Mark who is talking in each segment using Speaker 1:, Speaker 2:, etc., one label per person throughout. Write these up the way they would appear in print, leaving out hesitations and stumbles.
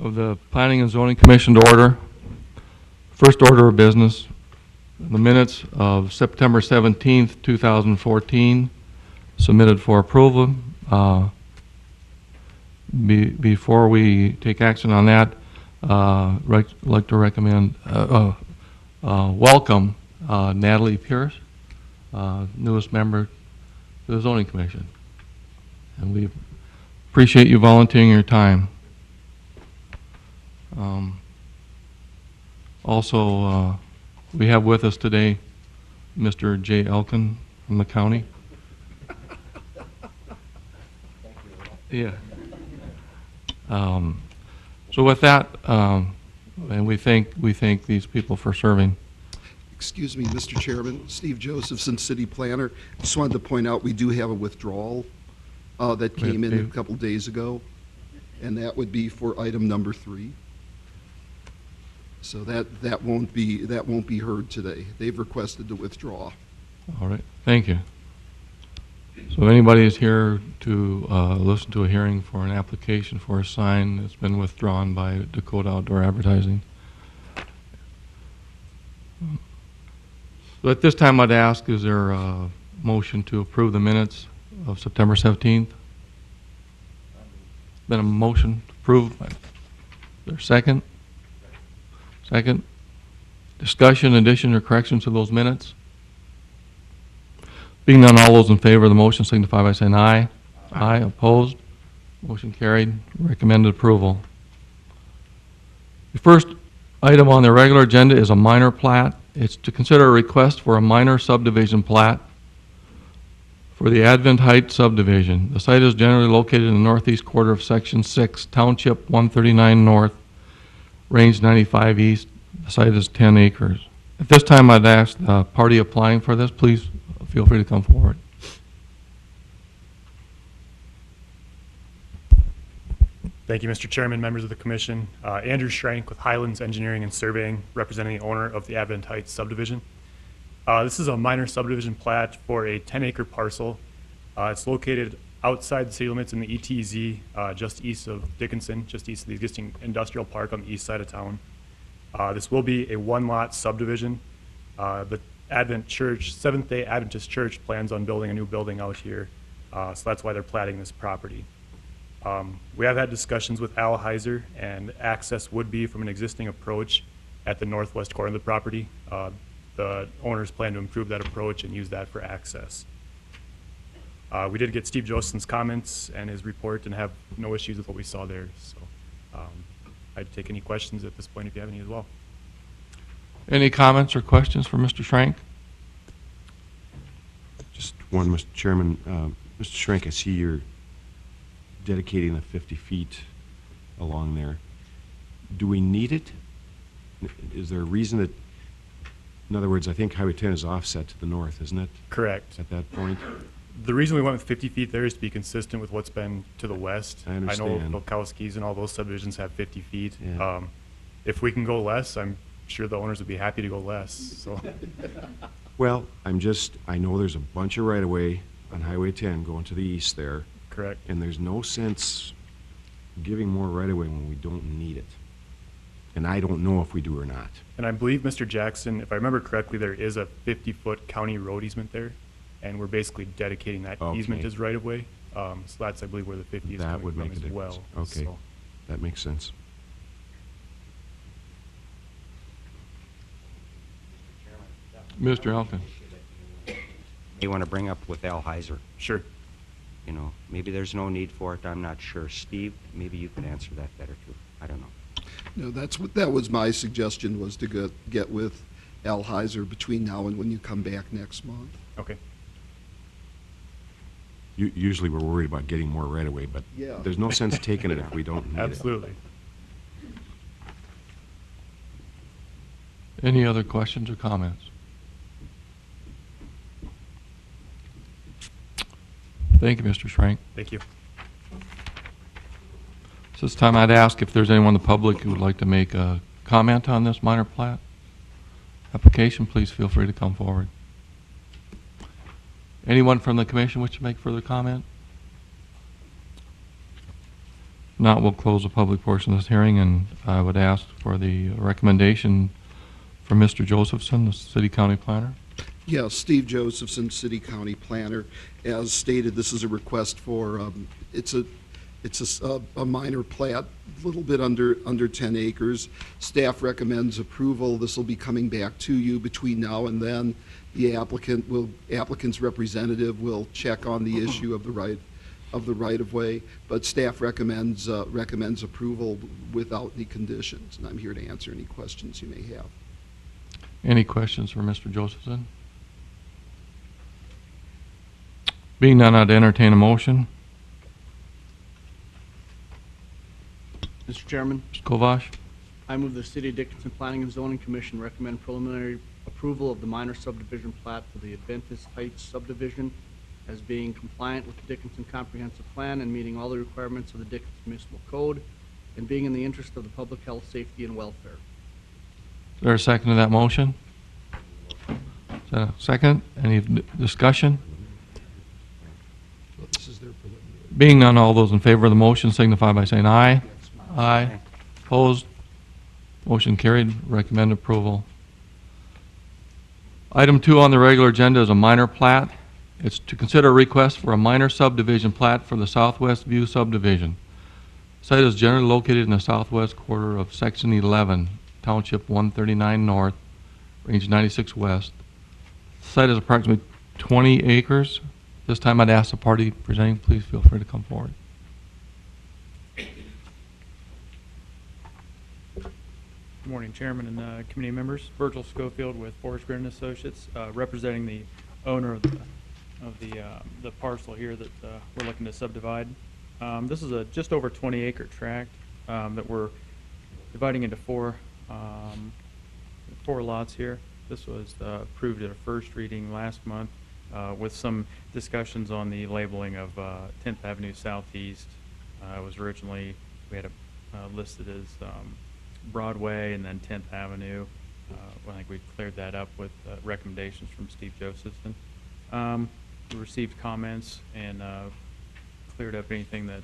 Speaker 1: of the Planning and Zoning Commission to order. First order of business, the minutes of September 17th, 2014, submitted for approval. Before we take action on that, I'd like to recommend, welcome Natalie Pierce, newest member to the Zoning Commission. And we appreciate you volunteering your time. Also, we have with us today Mr. Jay Elkin from the county. Yeah. So with that, and we thank these people for serving.
Speaker 2: Excuse me, Mr. Chairman, Steve Josephson, City Planner. Just wanted to point out we do have a withdrawal that came in a couple days ago, and that would be for item number 3. So that won't be heard today. They've requested to withdraw.
Speaker 1: All right, thank you. So if anybody is here to listen to a hearing for an application for a sign that's been withdrawn by Dakota Outdoor Advertising. So at this time, I'd ask, is there a motion to approve the minutes of September 17th? Been a motion to approve. Is there a second? Second. Discussion, addition, or corrections to those minutes? Being none, all those in favor of the motion signify by saying aye. Aye. Opposed? Motion carried. Recommended approval. The first item on the regular agenda is a minor plat. It's to consider a request for a minor subdivision plat for the Advent Heights subdivision. The site is generally located in the northeast quarter of Section 6, Township 139 North, Range 95 East. The site is 10 acres. At this time, I'd ask the party applying for this, please feel free to come forward.
Speaker 3: Thank you, Mr. Chairman, members of the Commission. Andrew Schrank with Highlands Engineering and Surveying, representing the owner of the Advent Heights subdivision. This is a minor subdivision plat for a 10-acre parcel. It's located outside the city limits in the ETZ, just east of Dickinson, just east of the existing industrial park on the east side of town. This will be a one-lot subdivision. The Advent Church, Seventh-day Adventist Church, plans on building a new building out here, so that's why they're platting this property. We have had discussions with Al Heiser, and access would be from an existing approach at the northwest corner of the property. The owners plan to improve that approach and use that for access. We did get Steve Josephson's comments and his report and have no issues with what we saw there. So I'd take any questions at this point if you have any as well.
Speaker 1: Any comments or questions for Mr. Schrank?
Speaker 4: Just one, Mr. Chairman. Mr. Schrank, I see you're dedicating the 50 feet along there. Do we need it? Is there a reason that, in other words, I think Highway 10 is offset to the north, isn't it?
Speaker 3: Correct.
Speaker 4: At that point?
Speaker 3: The reason we went with 50 feet there is to be consistent with what's been to the west.
Speaker 4: I understand.
Speaker 3: know Bilkowski's and all those subdivisions have 50 feet.
Speaker 4: Yeah.
Speaker 3: If we can go less, I'm sure the owners would be happy to go less. So.
Speaker 4: Well, I know there's a bunch of right-of-way on Highway 10 going to the east there.
Speaker 3: Correct.
Speaker 4: And there's no sense giving more right-of-way when we don't need it. And I don't know if we do or not.
Speaker 3: And I believe, Mr. Jackson, if I remember correctly, there is a 50-foot county road easement there, and we're basically dedicating that easement as right-of-way. So that's, I believe, where the 50 is
Speaker 4: That
Speaker 3: coming
Speaker 4: would
Speaker 3: from
Speaker 4: make a
Speaker 3: as
Speaker 4: difference.
Speaker 3: well.
Speaker 4: Okay,
Speaker 3: So,
Speaker 4: that makes sense.
Speaker 1: Mr. Elkin.
Speaker 5: You want to bring up with Al Heiser.
Speaker 3: sure.
Speaker 5: You know, maybe there's no need for it. I'm not sure. Steve, maybe you could answer that better too. I don't know.
Speaker 2: No, that was my suggestion, was to get with Al Heiser between now and when you come back next month.
Speaker 3: Okay.
Speaker 4: Usually we're worried about getting more right-of-way, but
Speaker 2: Yeah.
Speaker 4: there's no sense taking it if we don't need it.
Speaker 3: Absolutely.
Speaker 1: Any other questions or comments? Thank you, Mr. Schrank.
Speaker 3: Thank you.
Speaker 1: So this time I'd ask if there's anyone in the public who would like to make a comment on this minor plat application, please feel free to come forward. Anyone from the commission wish to make further comment? Not, we'll close the public portion of this hearing, and I would ask for the recommendation from Mr. Josephson, the city county planner.
Speaker 2: Yes, Steve Josephson, City County Planner. As stated, this is a request for, it's a minor plat, a little bit under 10 acres. Staff recommends approval. This will be coming back to you between now and then. The applicant's representative will check on the issue of the right-of-way, but staff recommends approval without any conditions, and I'm here to answer any questions you may have.
Speaker 1: Any questions for Mr. Josephson? Being none, I'd entertain a motion.
Speaker 6: Mr. Chairman,
Speaker 1: Mr. Kovash?
Speaker 6: I move the City of Dickinson Planning and Zoning Commission recommend preliminary approval of the minor subdivision plat for the Adventist Heights subdivision as being compliant with the Dickinson Comprehensive Plan and meeting all the requirements of the Dickinson Municipal Code and being in the interest of the public health, safety, and welfare.
Speaker 1: Is there a second to that motion? Is that a second? Any discussion?
Speaker 2: This is their preliminary.
Speaker 1: Being none, all those in favor of the motion signify by saying aye. Aye. Opposed? Motion carried. Recommend approval. Item 2 on the regular agenda is a minor plat. It's to consider a request for a minor subdivision plat for the Southwest View subdivision. Site is generally located in the southwest quarter of Section 11, Township 139 North, Range 96 West. The site is approximately 20 acres. This time I'd ask the party presenting, please feel free to come forward.
Speaker 7: Good morning, Chairman and committee members. Virgil Schofield with Forrest Grin Associates, representing the owner of the parcel here that we're looking to subdivide. This is a just over 20-acre tract that we're dividing into four lots here. This was approved at a first reading last month with some discussions on the labeling of 10th Avenue Southeast. It was originally, we had it listed as Broadway and then 10th Avenue. I think we cleared that up with recommendations from Steve Josephson. We received comments and cleared up anything that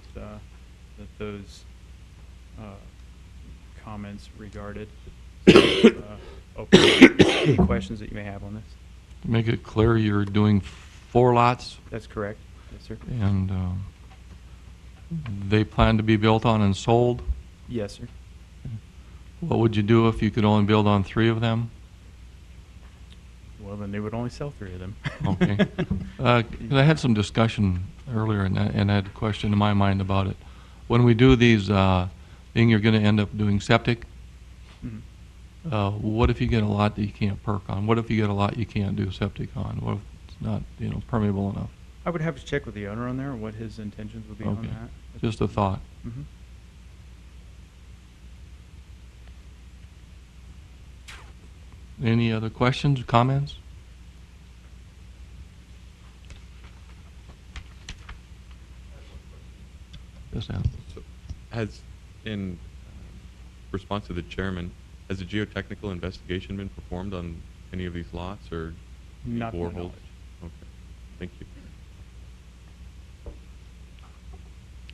Speaker 7: those comments regarded. Open any questions that you may have on this.
Speaker 1: To make it clear, you're doing 4 lots,
Speaker 7: That's correct. Yes, sir.
Speaker 1: and they plan to be built on and sold.
Speaker 7: Yes, sir.
Speaker 1: What would you do if you could only build on 3 of them?
Speaker 7: Well, then they would only sell 3 of them.
Speaker 1: Okay. 'Cause I had some discussion earlier, and I had a question in my mind about it. When we do these, thing, you're going to end up doing septic.
Speaker 7: Mhm.
Speaker 1: What if you get a lot that you can't perk on? What if you get a lot you can't do septic on? What if it's not, permeable enough?
Speaker 7: I would have to check with the owner on there, what his intentions would be on
Speaker 1: Okay.
Speaker 7: that.
Speaker 1: Just a thought.
Speaker 7: Mhm.
Speaker 1: Any other questions, comments? Yes, Al.
Speaker 8: Has, in response to the chairman, has a geotechnical investigation been performed on any of these lots or any
Speaker 7: Not to my
Speaker 8: boreholes?
Speaker 7: knowledge.
Speaker 8: Okay, thank you.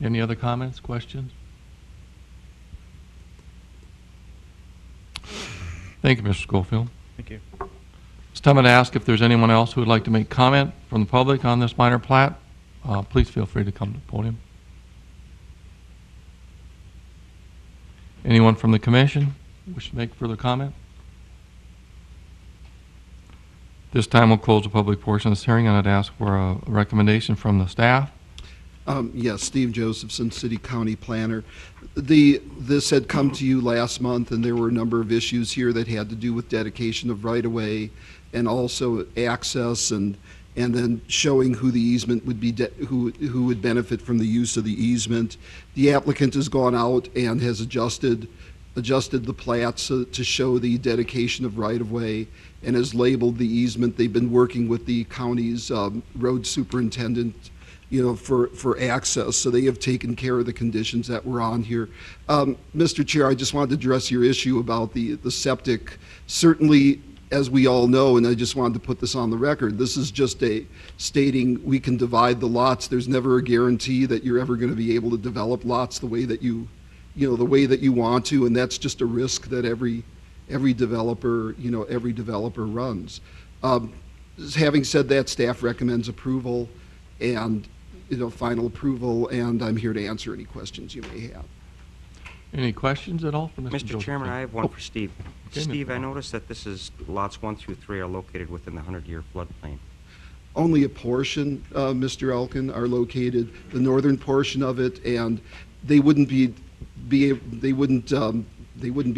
Speaker 1: Any other comments, questions? Thank you, Mr. Schofield.
Speaker 7: Thank you.
Speaker 1: It's time to ask if there's anyone else who would like to make comment from the public on this minor plat. Please feel free to come to the podium. Anyone from the commission wish to make further comment? This time we'll close the public portion of this hearing, and I'd ask for a recommendation from the staff.
Speaker 2: Yes, Steve Josephson, City County Planner. This had come to you last month, and there were a number of issues here that had to do with dedication of right-of-way and also access and then showing who the easement would be, who would benefit from the use of the easement. The applicant has gone out and has adjusted the plats to show the dedication of right-of-way and has labeled the easement. They've been working with the county's road superintendent, for access, so they have taken care of the conditions that were on here. Mr. Chair, I just wanted to address your issue about the septic. Certainly, as we all know, and I just wanted to put this on the record, this is just a stating we can divide the lots. There's never a guarantee that you're ever going to be able to develop lots the way that you want to, and that's just a risk that every developer runs. Having said that, staff recommends approval and final approval, and I'm here to answer any questions you may have.
Speaker 1: Any questions at all for Mr.
Speaker 5: Mr.
Speaker 1: Josephson?
Speaker 5: Chairman, I have one
Speaker 1: Oh,
Speaker 5: for Steve.
Speaker 1: okay,
Speaker 5: Steve,
Speaker 1: Mr.
Speaker 5: I
Speaker 1: Hall.
Speaker 5: noticed that this is lots 1 through 3 are located within the 100-year floodplain.
Speaker 2: Only a portion, Mr. Elkin, are located, the northern portion of it, and they wouldn't be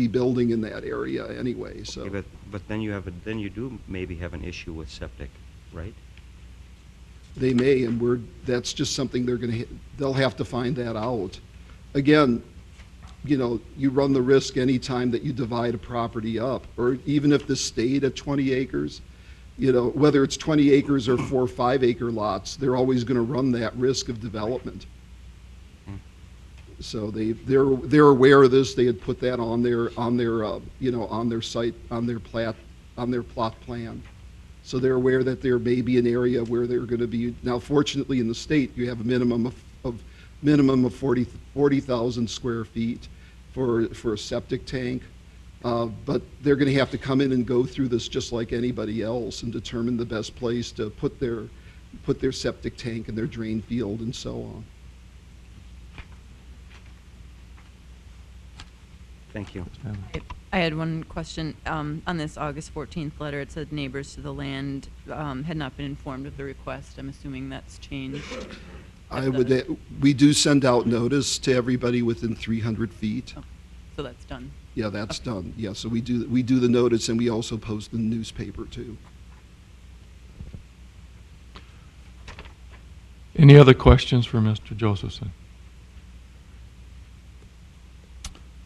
Speaker 2: building in that area anyway. So
Speaker 5: Okay, but then you do maybe have an issue with septic, right?
Speaker 2: they may, and that's just something they'll have to find that out. Again, you run the risk any time that you divide a property up, or even if this stayed at 20 acres, whether it's 20 acres or 4 or 5 acre lots, they're always going to run that risk of development. So they're aware of this. They had put that on their site, on their plot plan. So they're aware that there may be an area where they're going to be. Now, fortunately, in the state, you have a minimum of 40,000 square feet for a septic tank. But they're going to have to come in and go through this just like anybody else and determine the best place to put their septic tank and their drain field and so on.
Speaker 5: Thank you.
Speaker 9: I had one question. On this August 14th letter, it said neighbors to the land had not been informed of the request. I'm assuming that's changed.
Speaker 2: We do send out notice to everybody within 300 feet.
Speaker 9: Oh, so that's done.
Speaker 2: Yeah, that's done. Yeah, so we do the notice, and we also post in the newspaper too.
Speaker 1: Any other questions for Mr. Josephson?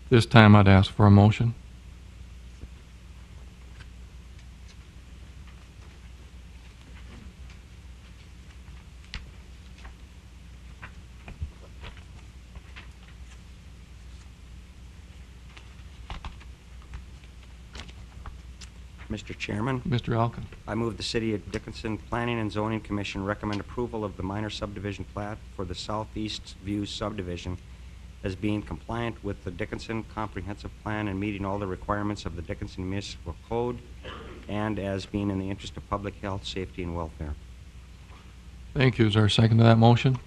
Speaker 1: This time I'd ask for a motion.
Speaker 5: Mr. Chairman,
Speaker 1: Mr. Alkin.
Speaker 5: I move the City of Dickinson Planning and Zoning Commission recommend approval of the minor subdivision plat for the Southeast View subdivision as being compliant with the Dickinson Comprehensive Plan and meeting all the requirements of the Dickinson Municipal Code, and as being in the interest of public health, safety, and welfare.
Speaker 1: Thank you. Is there a second to that motion?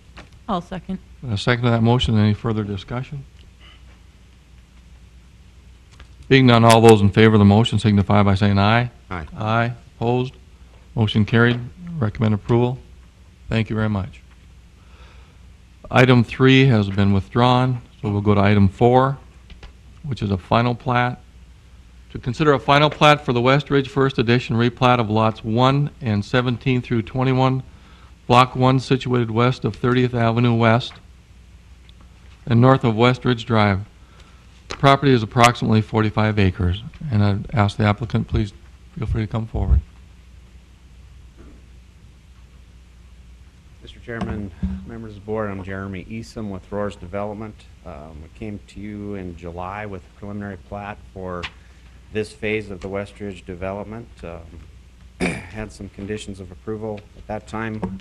Speaker 9: I'll second.
Speaker 1: A second to that motion. Any further discussion? Being none, all those in favor of the motion signify by saying aye.
Speaker 4: Aye.
Speaker 1: Aye. Opposed? Motion carried. Recommend approval. Thank you very much. Item 3 has been withdrawn, so we'll go to item 4, which is a final plat. To consider a final plat for the West Ridge First Edition replat of lots 1 and 17 through 21, Block 1 situated west of 30th Avenue West and north of West Ridge Drive. The property is approximately 45 acres, and I'd ask the applicant, please feel free to come forward.
Speaker 10: Mr. Chairman, members of the board, I'm Jeremy Easom with Roars Development. We came to you in July with a preliminary plat for this phase of the West Ridge development. Had some conditions of approval at that time.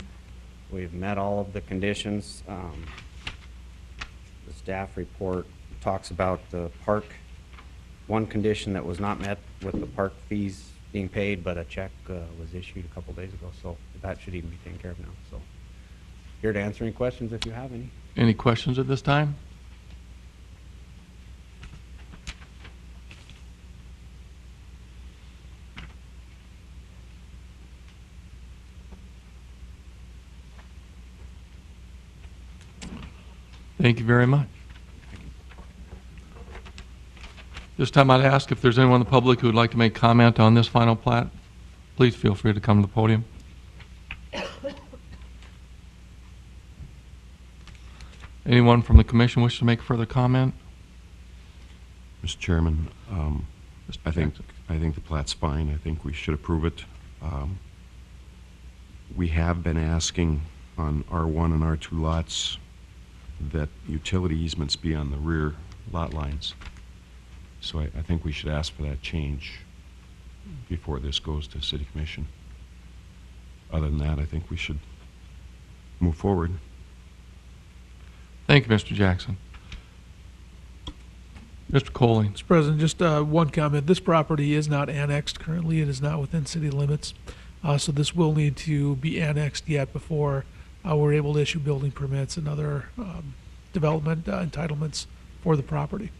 Speaker 10: We've met all of the conditions. The staff report talks about the park. One condition that was not met with the park fees being paid, but a check was issued a couple days ago, so that should even be taken care of now. So, here to answer any questions if you have any.
Speaker 1: Any questions at this time? Thank you very much. This time I'd ask if there's anyone in the public who would like to make comment on this final plat. Please feel free to come to the podium. Anyone from the commission wish to make further comment?
Speaker 4: Mr. Chairman,
Speaker 1: Mr.
Speaker 4: I think
Speaker 1: Jackson.
Speaker 4: the plat's fine. I think we should approve it. We have been asking on R1 and R2 lots that utility easements be on the rear lot lines. So I think we should ask for that change. before this goes to city commission. Other than that, I think we should move forward.
Speaker 1: Thank you, Mr. Jackson. Mr. Colling.
Speaker 11: Mr. President, just one comment. This property is not annexed currently. It is not within city limits. So this will need to be annexed yet before we're able to issue building permits and other development entitlements for the property.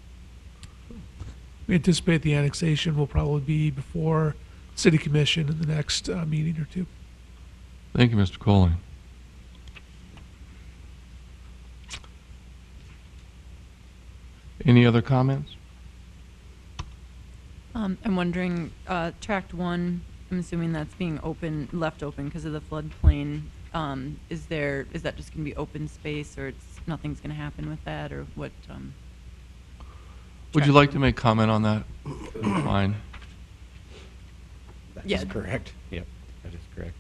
Speaker 11: We anticipate the annexation will probably be before city commission in the next meeting or two.
Speaker 1: Thank you, Mr. Colling. Any other comments?
Speaker 9: I'm wondering, tract 1, I'm assuming that's being left open because of the floodplain. Is that just going to be open space, or nothing's going to happen with that, or what?
Speaker 1: Would you like to make comment on that? Fine.
Speaker 10: That
Speaker 9: Yeah.
Speaker 10: is correct. Yep, that is correct.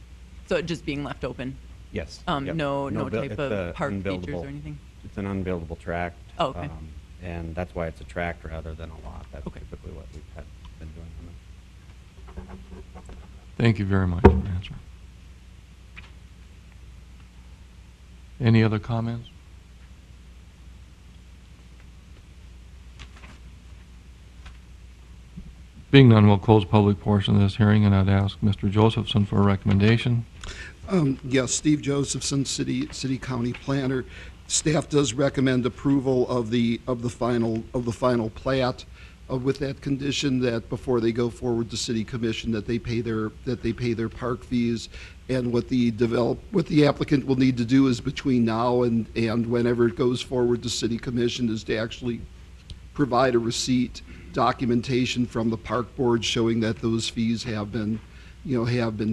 Speaker 9: So it just being left open?
Speaker 10: Yes.
Speaker 9: No
Speaker 10: yep.
Speaker 9: type
Speaker 10: it's
Speaker 9: of
Speaker 10: a
Speaker 9: park features
Speaker 10: unbuildable-
Speaker 9: or anything?
Speaker 10: It's an unbuildable tract.
Speaker 9: Oh, okay.
Speaker 10: And that's why it's a tract rather than a lot. That's
Speaker 9: Okay.
Speaker 10: typically what we've been doing on it.
Speaker 1: Thank you very much for answering. Any other comments? Being none, we'll close public portion of this hearing, and I'd ask Mr. Josephson for a recommendation.
Speaker 2: Yes, Steve Josephson, City County Planner. Staff does recommend approval of the final plat, with that condition that before they go forward to City Commission, that they pay their park fees. And what the applicant will need to do is between now and whenever it goes forward to City Commission is to actually provide a receipt, documentation from the park board showing that those fees have been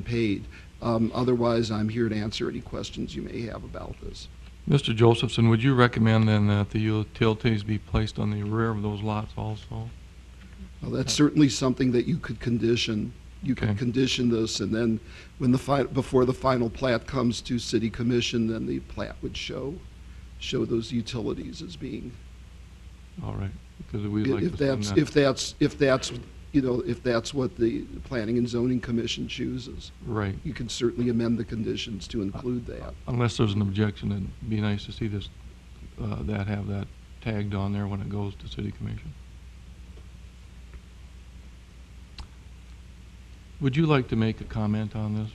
Speaker 2: paid. Otherwise, I'm here to answer any questions you may have about this.
Speaker 1: Mr. Josephson, would you recommend then that the utilities be placed on the rear of those lots also?
Speaker 2: Well, that's certainly something that you could condition. You could
Speaker 1: Okay.
Speaker 2: condition this, and then when before the final plat comes to City Commission, then the plat would show those utilities as being.
Speaker 1: All right, because we'd like
Speaker 2: If
Speaker 1: to send that.
Speaker 2: if that's what the Planning and Zoning Commission chooses,
Speaker 1: Right.
Speaker 2: you can certainly amend the conditions to include that.
Speaker 1: Unless there's an objection, it'd be nice to see this, have that tagged on there when it goes to City Commission. Would you like to make a comment on this?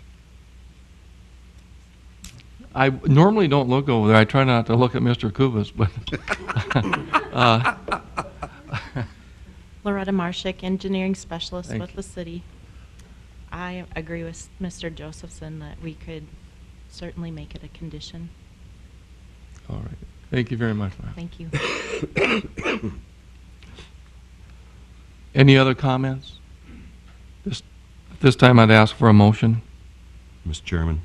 Speaker 1: I normally don't look over there. I try not to look at Mr. Kubas, but
Speaker 12: Loretta Marshik, Engineering Specialist
Speaker 1: Thank
Speaker 12: with
Speaker 1: you.
Speaker 12: the city. I agree with Mr. Josephson that we could certainly make it a condition.
Speaker 1: all right. Thank you very much, ma'am.
Speaker 12: Thank you.
Speaker 1: Any other comments? This time I'd ask for a motion.
Speaker 4: Mr. Chairman,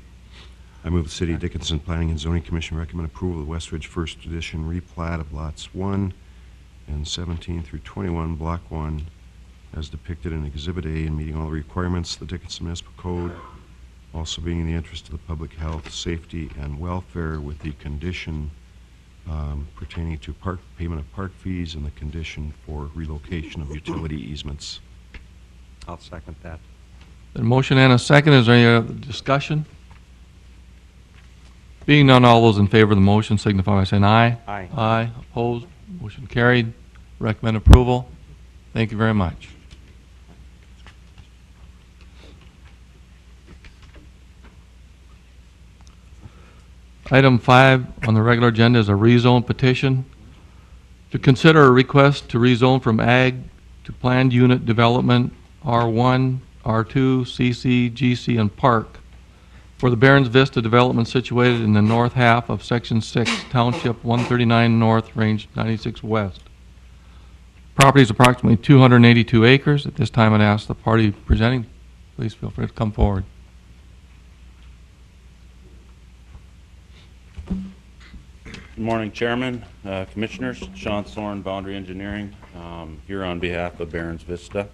Speaker 4: I move the City of Dickinson Planning and Zoning Commission recommend approval of the Westridge First Edition replat of lots 1 and 17 through 21, Block 1, as depicted in Exhibit A and meeting all the requirements of the Dickinson Municipal Code, also being in the interest of the public health, safety, and welfare, with the condition pertaining to payment of park fees and the condition for relocation of utility easements.
Speaker 5: I'll second that.
Speaker 1: A motion and a second. Is there any other discussion? Being none, all those in favor of the motion signify by saying aye.
Speaker 5: Aye.
Speaker 1: Aye. Opposed? Motion carried. Recommend approval. Thank you very much. Item 5 on the regular agenda is a rezone petition. To consider a request to rezone from ag to planned unit development R1, R2, CC, GC, and Park for the Barron's Vista development situated in the north half of Section 6, Township 139 North, Range 96 West. Property is approximately 282 acres. At this time, I'd ask the party presenting, please feel free to come forward.
Speaker 13: Good morning, Chairman, Commissioners. Sean Soren, Boundary Engineering, here on behalf of Barron's Vista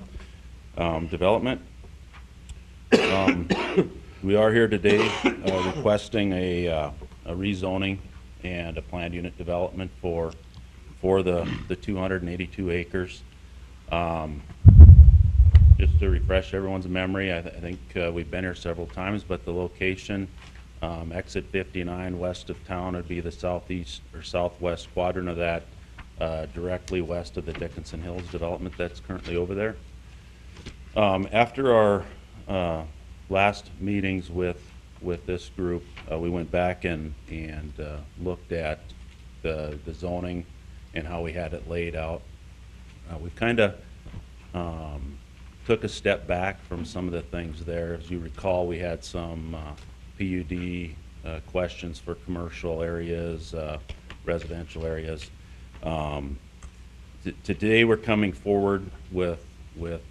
Speaker 13: Development. We are here today requesting a rezoning and a planned unit development for the 282 acres. just to refresh everyone's memory, I think we've been here several times, but the location, exit 59 west of town would be the southeast or southwest quadrant of that, directly west of the Dickinson Hills development that's currently over there. After our last meetings with this group, we went back and looked at the zoning and how we had it laid out. We kind of took a step back from some of the things there. As you recall, we had some PUD questions for commercial areas, residential areas. Today we're coming forward with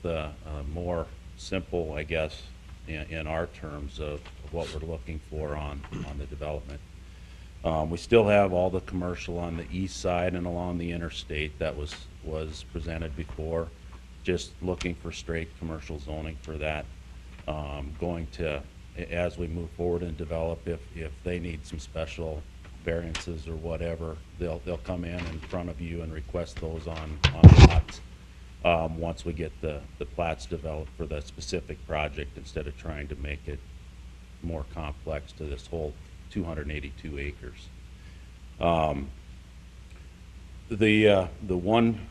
Speaker 13: a more simple, I guess, in our terms of what we're looking for on the development. We still have all the commercial on the east side and along the interstate that was presented before. Just looking for straight commercial zoning for that. Going to, as we move forward and develop, if they need some special variances or whatever, they'll come in front of you and request those on lots. Once we get the plats developed for the specific project, instead of trying to make it more complex to this whole 282 acres. The one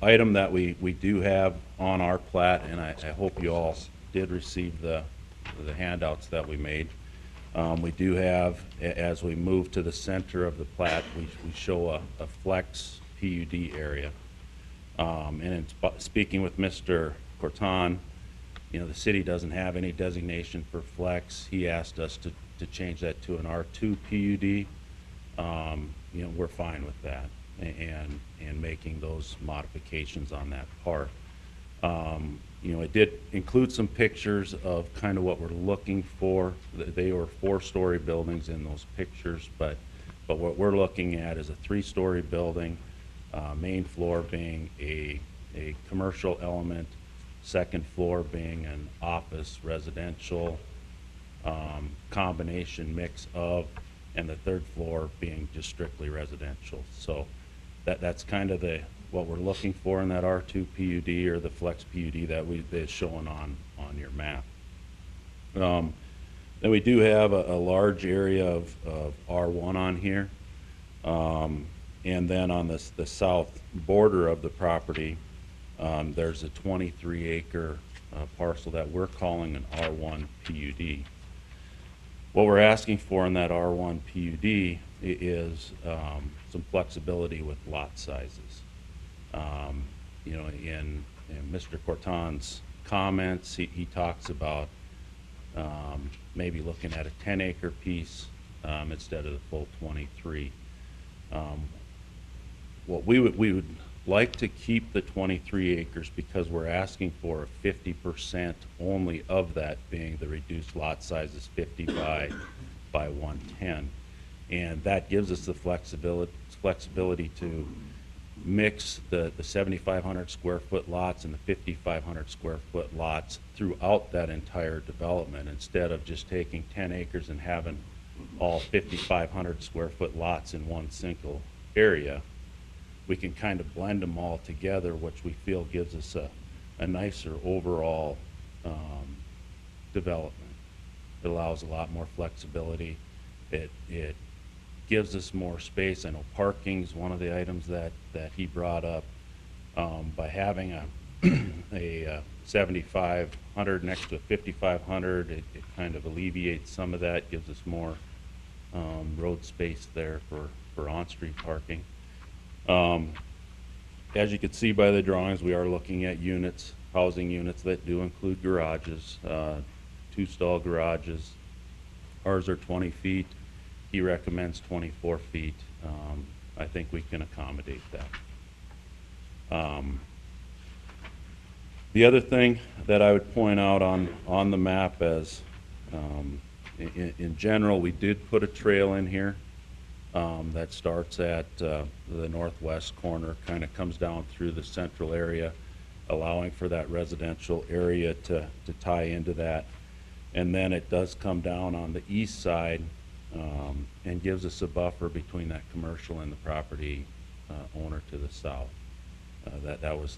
Speaker 13: item that we do have on our plat, and I hope you all did receive the handouts that we made. We do have, as we move to the center of the plat, we show a flex PUD area. And in speaking with Mr. Corton, you know, the city doesn't have any designation for flex. He asked us to change that to an R2 PUD. You know, we're fine with that and making those modifications on that part. You know, it did include some pictures of kind of what we're looking for. They were 4-story buildings in those pictures, but what we're looking at is a 3-story building, main floor being a commercial element, second floor being an office residential combination mix of, and the third floor being just strictly residential. So that's kind of what we're looking for in that R2 PUD or the flex PUD that is showing on your map. Then we do have a large area of R1 on here. And then on the south border of the property, there's a 23-acre parcel that we're calling an R1 PUD. What we're asking for in that R1 PUD is some flexibility with lot sizes. You know, in Mr. Corton's comments, he talks about maybe looking at a 10-acre piece instead of the full 23. What we would like to keep the 23 acres because we're asking for a 50% only of that being the reduced lot size is 50 by 110. And that gives us the flexibility to mix the 7,500 square foot lots and the 5,500 square foot lots throughout that entire development, instead of just taking 10 acres and having all 5,500 square foot lots in one single area. We can kind of blend them all together, which we feel gives us a nicer overall development. It allows a lot more flexibility. It gives us more space. I know parking's one of the items that he brought up. By having a 7,500 next to a 5,500, it kind of alleviates some of that, gives us more road space there for on-street parking. As you can see by the drawings, we are looking at units, housing units that do include garages, 2-stall garages. Ours are 20 feet. He recommends 24 feet. I think we can accommodate that. The other thing that I would point out on the map as, in general, we did put a trail in here that starts at the northwest corner, kind of comes down through the central area, allowing for that residential area to tie into that. And then it does come down on the east side and gives us a buffer between that commercial and the property owner to the south. That was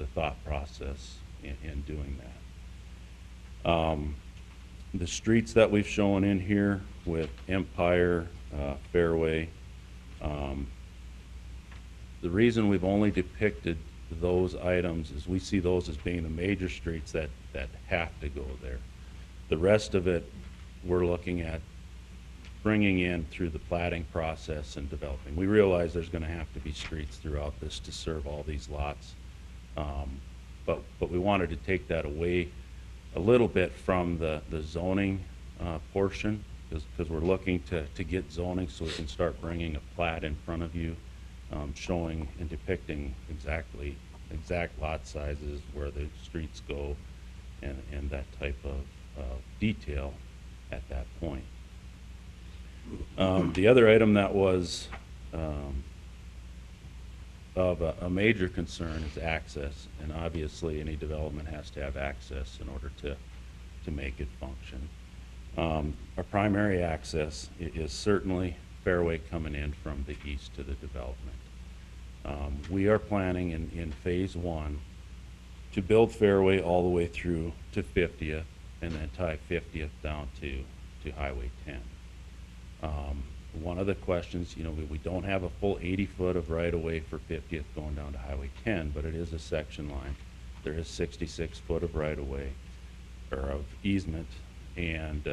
Speaker 13: the thought process in doing that. The streets that we've shown in here with Empire, Fairway, the reason we've only depicted those items is we see those as being the major streets that have to go there. The rest of it, we're looking at bringing in through the plating process and developing. We realize there's going to have to be streets throughout this to serve all these lots. But we wanted to take that away a little bit from the zoning portion, because we're looking to get zoning so we can start bringing a plat in front of you, showing and depicting exact lot sizes, where the streets go, and that type of detail at that point. The other item that was of a major concern is access, and obviously any development has to have access in order to make it function. Our primary access is certainly Fairway coming in from the east to the development. We are planning in phase 1 to build Fairway all the way through to 50th, and then tie 50th down to Highway 10. One of the questions, we don't have a full 80-foot of right-of-way for 50th going down to Highway 10, but it is a section line. There is 66-foot of right-of-way, or of easement, and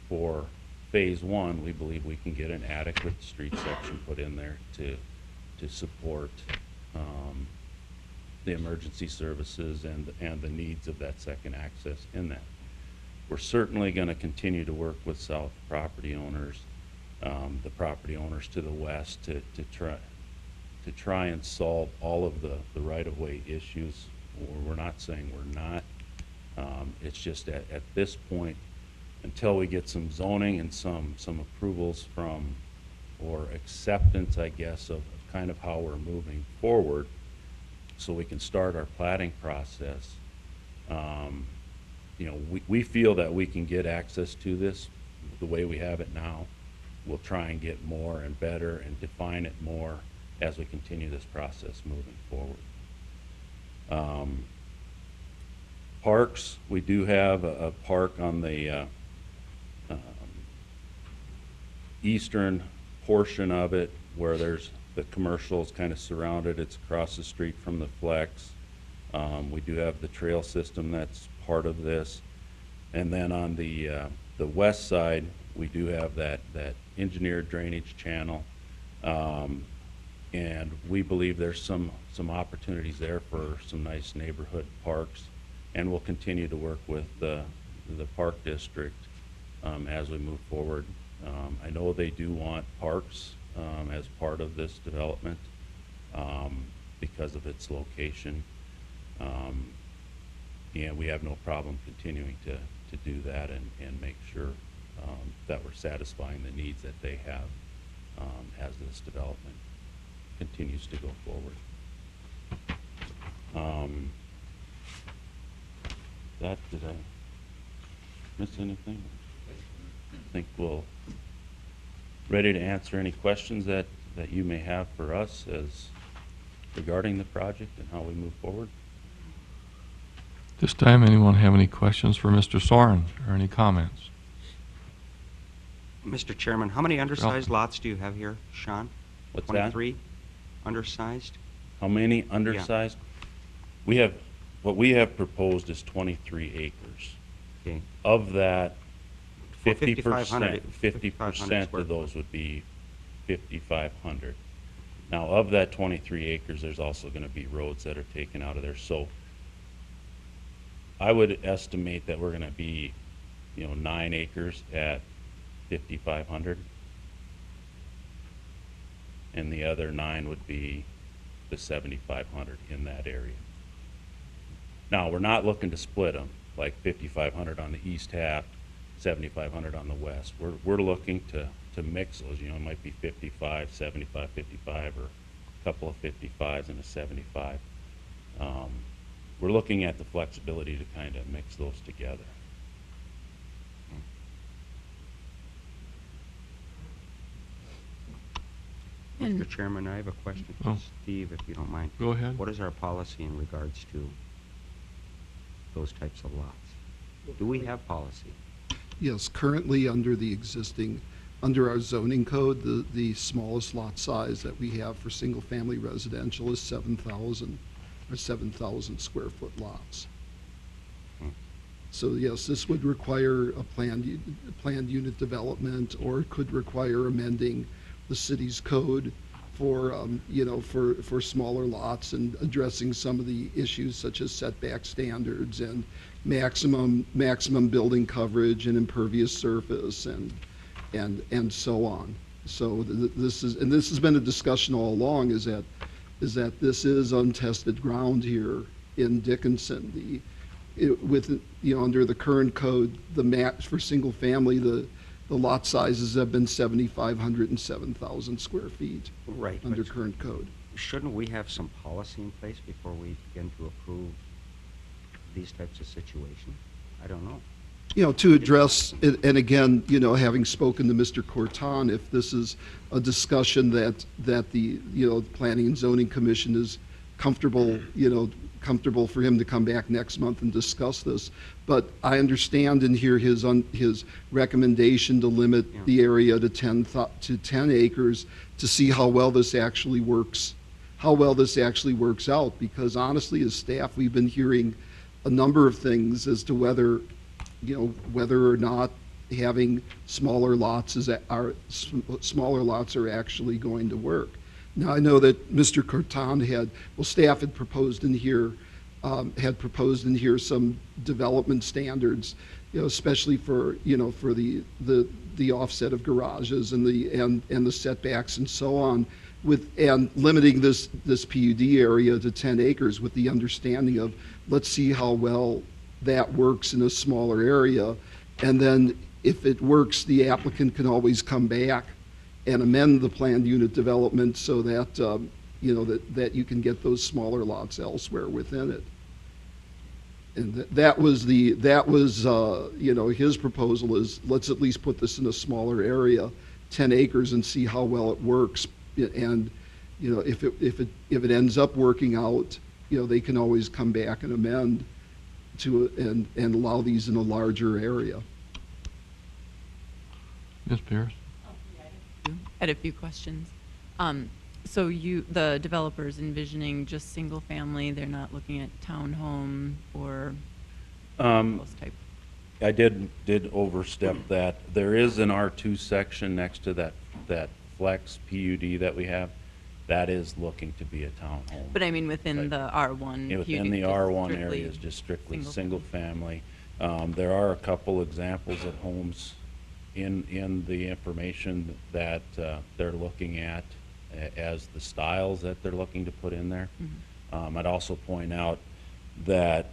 Speaker 13: for phase 1, we believe we can get an adequate street section put in there to support the emergency services and the needs of that second access in that. We're certainly going to continue to work with South property owners, the property owners to the west, to try and solve all of the right-of-way issues. We're not saying we're not. It's just at this point, until we get some zoning and some approvals from, or acceptance, I guess, of kind of how we're moving forward, so we can start our plating process. We feel that we can get access to this the way we have it now. We'll try and get more and better and define it more as we continue this process moving forward. Parks, we do have a park on the eastern portion of it, where there's the commercials kind of surrounded. It's across the street from the Flex. We do have the trail system that's part of this. And then on the west side, we do have that engineered drainage channel. And we believe there's some opportunities there for some nice neighborhood parks. And we'll continue to work with the park district as we move forward. I know they do want parks as part of this development because of its location. And we have no problem continuing to do that and make sure that we're satisfying the needs that they have as this development continues to go forward. Did I miss anything? I think we'll ready to answer any questions that you may have for us as regarding the project and how we move forward.
Speaker 1: This time, anyone have any questions for Mr. Soren, or any comments?
Speaker 5: Mr. Chairman, how many undersized lots do you have here, Sean?
Speaker 13: What's
Speaker 5: 23 undersized?
Speaker 13: How many undersized? We have, what we have proposed is 23 acres.
Speaker 5: Okay.
Speaker 13: Of that,
Speaker 5: Well,
Speaker 13: 50%
Speaker 5: 5,500
Speaker 13: of those would be 5,500. Now, of that 23 acres, there's also going to be roads that are taken out of there. So I would estimate that we're going to be, 9 acres at 5,500. And the other 9 would be the 7,500 in that area. Now, we're not looking to split them, like 5,500 on the east half, 7,500 on the west. We're looking to mix those. It might be 55, 75, 55, or a couple of 55s and a 75. We're looking at the flexibility to kind of mix those together.
Speaker 9: And-
Speaker 5: Mr. Chairman, I have a question
Speaker 1: Oh.
Speaker 5: for Steve, if you don't mind.
Speaker 1: Go ahead.
Speaker 5: What is our policy in regards to those types of lots? Do we have policy?
Speaker 2: Yes, currently under our zoning code, the smallest lot size that we have for single-family residential is 7,000 square foot lots. So yes, this would require a planned unit development, or it could require amending the city's code for, for smaller lots and addressing some of the issues such as setback standards and maximum building coverage and impervious surface and so on. So this has been a discussion all along, is that this is untested ground here in Dickinson. Under the current code, the max for single family, the lot sizes have been 7,500 and 7,000 square feet.
Speaker 5: Right, but-
Speaker 2: Under current code.
Speaker 5: Shouldn't we have some policy in place before we begin to approve these types of situations? I don't know.
Speaker 2: To address, and again, having spoken to Mr. Corton, if this is a discussion that the, Planning and Zoning Commission is comfortable for him to come back next month and discuss this. But I understand and hear his recommendation to limit the area to 10 acres to see how well this actually works out. Because honestly, as staff, we've been hearing a number of things as to whether or not having smaller lots are actually going to work. Now, I know that Mr. Corton staff had proposed in here some development standards, especially for the offset of garages and the setbacks and so on, and limiting this PUD area to 10 acres with the understanding of, let's see how well that works in a smaller area, and then if it works, the applicant can always come back and amend the planned unit development so that that you can get those smaller lots elsewhere within it. And that was his proposal is, let's at least put this in a smaller area, 10 acres, and see how well it works. And if it ends up working out, they can always come back and amend and allow these in a larger area.
Speaker 1: Ms. Pierce?
Speaker 9: I had a few questions. So the developer's envisioning just single family, they're not looking at townhome or those type?
Speaker 13: I did overstep that. There is an R2 section next to that flex PUD that we have. That is looking to be a townhome.
Speaker 9: But I mean within the R1 PUD?
Speaker 13: Within the
Speaker 9: just
Speaker 13: R1
Speaker 9: strictly
Speaker 13: area is just strictly
Speaker 9: single
Speaker 13: single family. There are a couple examples of homes in the information that they're looking at as the styles that they're looking to put in there.
Speaker 9: Mm-hmm.
Speaker 13: I'd also point out that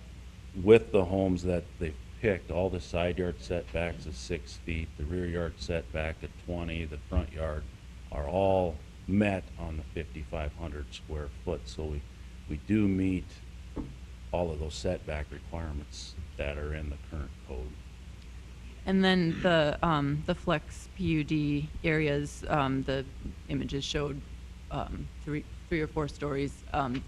Speaker 13: with the homes that they've picked, all the side yard setbacks is 6 feet, the rear yard setback at 20, the front yard are all met on the 5,500 square foot. So we do meet all of those setback requirements that are in the current code.
Speaker 9: And then the flex PUD areas, the images showed 3 or 4 stories.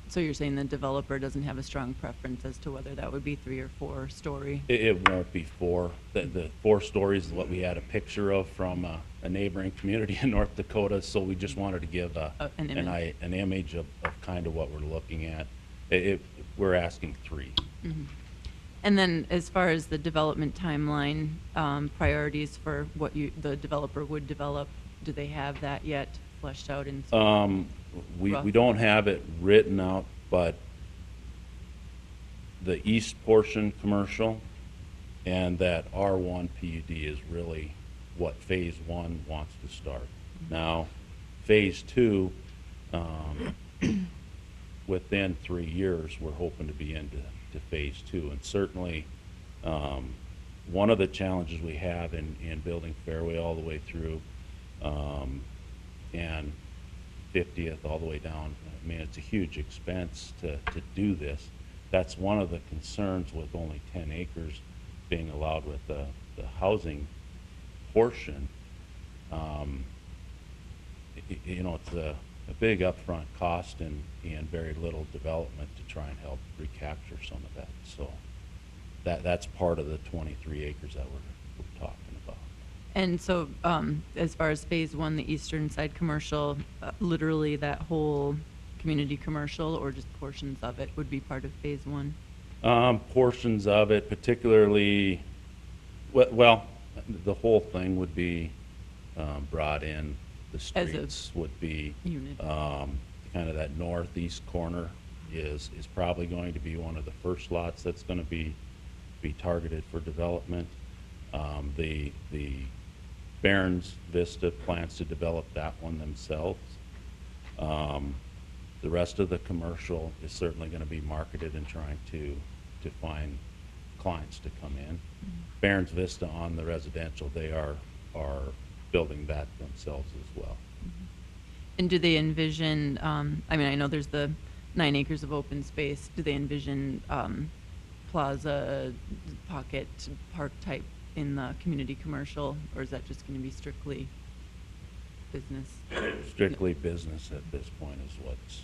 Speaker 9: So you're saying the developer doesn't have a strong preference as to whether that would be 3 or 4 story?
Speaker 13: It won't be 4. The 4 stories is what we had a picture of from a neighboring community in North Dakota. So we just wanted to give
Speaker 9: an
Speaker 13: image of kind of what we're looking at. We're asking 3.
Speaker 9: Mm-hmm. And then as far as the development timeline, priorities for what the developer would develop, do they have that yet fleshed out in?
Speaker 13: We don't have it written out, but the east portion commercial and that R1 PUD is really what phase 1 wants to start. Now, phase 2, within 3 years, we're hoping to be into phase 2. And certainly, one of the challenges we have in building Fairway all the way through and 50th all the way down, I mean, it's a huge expense to do this. That's one of the concerns with only 10 acres being allowed with the housing portion. It's big upfront cost and very little development to try and help recapture some of that. So that's part of the 23 acres that we're talking about.
Speaker 9: And so, as far as phase one, the eastern side commercial, literally that whole community commercial, or just portions of it would be part of phase one?
Speaker 13: Portions of it, particularly, well, the whole thing would be brought in. The
Speaker 9: As a
Speaker 13: streets would be
Speaker 9: unit.
Speaker 13: kind of that northeast corner is probably going to be one of the first lots that's going to be targeted for development. The Barron's Vista plans to develop that one themselves. The rest of the commercial is certainly going to be marketed and trying to find clients to come in. Barron's Vista on the residential, they are building that themselves as well.
Speaker 9: And do they envision, I mean, I know there's the 9 acres of open space. Do they envision plaza, pocket, park type in the community commercial, or is that just going to be strictly business?
Speaker 13: Strictly business at this point is what's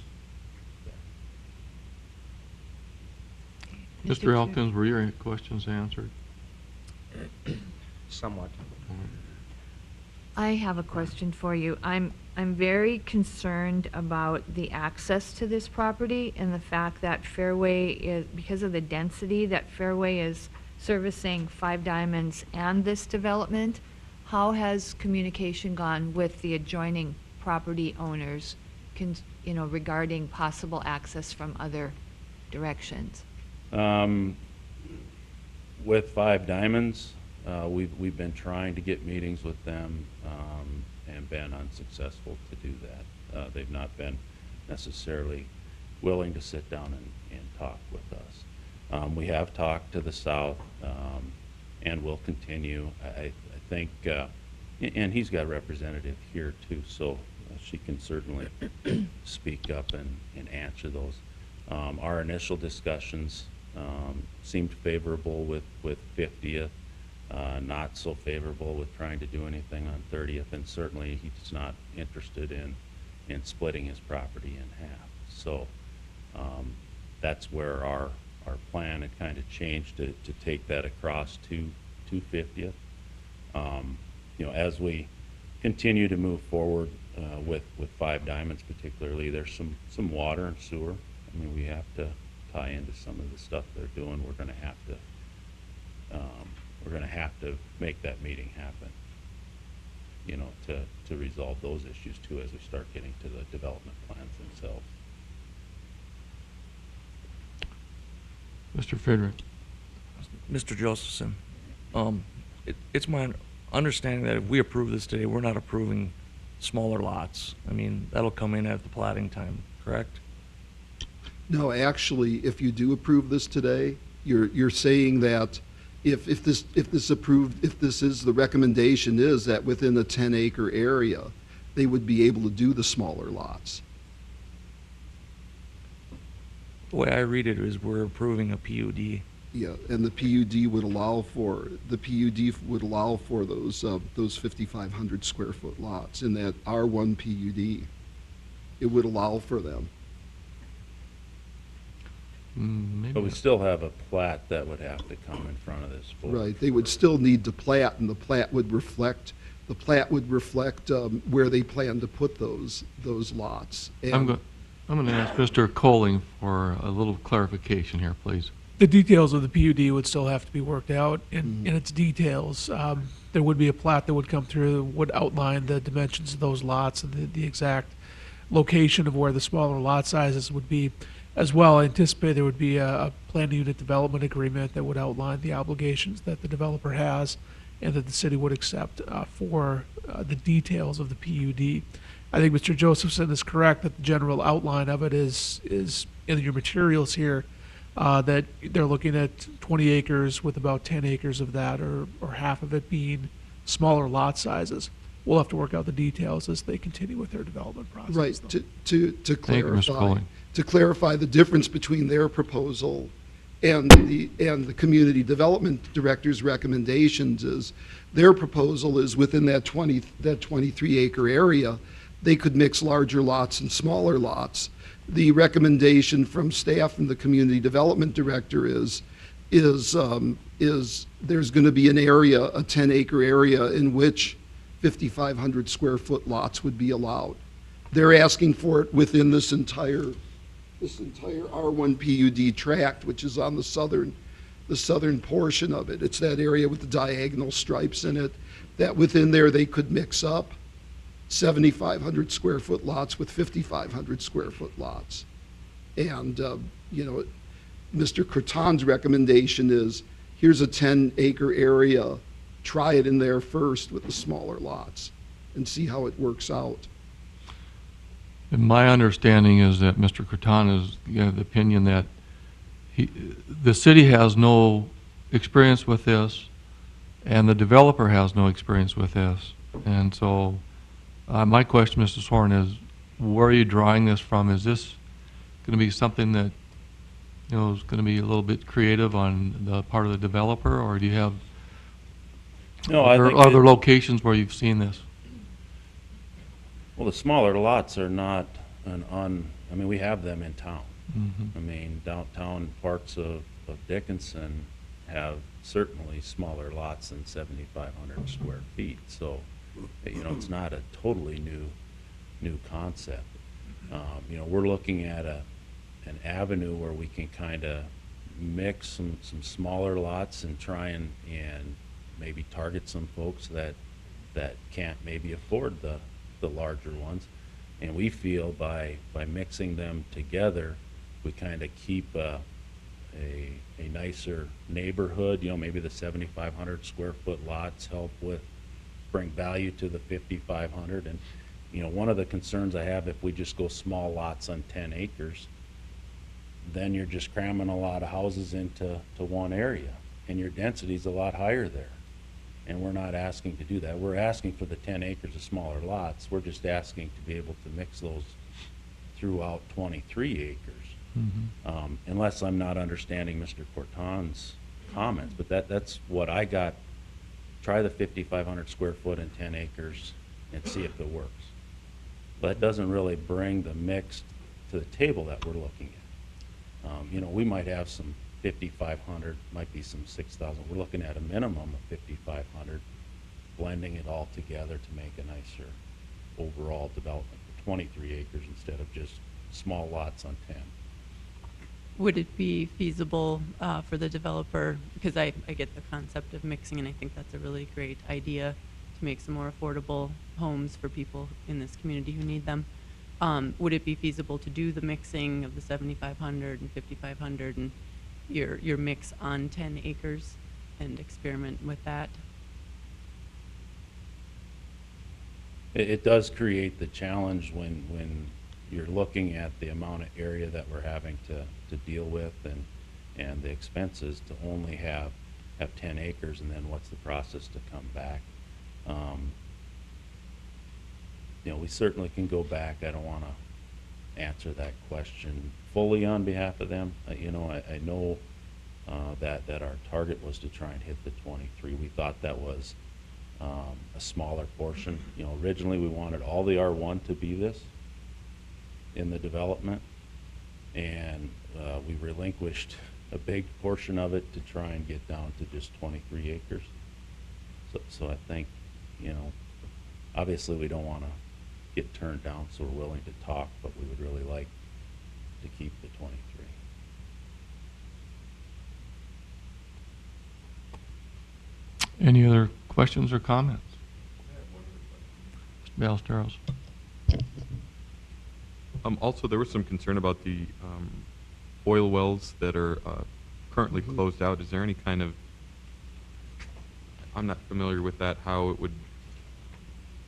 Speaker 13: there.
Speaker 1: Mr. Elkins, were your questions answered?
Speaker 5: Somewhat.
Speaker 14: I have a question for you. I'm very concerned about the access to this property and the fact that Fairway is, because of the density that Fairway is servicing Five Diamonds and this development. How has communication gone with the adjoining property owners, regarding possible access from other directions?
Speaker 13: With Five Diamonds, we've been trying to get meetings with them and been unsuccessful to do that. They've not been necessarily willing to sit down and talk with us. We have talked to the south and will continue. I think, and he's got a representative here too, so she can certainly speak up and answer those. Our initial discussions seemed favorable with 50th. Not so favorable with trying to do anything on 30th, and certainly he's not interested in splitting his property in half. So that's where our plan had kind of changed to take that across to 50th. As we continue to move forward with Five Diamonds particularly, there's some water and sewer. I mean, we have to tie into some of the stuff they're doing. We're going to have to make that meeting happen, to resolve those issues too as we start getting to the development plans themselves.
Speaker 1: Mr. Friedrich?
Speaker 15: Mr. Josephson, it's my understanding that if we approve this today, we're not approving smaller lots. I mean, that'll come in at the platting time, correct?
Speaker 2: No, actually, if you do approve this today, you're saying that if this is the recommendation is that within a 10-acre area, they would be able to do the smaller lots.
Speaker 15: The way I read it is we're approving a PUD.
Speaker 2: Yeah, and the PUD would allow for those 5,500 square foot lots in that R1 PUD. It would allow for them.
Speaker 1: Maybe.
Speaker 13: But we still have a plat that would have to come in front of this board.
Speaker 2: Right, they would still need to plat, and the plat would reflect where they plan to put those lots.
Speaker 1: I'm going to ask Mr. Colling for a little clarification here, please.
Speaker 11: The details of the PUD would still have to be worked out in its details. There would be a plat that would come through, would outline the dimensions of those lots and the exact location of where the smaller lot sizes would be. As well, I anticipate there would be a planned unit development agreement that would outline the obligations that the developer has and that the city would accept for the details of the PUD. I think Mr. Josephson is correct that the general outline of it is in your materials here, that they're looking at 20 acres with about 10 acres of that or half of it being smaller lot sizes. We'll have to work out the details as they continue with their development process.
Speaker 2: Right,
Speaker 11: though.
Speaker 2: to
Speaker 1: Thank you, Mr. Colling.
Speaker 2: to clarify the difference between their proposal and the community development director's recommendations is their proposal is within that 23 acre area they could mix larger lots and smaller lots. The recommendation from staff and the community development director is there's going to be an area, a 10-acre area, in which 5,500 square foot lots would be allowed. They're asking for it within this entire R1 PUD tract, which is on the southern portion of it. It's that area with the diagonal stripes in it, that within there they could mix up 7,500 square foot lots with 5,500 square foot lots. And, you know, Mr. Croton's recommendation is, here's a 10-acre area, try it in there first with the smaller lots and see how it works out.
Speaker 1: And my understanding is that Mr. Croton is of the opinion that the city has no experience with this, and the developer has no experience with this. And so my question, Mr. Soren, is where are you drawing this from? Is this going to be something that, you know, is going to be a little bit creative on the part of the developer, or do you have other locations where you've seen this?
Speaker 13: Well, the smaller lots are not I mean, we have them in town.
Speaker 1: Mm-hmm.
Speaker 13: I mean, downtown parts of Dickinson have certainly smaller lots than 7,500 square feet. So, you know, it's not a totally new concept. You know, we're looking at an avenue where we can kind of mix some smaller lots and try and maybe target some folks that can't maybe afford the larger ones. And we feel by mixing them together, we kind of keep a nicer neighborhood. You know, maybe the 7,500 square foot lots help bring value to the 5,500. And, you know, one of the concerns I have, if we just go small lots on 10 acres, then you're just cramming a lot of houses into one area, and your density's a lot higher there. And we're not asking to do that. We're asking for the 10 acres of smaller lots. We're just asking to be able to mix those throughout 23 acres.
Speaker 1: Mm-hmm.
Speaker 13: Unless I'm not understanding Mr. Corton's comments, but that's what I got. Try the 5,500 square foot and 10 acres and see if it works. But it doesn't really bring the mix to the table that we're looking at. You know, we might have some 5,500, might be some 6,000. We're looking at a minimum of 5,500, blending it all together to make a nicer overall development for 23 acres instead of just small lots on 10.
Speaker 9: Would it be feasible for the developer, because I get the concept of mixing, and I think that's a really great idea to make some more affordable homes for people in this community who need them. Would it be feasible to do the mixing of the 7,500 and 5,500 and your mix on 10 acres and experiment with that?
Speaker 13: It does create the challenge when you're looking at the amount of area that we're having to deal with and the expenses to only have 10 acres, and then what's the process to come back. You know, we certainly can go back. I don't want to answer that question fully on behalf of them. You know, I know that our target was to try and hit the 23. We thought that was a smaller portion. You know, originally we wanted all the R1 to be this in the development, and we relinquished a big portion of it to try and get down to just 23 acres. So I think, you know, obviously we don't want to get turned down, so we're willing to talk, but we would really like to keep the 23.
Speaker 1: Any other questions or comments? Mr. Ballesteros.
Speaker 8: Also, there was some concern about the oil wells that are currently closed out. Is there any kind of, I'm not familiar with that, how it would,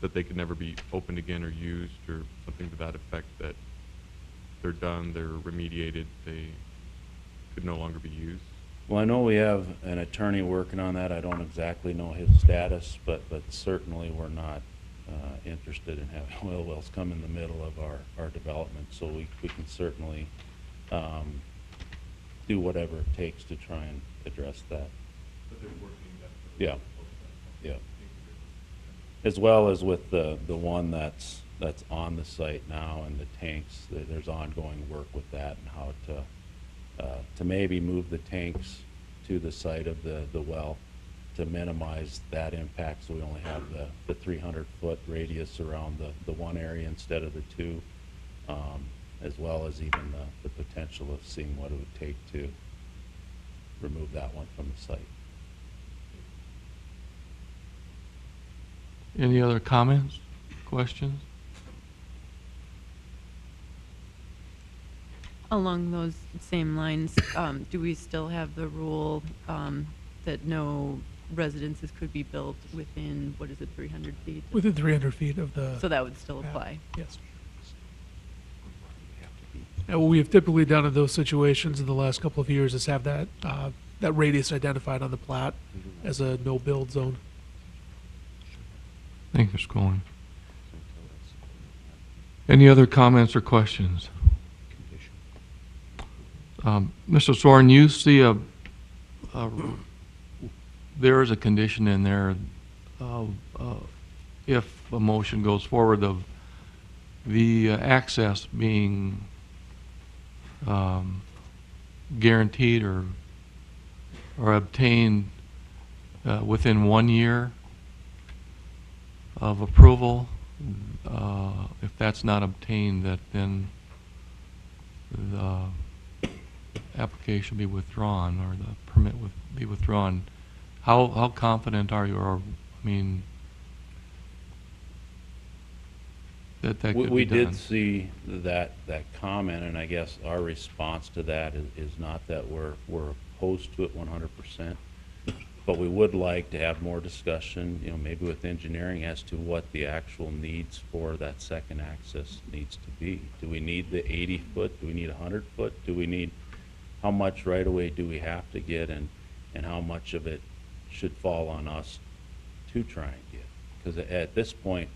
Speaker 8: that they could never be opened again or used, or something to that effect, that they're done, they're remediated, they could no longer be used?
Speaker 13: Well, I know we have an attorney working on that. I don't exactly know his status, but certainly we're not interested in having oil wells come in the middle of our development. So we can certainly do whatever it takes to try and address that.
Speaker 8: But they're working
Speaker 13: Yeah, yeah. As well as with the one that's that's on the site now, and the tanks, there's ongoing work with that and how to maybe move the tanks to the site of the well to minimize that impact, so we only have the 300-foot radius around the one area instead of the two, as well as even the potential of seeing what it would take to remove that one from the site.
Speaker 1: Any other comments, questions?
Speaker 9: Along those same lines, do we still have the rule that no residences could be built within, what is it, 300 feet?
Speaker 11: Within 300 feet of the.
Speaker 9: So that would still apply?
Speaker 11: Yes. And what we have typically done in those situations in the last couple of years is have that, that radius identified on the plat as a no-build zone.
Speaker 1: Thank you, Mr. Cohen. Any other comments or questions? Mr. Soren, you see there is a condition in there, if a motion goes forward, of the access being guaranteed or obtained within 1 year of approval. If that's not obtained, that then the application be withdrawn or the permit be withdrawn. How confident are you, or, I mean, that could be done?
Speaker 13: We did see that comment, and I guess our response to that is not that we're opposed to it 100%, but we would like to have more discussion, maybe with engineering as to what the actual needs for that second access needs to be. Do we need the 80-foot? Do we need 100-foot? Do we need, how much right of way do we have to get, and how much of it should fall on us to try and get? Because at this point,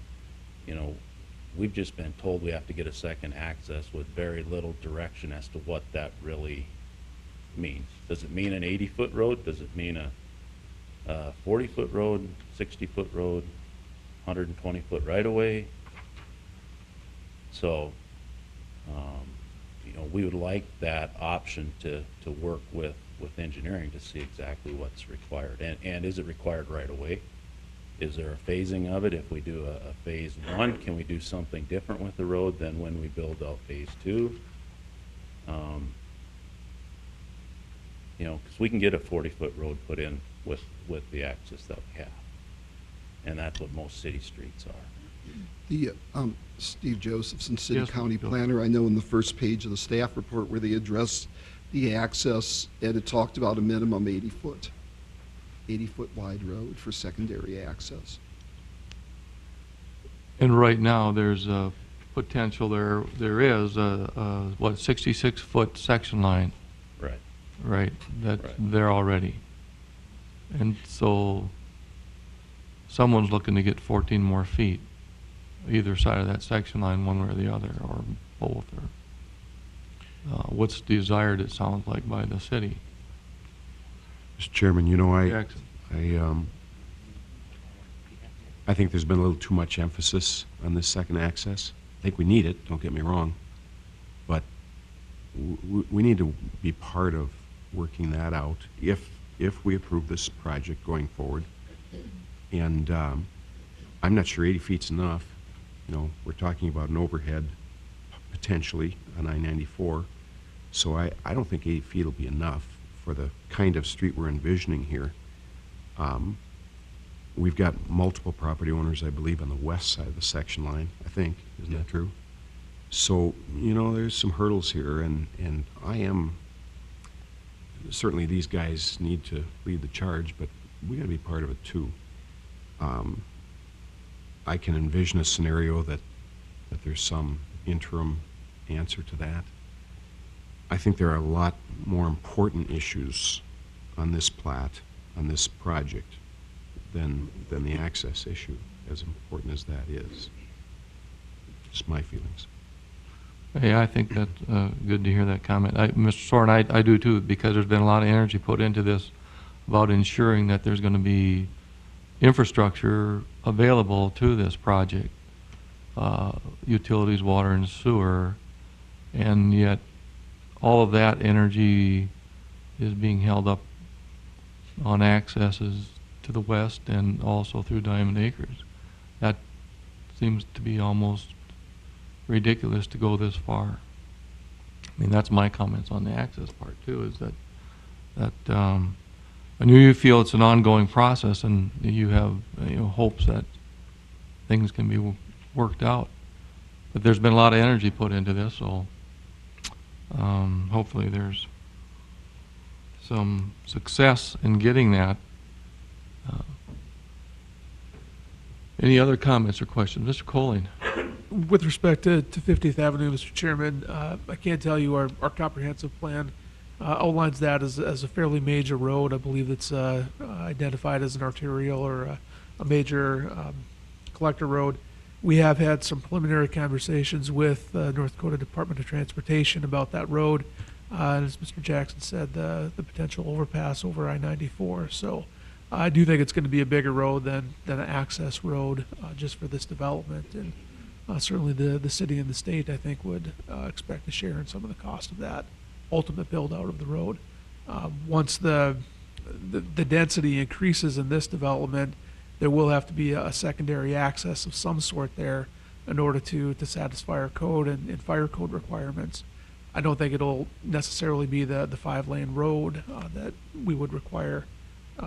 Speaker 13: we've just been told we have to get a second access with very little direction as to what that really means. Does it mean an 80-foot road? Does it mean a 40-foot road, 60-foot road, 120-foot right-of-way? So, we would like that option to work with engineering to see exactly what's required. And is it required right away? Is there a phasing of it? If we do a phase 1, can we do something different with the road than when we build out phase 2? Because we can get a 40-foot road put in with the access that we have. And that's what most city streets are.
Speaker 2: The Steve Josephson, City
Speaker 1: Yes,
Speaker 2: County
Speaker 1: Bill.
Speaker 2: Planner, I know in the first page of the staff report where they address the access, and it talked about a minimum 80-foot wide road for secondary access.
Speaker 1: And right now, there's a potential, there is a 66-foot section line.
Speaker 13: Right.
Speaker 1: Right, that's
Speaker 13: Right.
Speaker 1: there already. And so someone's looking to get 14 more feet, either side of that section line, one way or the other, or both, or what's desired, it sounds like, by the city.
Speaker 4: Mr. Chairman,
Speaker 1: Jackson.
Speaker 4: I think there's been a little too much emphasis on this second access. I think we need it, don't get me wrong, but we need to be part of working that out if we approve this project going forward. And I'm not sure 80 feet's enough. We're talking about an overhead potentially on I-94, so I don't think 80 feet will be enough for the kind of street we're envisioning here. We've got multiple property owners, I believe, on the west side of the section line, I think. Isn't that true? So, there's some hurdles here, and I am, certainly these guys need to lead the charge, but we gotta be part of it too. I can envision a scenario that there's some interim answer to that. I think there are a lot more important issues on this plat, on this project, than the access issue, as important as that is. Just my feelings.
Speaker 1: Yeah, I think that's good to hear that comment. Mr. Soren, I do too, because there's been a lot of energy put into this about ensuring that there's going to be infrastructure available to this project. utilities, water and sewer, and yet all of that energy is being held up on accesses to the west and also through Diamond Acres. That seems to be almost ridiculous to go this far. I mean, that's my comments on the access part too, is that I know you feel it's an ongoing process and you have hopes that things can be worked out. But there's been a lot of energy put into this, so hopefully there's some success in getting that. Any other comments or questions? Mr. Colling?
Speaker 11: With respect to 50th Avenue, Mr. Chairman, I can't tell you our comprehensive plan outlines that as a fairly major road. I believe it's identified as an arterial or a major collector road. We have had some preliminary conversations with North Dakota Department of Transportation about that road. And as Mr. Jackson said, the potential overpass over I-94. So I do think it's going to be a bigger road than an access road just for this development. And certainly the city and the state, I think, would expect to share in some of the cost of that ultimate build out of the road. Once the density increases in this development, there will have to be a secondary access of some sort there in order to satisfy our code and fire code requirements. I don't think it'll necessarily be the 5-lane road that we would require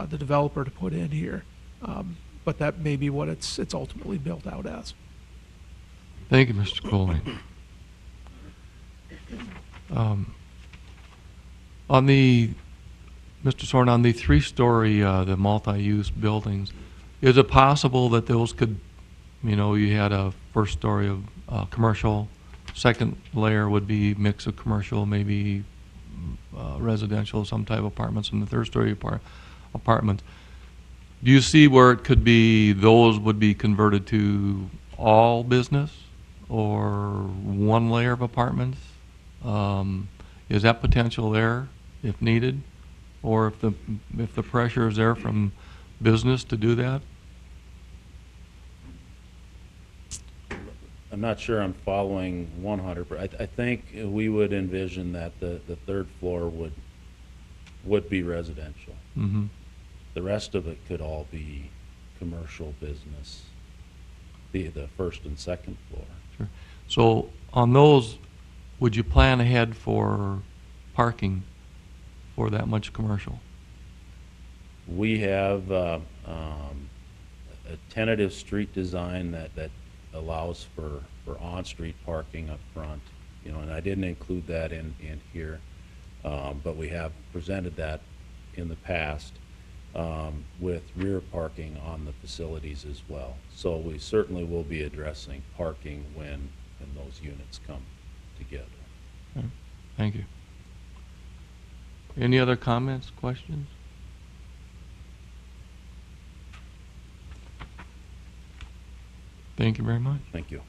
Speaker 11: the developer to put in here, but that may be what it's ultimately built out as.
Speaker 1: Thank you, Mr. Colling. On the, Mr. Soren, on the 3-story, the multi-use buildings, is it possible that those could, you had a first story of commercial, second layer would be mix of commercial, maybe residential, some type of apartments, and the third story apartments. Do you see where it could be, those would be converted to all business or one layer of apartments? Is that potential there if needed? Or if the pressure is there from business to do that?
Speaker 13: I'm not sure I'm following 100, but I think we would envision that the third floor would be residential.
Speaker 1: Mm-hmm.
Speaker 13: The rest of it could all be commercial business, the first and second floor.
Speaker 1: Sure. So on those, would you plan ahead for parking for that much commercial?
Speaker 13: We have a tentative street design that allows for on-street parking up front, and I didn't include that in here, but we have presented that in the past with rear parking on the facilities as well. So we certainly will be addressing parking when those units come together.
Speaker 1: Okay. Thank you. Any other comments, questions? Thank you very much.
Speaker 13: Thank you.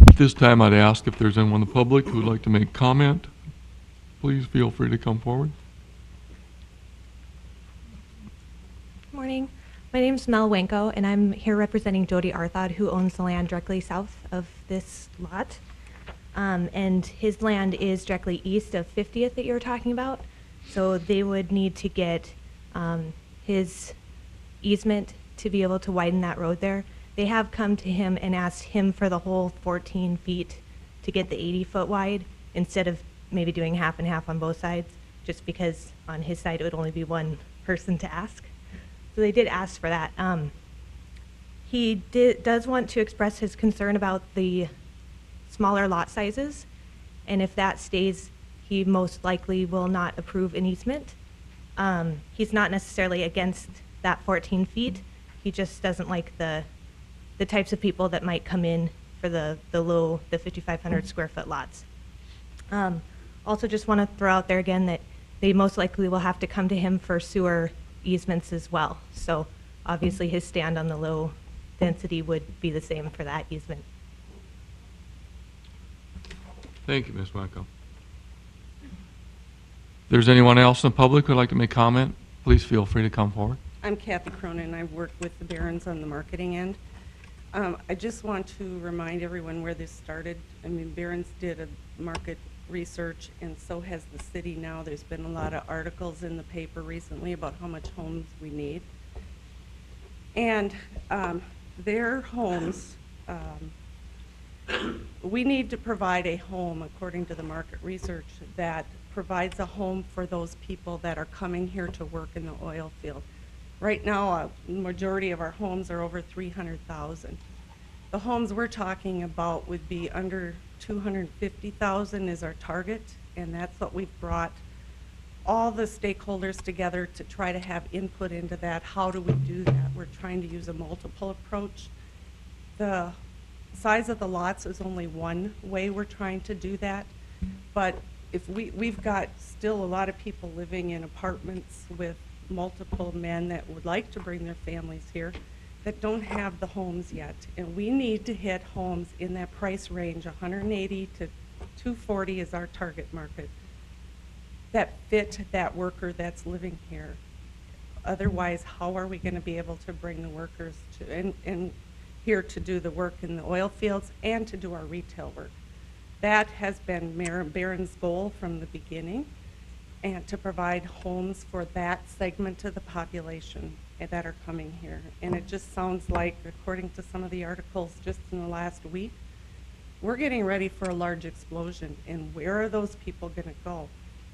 Speaker 1: At this time, I'd ask if there's anyone in the public who would like to make comment. Please feel free to come forward.
Speaker 16: Morning. My name is Mel Wenko, and I'm here representing Jody Arthod, who owns the land directly south of this lot. And his land is directly east of 50th that you were talking about. So they would need to get his easement to be able to widen that road there. They have come to him and asked him for the whole 14 feet to get the 80-foot wide instead of maybe doing half and half on both sides, just because on his side it would only be one person to ask. So they did ask for that. He does want to express his concern about the smaller lot sizes, and if that stays, he most likely will not approve an easement. He's not necessarily against that 14 feet. He just doesn't like the types of people that might come in for the 5,500 square foot lots. Also just want to throw out there again that they most likely will have to come to him for sewer easements as well. So obviously his stand on the low density would be the same for that easement.
Speaker 1: Thank you, Ms. Wenko. If there's anyone else in the public who would like to make comment, please feel free to come forward.
Speaker 17: I'm Kathy Cronin. I work with the Barons on the marketing end. I just want to remind everyone where this started. I mean, Barons did a market research, and so has the city now. There's been a lot of articles in the paper recently about how much homes we need. And their homes, we need to provide a home, according to the market research, that provides a home for those people that are coming here to work in the oil field. Right now, a majority of our homes are over 300,000. The homes we're talking about would be under 250,000 is our target, and that's what we've brought all the stakeholders together to try to have input into that. How do we do that? We're trying to use a multiple approach. The size of the lots is only one way we're trying to do that, but if we've got still a lot of people living in apartments with multiple men that would like to bring their families here that don't have the homes yet, and we need to hit homes in that price range. 180 to 240 is our target market that fit that worker that's living here. Otherwise, how are we going to be able to bring the workers to and here to do the work in the oil fields and to do our retail work? That has been Barron's goal from the beginning, and to provide homes for that segment of the population that are coming here. And it just sounds like, according to some of the articles just in the last week, we're getting ready for a large explosion. And where are those people going to go?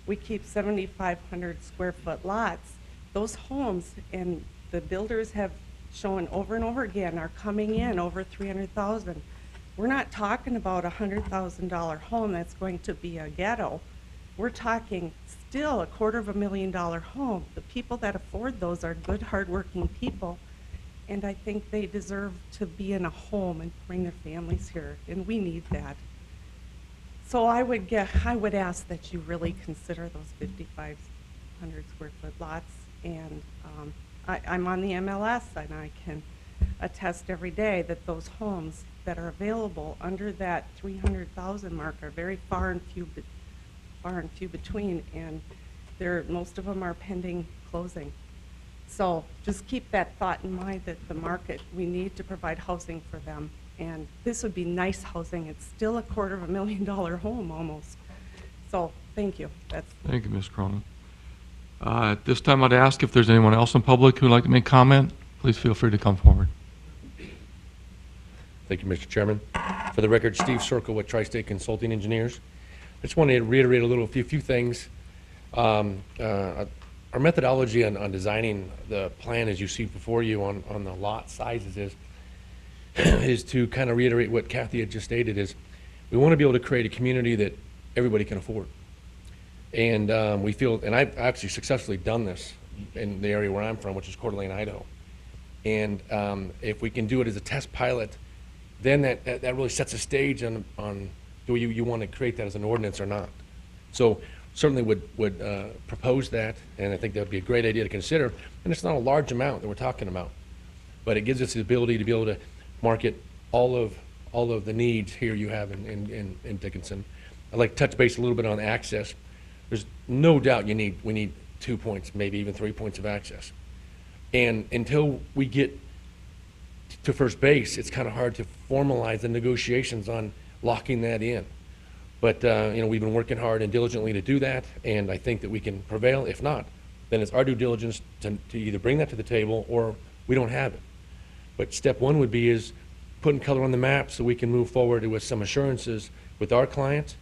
Speaker 17: We keep 7,500 square foot lots. Those homes, and the builders have shown over and over again, are coming in over 300,000. We're not talking about a $100,000 home that's going to be a ghetto. We're talking still a $250,000 home. The people that afford those are good, hardworking people, and I think they deserve to be in a home and bring their families here, and we need that. So I would ask that you really consider those 5,500 square foot lots, and I'm on the MLS, and I can attest every day that those homes that are available under that 300,000 mark are very far and few between, and most of them are pending closing. So just keep that thought in mind, that the market, we need to provide housing for them, and this would be nice housing. It's still a $250,000 home almost. So thank you.
Speaker 1: Thank you, Ms. Cronin. At this time, I'd ask if there's anyone else in public who'd like to make comment. Please feel free to come forward.
Speaker 18: Thank you, Mr. Chairman. For the record, Steve Circle with Tri-State Consulting Engineers. I just wanted to reiterate a few things. Our methodology on designing the plan, as you see before you on the lot sizes, is to kind of reiterate what Kathy had just stated. Is we want to be able to create a community that everybody can afford, and we feel, and I've actually successfully done this in the area where I'm from, which is Coeur d'Alene, Idaho. And if we can do it as a test pilot, then that really sets a stage on do you want to create that as an ordinance or not. So certainly would propose that, and I think that would be a great idea to consider. And it's not a large amount that we're talking about, but it gives us the ability to be able to market all of the needs here you have in Dickinson. I'd like to touch base a little bit on access. There's no doubt we need 2 points, maybe even 3 points of access. And until we get to first base, it's kind of hard to formalize the negotiations on locking that in. But we've been working hard and diligently to do that, and I think that we can prevail. If not, then it's our due diligence to either bring that to the table or we don't have it. But step one would be is putting color on the map so we can move forward with some assurances with our client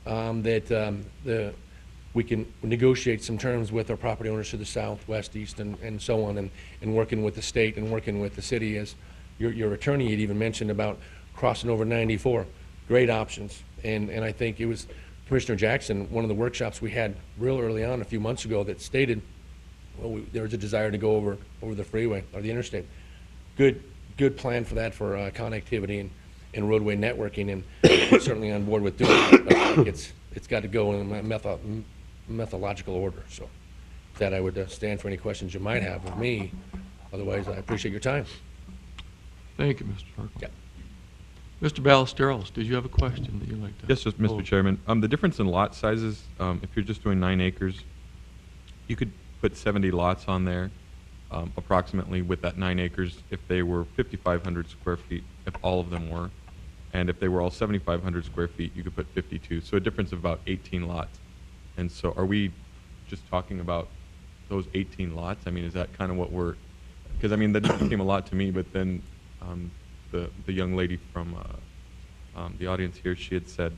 Speaker 18: that we can negotiate some terms with our property owners to the south, west, east, and so on, and working with the state and working with the city. As your attorney had even mentioned about crossing over 94, great options. And I think it was Commissioner Jackson, one of the workshops we had real early on a few months ago, that stated, well, there was a desire to go over the freeway or the interstate. Good plan for that, for connectivity and roadway networking, and we're certainly on board with doing it. But I think it's got to go in a methodological order. So that I would stand for any questions you might have of me. Otherwise, I appreciate your time.
Speaker 1: Thank you, Mr. Circle.
Speaker 18: Yeah.
Speaker 1: Mr. Ballesteros, did you have a question that you'd like to?
Speaker 8: Yes, just Mr. Chairman. The difference in lot sizes, if you're just doing 9 acres, you could put 70 lots on there. approximately with that 9 acres, if they were 5,500 square feet, if all of them were, and if they were all 7,500 square feet, you could put 52. So a difference of about 18 lots. And so are we just talking about those 18 lots? I mean, is that kind of what we're, because I mean, that just became a lot to me, but then the young lady from the audience here, she had said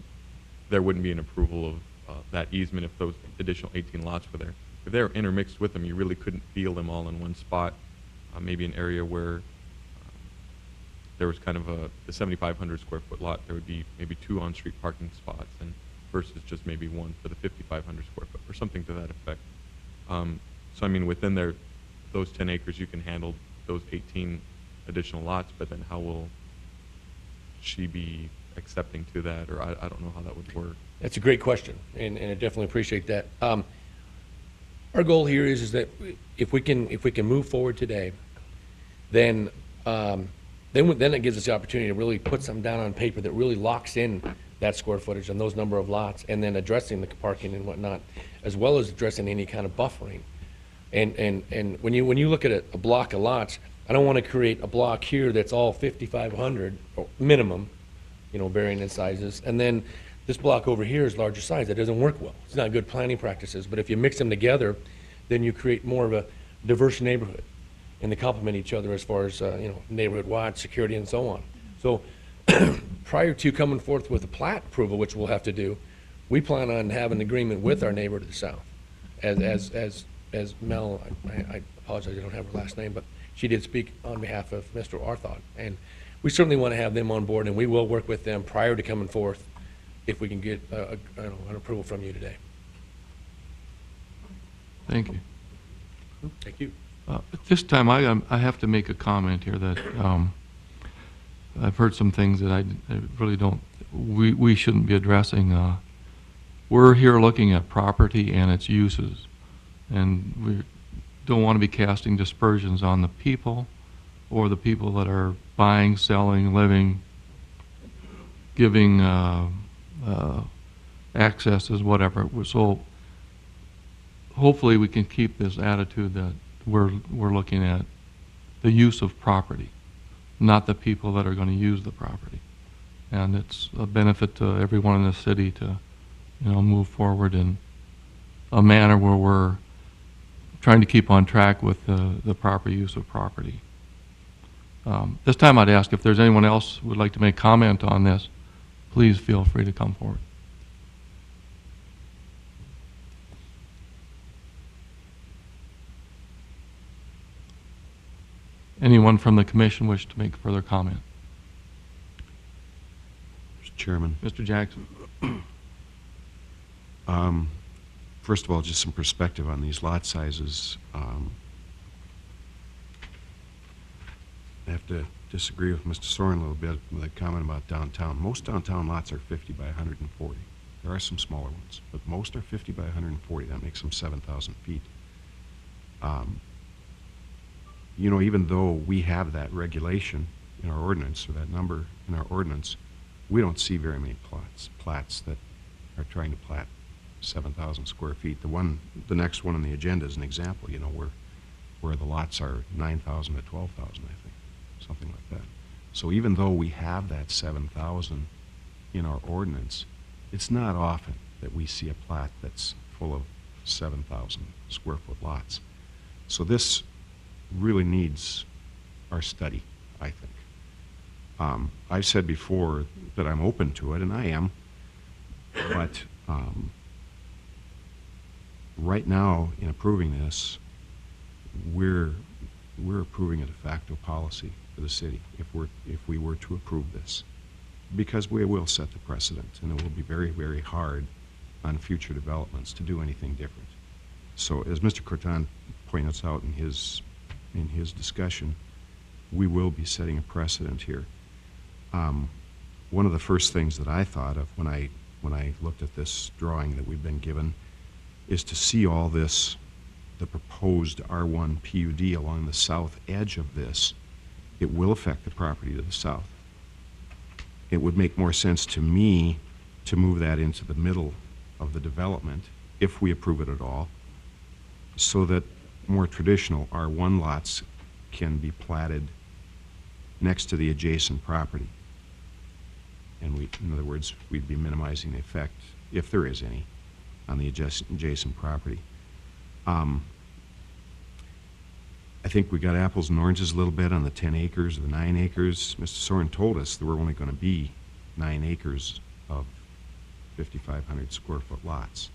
Speaker 8: there wouldn't be an approval of that easement if those additional 18 lots were there. If they're intermixed with them, you really couldn't feel them all in one spot. Maybe an area where there was kind of the 7,500 square foot lot, there would be maybe 2 on-street parking spots, and versus just maybe 1 for the 5,500 square foot, or something to that effect. So I mean, within those 10 acres, you can handle those 18 additional lots, but then how will she be accepting to that, or I don't know how that would work.
Speaker 18: That's a great question, and I definitely appreciate that. Our goal here is that if we can move forward today, then it gives us the opportunity to really put something down on paper that really locks in that square footage and those number of lots, and then addressing the parking and whatnot, as well as addressing any kind of buffering. And when you look at a block of lots, I don't want to create a block here that's all 5,500 or minimum, varying in sizes, and then this block over here is larger size. That doesn't work well. It's not good planning practices. But if you mix them together, then you create more of a diverse neighborhood, and they complement each other as far as neighborhood wide security and so on. So prior to coming forth with a plat approval, which we'll have to do, we plan on having an agreement with our neighbor to the south. As Mel, I apologize, I don't have her last name, but she did speak on behalf of Mr. Arthod, and we certainly want to have them on board, and we will work with them prior to coming forth if we can get an approval from you today.
Speaker 1: Thank you.
Speaker 18: Thank you.
Speaker 1: At this time, I have to make a comment here that I've heard some things that I really don't, we shouldn't be addressing. We're here looking at property and its uses, and we don't want to be casting dispersions on the people or the people that are buying, selling, living, giving accesses, whatever. So hopefully we can keep this attitude that we're looking at the use of property, not the people that are going to use the property. And it's a benefit to everyone in the city to, move forward in a manner where we're trying to keep on track with the proper use of property. This time I'd ask if there's anyone else who would like to make comment on this, please feel free to come forward. Anyone from the commission wish to make further comment?
Speaker 4: Mr. Chairman.
Speaker 1: Mr. Jackson.
Speaker 4: First of all, just some perspective on these lot sizes. I have to disagree with Mr. Soren a little bit with a comment about downtown. Most downtown lots are 50 by 140. There are some smaller ones, but most are 50 by 140. That makes them 7,000 feet. Even though we have that regulation in our ordinance, or that number in our ordinance, we don't see very many plats that are trying to plat 7,000 square feet. The next one on the agenda is an example, where the lots are 9,000 to 12,000, I think, something like that. So even though we have that 7,000 in our ordinance, it's not often that we see a plat that's full of 7,000 square foot lots. So this really needs our study, I think. I've said before that I'm open to it, and I am, but right now, in approving this, we're approving a de facto policy for the city if we were to approve this, because we will set the precedent, and it will be very, very hard on future developments to do anything different. So, as Mr. Corton points out in his discussion, we will be setting a precedent here. One of the first things that I thought of when I looked at this drawing that we've been given is to see all this, the proposed R1 PUD along the south edge of this. It will affect the property to the south. It would make more sense to me to move that into the middle of the development, if we approve it at all, so that more traditional R1 lots can be platted next to the adjacent property. And in other words, we'd be minimizing the effect, if there is any, on the adjacent property. I think we got apples and oranges a little bit on the 10 acres, the 9 acres. Mr. Soren told us there were only going to be 9 acres of 5,500 square foot lots.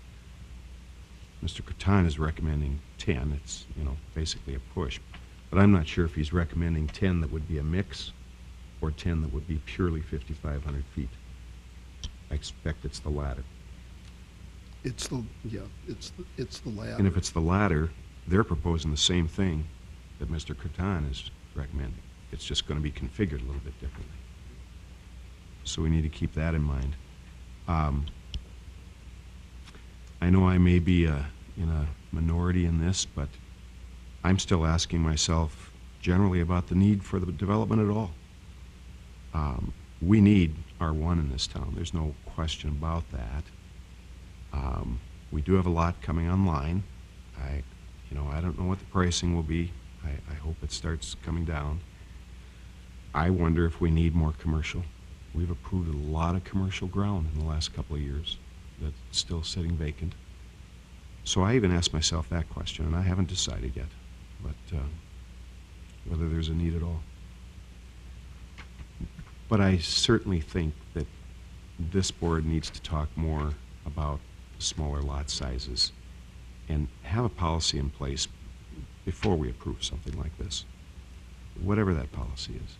Speaker 4: Mr. Catan is recommending 10. It's, basically a push. But I'm not sure if he's recommending 10 that would be a mix or 10 that would be purely 5,500 feet. I expect it's the latter.
Speaker 2: It's the latter.
Speaker 4: And if it's the latter, they're proposing the same thing that Mr. Catan is recommending. It's just going to be configured a little bit differently. So we need to keep that in mind. I know I may be in a minority in this, but I'm still asking myself generally about the need for the development at all. We need R1 in this town. There's no question about that. We do have a lot coming online. I don't know what the pricing will be. I hope it starts coming down. I wonder if we need more commercial. We've approved a lot of commercial ground in the last couple of years that's still sitting vacant. So I even asked myself that question, and I haven't decided yet, but whether there's a need at all. But I certainly think that this board needs to talk more about smaller lot sizes and have a policy in place before we approve something like this, whatever that policy is.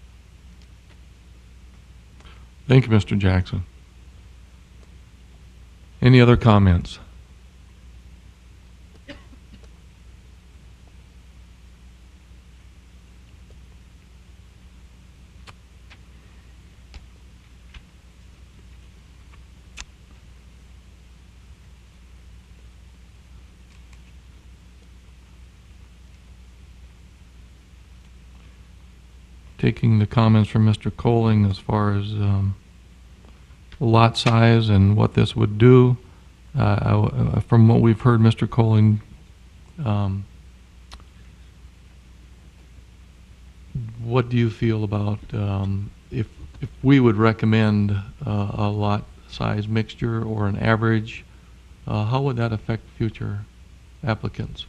Speaker 1: Thank you, Mr. Jackson. Any other comments? Taking the comments from Mr. Coling as far as lot size and what this would do, from what we've heard, Mr. Coling, what do you feel about if we would recommend a lot size mixture or an average, how would that affect future applicants?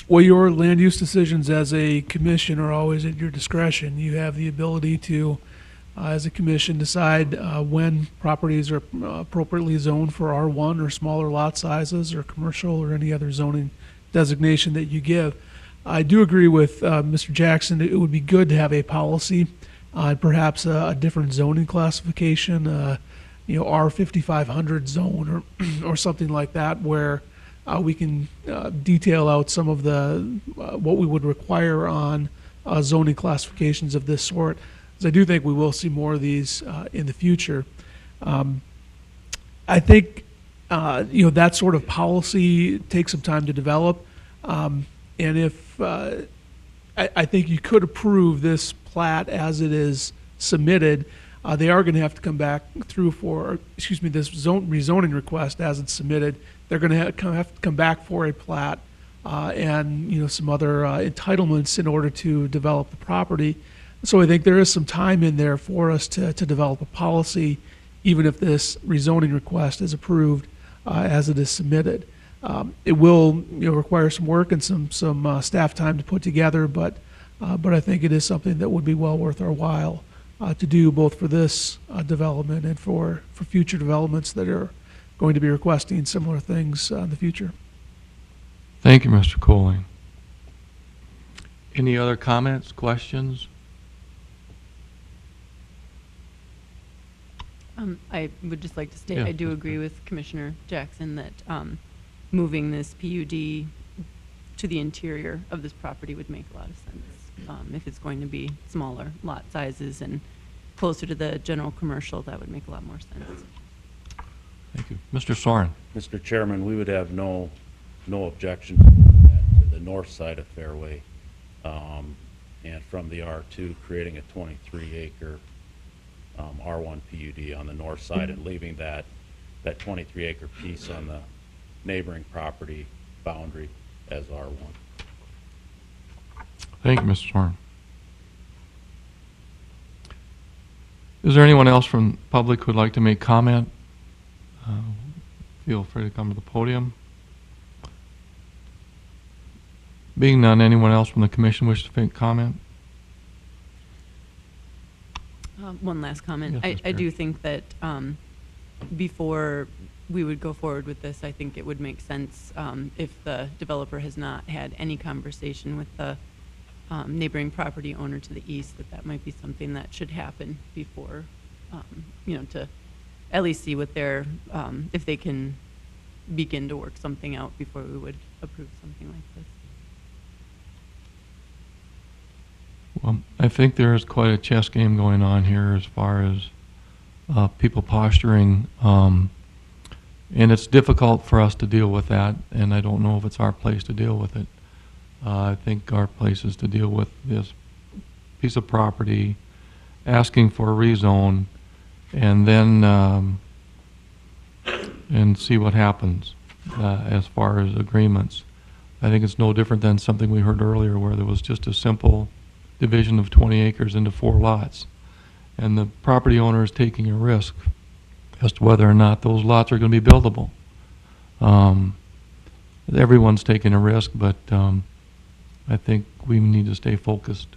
Speaker 11: Well, your land use decisions as a commission are always at your discretion. You have the ability to, as a commission, decide when properties are appropriately zoned for R1 or smaller lot sizes or commercial or any other zoning designation that you give. I do agree with Mr. Jackson. It would be good to have a policy, perhaps a different zoning classification, R5500 zone or something like that, where we can detail out some of the what we would require on zoning classifications of this sort. Because I do think we will see more of these in the future. I think that sort of policy takes some time to develop, and if I think you could approve this plat as it is submitted, they are going to have to come back through for, this rezoning request as it's submitted. They're going to have to come back for a plat and some other entitlements in order to develop the property. So I think there is some time in there for us to develop a policy, even if this rezoning request is approved as it is submitted. It will require some work and some staff time to put together, but I think it is something that would be well worth our while to do, both for this development and for future developments that are going to be requesting similar things in the future.
Speaker 1: Thank you, Mr. Coling. Any other comments, questions?
Speaker 9: I would just like to state,
Speaker 1: Yeah,
Speaker 9: I do
Speaker 1: that's
Speaker 9: agree with Commissioner Jackson that moving this PUD to the interior of this property would make a lot of sense. If it's going to be smaller lot sizes and closer to the general commercial, that would make a lot more sense.
Speaker 1: Thank you. Mr. Soren.
Speaker 13: Mr. Chairman, we would have no objection to the north side of Fairway, and from the R2, creating a 23-acre R1 PUD on the north side and leaving that 23-acre piece on the neighboring property boundary as R1.
Speaker 1: Thank you, Mr. Soren. Is there anyone else from the public who would like to make comment? Feel free to come to the podium. Being none, anyone else from the commission wish to make comment?
Speaker 9: One last comment.
Speaker 1: Yes, Ms.
Speaker 9: I do
Speaker 1: Perry.
Speaker 9: think that before we would go forward with this, I think it would make sense if the developer has not had any conversation with the neighboring property owner to the east, that might be something that should happen before, to at least see what their, if they can begin to work something out before we would approve something like this.
Speaker 1: Well, I think there is quite a chess game going on here as far as people posturing, and it's difficult for us to deal with that, and I don't know if it's our place to deal with it. I think our place is to deal with this piece of property, asking for a rezone, and then and see what happens as far as agreements. I think it's no different than something we heard earlier where there was just a simple division of 20 acres into 4 lots. And the property owner is taking a risk as to whether or not those lots are going to be buildable. Everyone's taking a risk, but I think we need to stay focused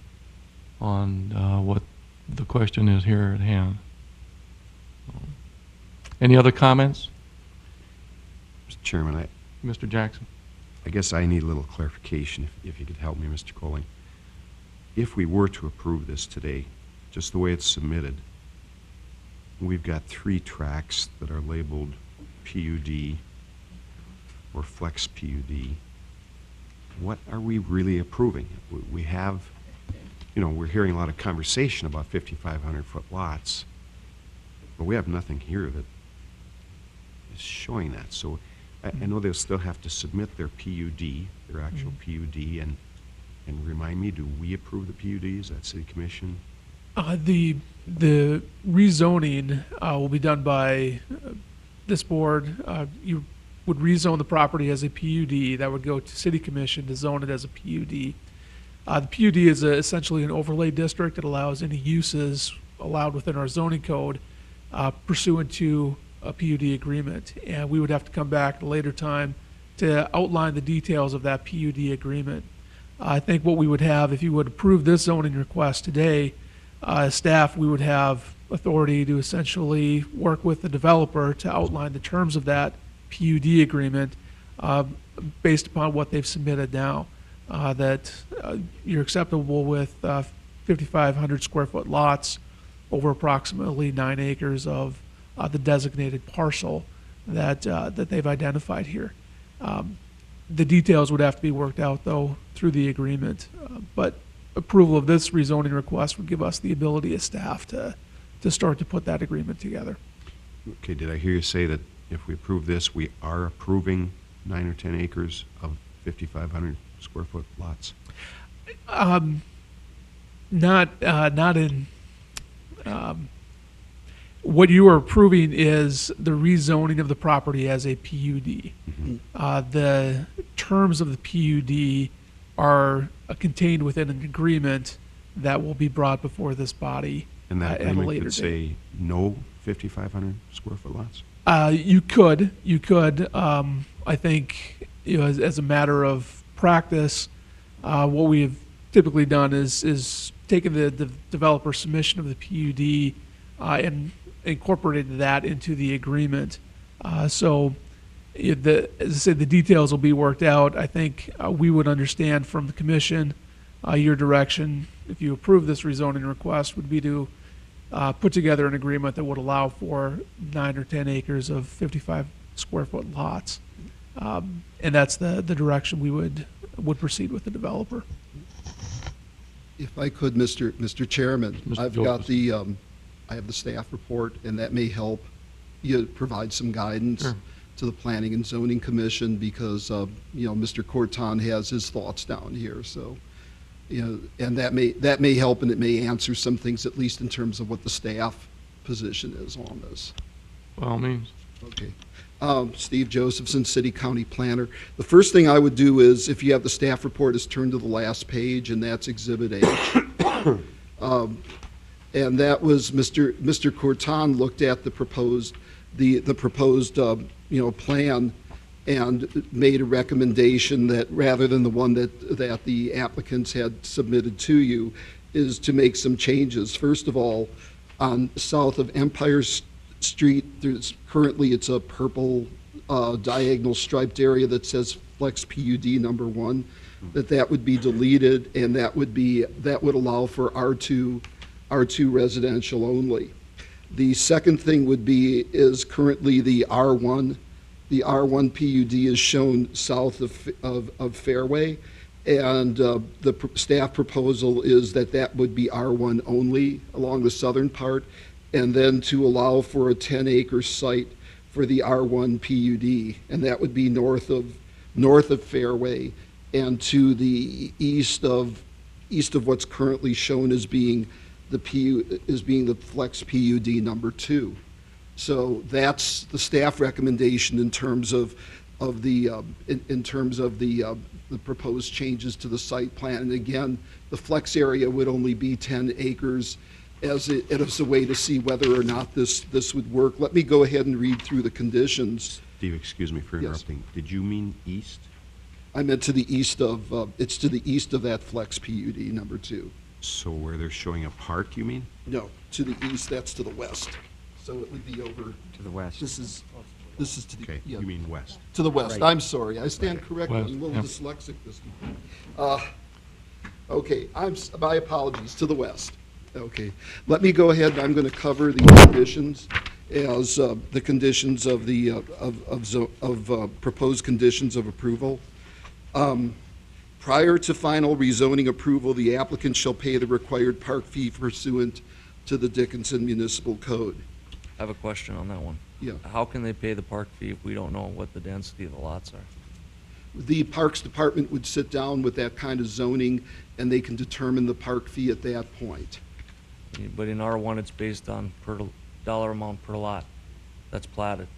Speaker 1: on what the question is here at hand. Any other comments?
Speaker 4: Mr. Chairman,
Speaker 1: Mr. Jackson?
Speaker 4: I guess I need a little clarification, if you could help me, Mr. Colling. If we were to approve this today, just the way it's submitted, we've got 3 tracks that are labeled PUD or Flex PUD. What are we really approving? We have, we're hearing a lot of conversation about 5,500-foot lots, but we have nothing here that is showing that. So I know they'll still have to submit their PUD, their actual PUD, and remind me, do we approve the PUDs, that city commission?
Speaker 11: The rezoning will be done by this board. You would rezone the property as a PUD. That would go to city commission to zone it as a PUD. The PUD is essentially an overlay district. It allows any uses allowed within our zoning code pursuant to a PUD agreement. And we would have to come back at a later time to outline the details of that PUD agreement. I think what we would have, if you would approve this zoning request today, as staff, we would have authority to essentially work with the developer to outline the terms of that PUD agreement based upon what they've submitted now, that you're acceptable with 5,500 square foot lots over approximately 9 acres of the designated parcel that they've identified here. The details would have to be worked out, though, through the agreement. But approval of this rezoning request would give us the ability as staff to start to put that agreement together.
Speaker 4: Okay, did I hear you say that if we approve this, we are approving 9 or 10 acres of 5,500 square foot lots?
Speaker 11: Not in. What you are approving is the rezoning of the property as a PUD. The terms of the PUD are contained within an agreement that will be brought before this body
Speaker 4: And that
Speaker 11: at a
Speaker 4: agreement
Speaker 11: later
Speaker 4: could
Speaker 11: date.
Speaker 4: say no 5,500 square foot lots?
Speaker 11: You could. I think, as a matter of practice, what we have typically done is taken the developer submission of the PUD and incorporated that into the agreement. So, as I said, the details will be worked out. I think we would understand from the commission your direction, if you approve this rezoning request, would be to put together an agreement that would allow for 9 or 10 acres of 55 square foot lots. And that's the direction we would proceed with the developer.
Speaker 2: If I could, Mr. Chairman,
Speaker 1: Mr.
Speaker 2: I've got the, I have the staff report, and that may help you provide some guidance
Speaker 1: Sure.
Speaker 2: to the Planning and Zoning Commission, because, Mr. Corton has his thoughts down here, so, and that may help, and it may answer some things, at least in terms of what the staff position is on this.
Speaker 1: By all means.
Speaker 2: Okay. Steve Josephson, City County Planner. The first thing I would do is, if you have the staff report, is turn to the last page, and that's Exhibit H. And that was Mr. Corton looked at the proposed plan and made a recommendation that rather than the one that the applicants had submitted to you, is to make some changes. First of all, on south of Empire Street, currently it's a purple diagonal striped area that says Flex PUD number 1, that would be deleted, and that would allow for R2 residential only. The second thing would be is currently the R1 PUD is shown south of Fairway, and the staff proposal is that would be R1 only along the southern part, and then to allow for a 10-acre site for the R1 PUD, and that would be north of Fairway and to the east of what's currently shown as being the Flex PUD number 2. So that's the staff recommendation in terms of the proposed changes to the site plan. And again, the flex area would only be 10 acres as a way to see whether or not this would work. Let me go ahead and read through the conditions.
Speaker 4: Steve, excuse me for interrupting.
Speaker 2: Yes.
Speaker 4: Did you mean east?
Speaker 2: I meant to the east of, it's to the east of that Flex PUD number 2.
Speaker 4: So where they're showing a park, you mean?
Speaker 2: No, to the east, that's to the west. So it would be over.
Speaker 5: To the west.
Speaker 2: This is to the,
Speaker 4: Okay,
Speaker 2: yeah.
Speaker 4: you mean west.
Speaker 2: To the west.
Speaker 4: Right.
Speaker 2: I'm sorry. I stand corrected.
Speaker 1: West,
Speaker 2: I'm a little
Speaker 1: yeah.
Speaker 2: dyslexic this morning. Okay, my apologies. To the west. Okay. Let me go ahead, and I'm going to cover the conditions as the conditions of the proposed conditions of approval. Prior to final rezoning approval, the applicant shall pay the required park fee pursuant to the Dickinson Municipal Code.
Speaker 15: I have a question on that one.
Speaker 2: Yeah.
Speaker 15: How can they pay the park fee if we don't know what the density of the lots are?
Speaker 2: The Parks Department would sit down with that kind of zoning, and they can determine the park fee at that point.
Speaker 15: But in R1, it's based on per dollar amount per lot that's platted.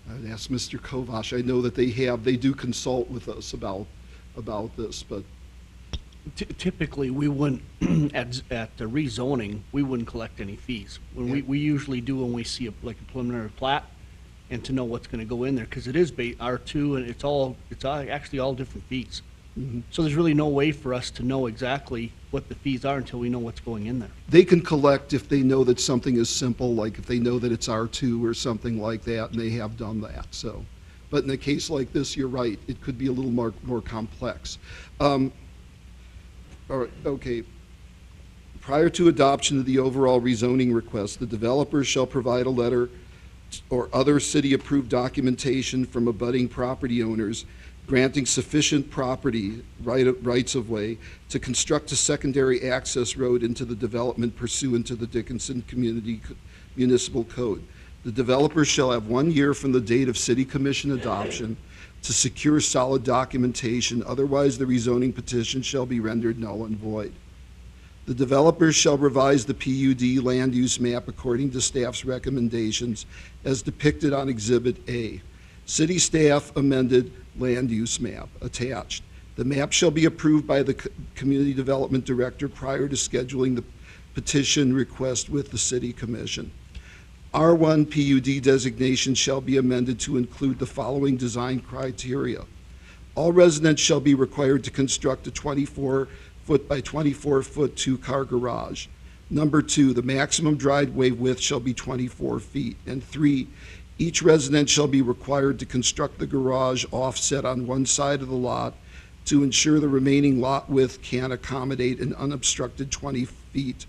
Speaker 2: I'd ask Mr. Kovash. I know that they do consult with us about this, but
Speaker 6: Typically, we wouldn't, at the rezoning, we wouldn't collect any fees. When we usually do when we see a preliminary plat, and to know what's gonna go in there, because it is R2, and it's actually all different fees. So there's really no way for us to know exactly what the fees are until we know what's going in there.
Speaker 2: they can collect if they know that something is simple, like if they know that it's R2 or something like that, and they have done that, so. But in a case like this, you're right, it could be a little more complex. All right, okay. Prior to adoption of the overall rezoning request, the developer shall provide a letter or other city-approved documentation from abutting property owners granting sufficient property rights of way to construct a secondary access road into the development pursuant to the Dickinson Municipal Code. The developer shall have 1 year from the date of city commission adoption to secure solid documentation, otherwise the rezoning petition shall be rendered null and void. The developer shall revise the PUD land use map according to staff's recommendations as depicted on Exhibit A. City staff amended land use map attached. The map shall be approved by the Community Development Director prior to scheduling the petition request with the City Commission. R1 PUD designation shall be amended to include the following design criteria. All residents shall be required to construct a 24-foot by 24-foot two-car garage. Number 2, the maximum driveway width shall be 24 feet. And 3, each resident shall be required to construct the garage offset on one side of the lot to ensure the remaining lot width can accommodate an unobstructed 20 feet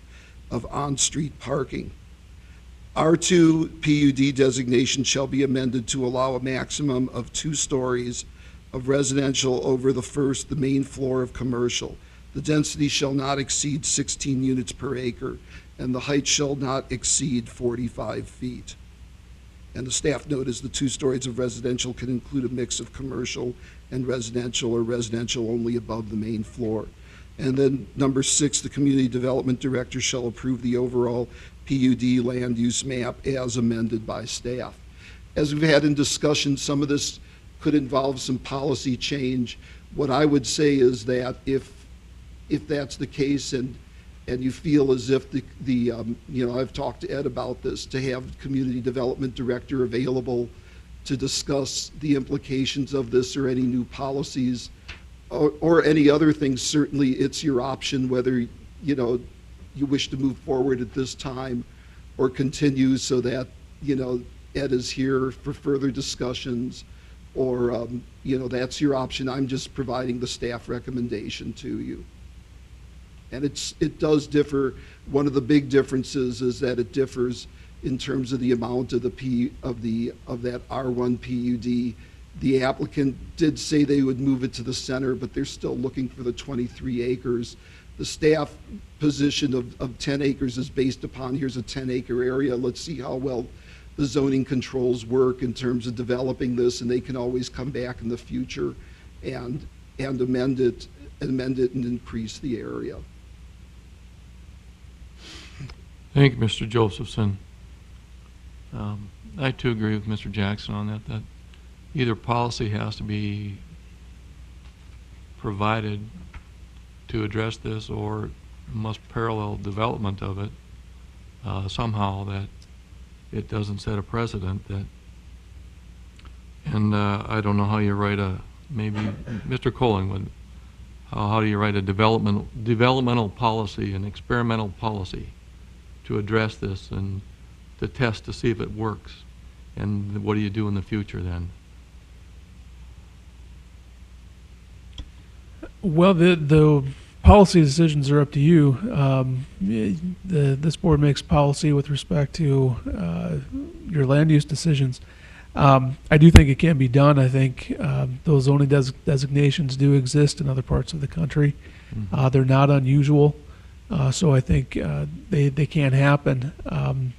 Speaker 2: of on-street parking. R2 PUD designation shall be amended to allow a maximum of 2 stories of residential over the main floor of commercial. The density shall not exceed 16 units per acre, and the height shall not exceed 45 feet. And the staff note is the 2 stories of residential can include a mix of commercial and residential or residential only above the main floor. And then number 6, the Community Development Director shall approve the overall PUD land use map as amended by staff. As we've had in discussion, some of this could involve some policy change. What I would say is that if that's the case and you feel as if I've talked to Ed about this, to have community development director available to discuss the implications of this or any new policies or any other things, certainly it's your option whether, you wish to move forward at this time or continue so that, Ed is here for further discussions or, that's your option. I'm just providing the staff recommendation to you. And it does differ. One of the big differences is that it differs in terms of the amount of that R1 PUD. The applicant did say they would move it to the center, but they're still looking for the 23 acres. The staff position of 10 acres is based upon, here's a 10-acre area. Let's see how well the zoning controls work in terms of developing this, and they can always come back in the future and amend it and increase the area.
Speaker 1: Thank you, Mr. Josephson. I too agree with Mr. Jackson on that either policy has to be provided to address this or must parallel development of it somehow, that it doesn't set a precedent that, and I don't know how you write maybe Mr. Collingwood, how do you write a developmental policy, an experimental policy to address this and to test to see if it works? And what do you do in the future then?
Speaker 11: Well, the policy decisions are up to you. This board makes policy with respect to your land use decisions. I do think it can be done. I think those zoning designations do exist in other parts of the country.
Speaker 1: Mm-hmm.
Speaker 11: They're not unusual, so I think they can happen.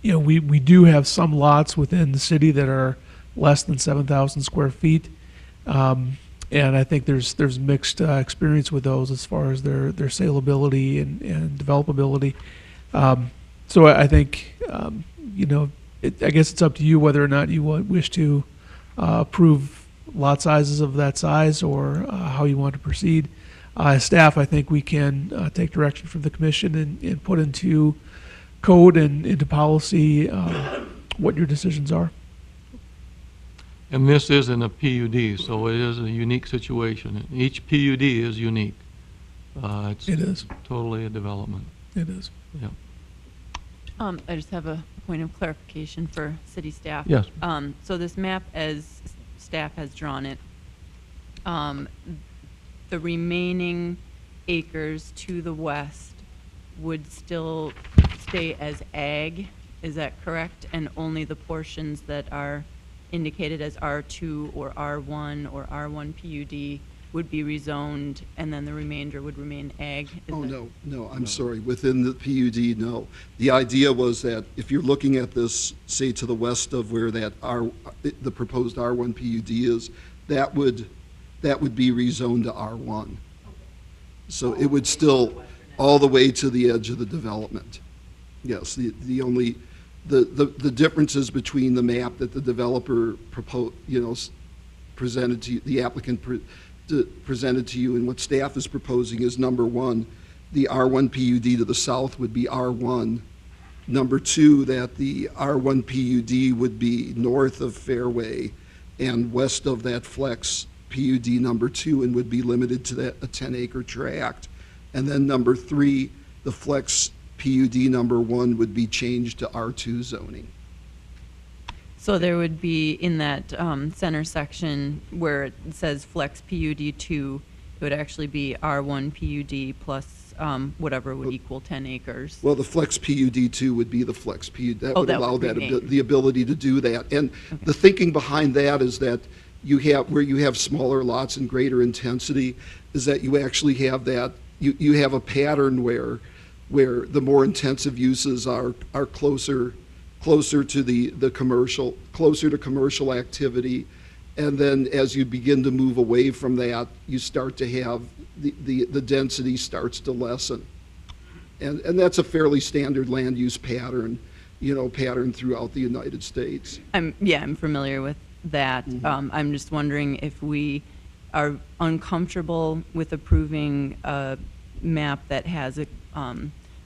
Speaker 11: We do have some lots within the city that are less than 7,000 square feet. And I think there's mixed experience with those as far as their saleability and developability. So I think, I guess it's up to you whether or not you wish to approve lot sizes of that size or how you want to proceed. As staff, I think we can take direction from the commission and put into code and into policy what your decisions are.
Speaker 1: And this isn't a PUD, so it is a unique situation. Each PUD is unique. It
Speaker 11: is.
Speaker 1: Totally a development.
Speaker 11: It is.
Speaker 1: Yeah.
Speaker 9: I just have a point of clarification for city staff.
Speaker 1: Yes.
Speaker 9: So this map, as staff has drawn it, the remaining acres to the west would still stay as ag, is that correct? And only the portions that are indicated as R2 or R1 or R1 PUD would be rezoned, and then the remainder would remain ag?
Speaker 2: No, I'm sorry. Within the PUD, no. The idea was that if you're looking at this, say to the west of where the proposed R1 PUD is, that would be rezoned to R1. So it would still all the way to the edge of the development. Yes, the differences between the map that the developer presented to you, the applicant presented to you, and what staff is proposing is, number one, the R1 PUD to the south would be R1. Number two, that the R1 PUD would be north of Fairway and west of that flex PUD number 2 and would be limited to a 10-acre tract. And then number 3, the flex PUD number 1 would be changed to R2 zoning.
Speaker 9: So there would be, in that center section where it says flex PUD 2, it would actually be R1 PUD plus whatever would equal 10 acres.
Speaker 2: Well, the flex PUD 2 would be the flex PUD. That would
Speaker 9: that
Speaker 2: allow
Speaker 9: would remain.
Speaker 2: the ability to do that. And the thinking behind that is that you have smaller lots and greater intensity, is that you actually have that, you have a pattern where the more intensive uses are closer to the commercial, closer to commercial activity. And then as you begin to move away from that, you start to have the density starts to lessen. And that's a fairly standard land use pattern, pattern throughout the United States.
Speaker 9: I'm familiar with that. I'm just wondering if we are uncomfortable with approving a map that has a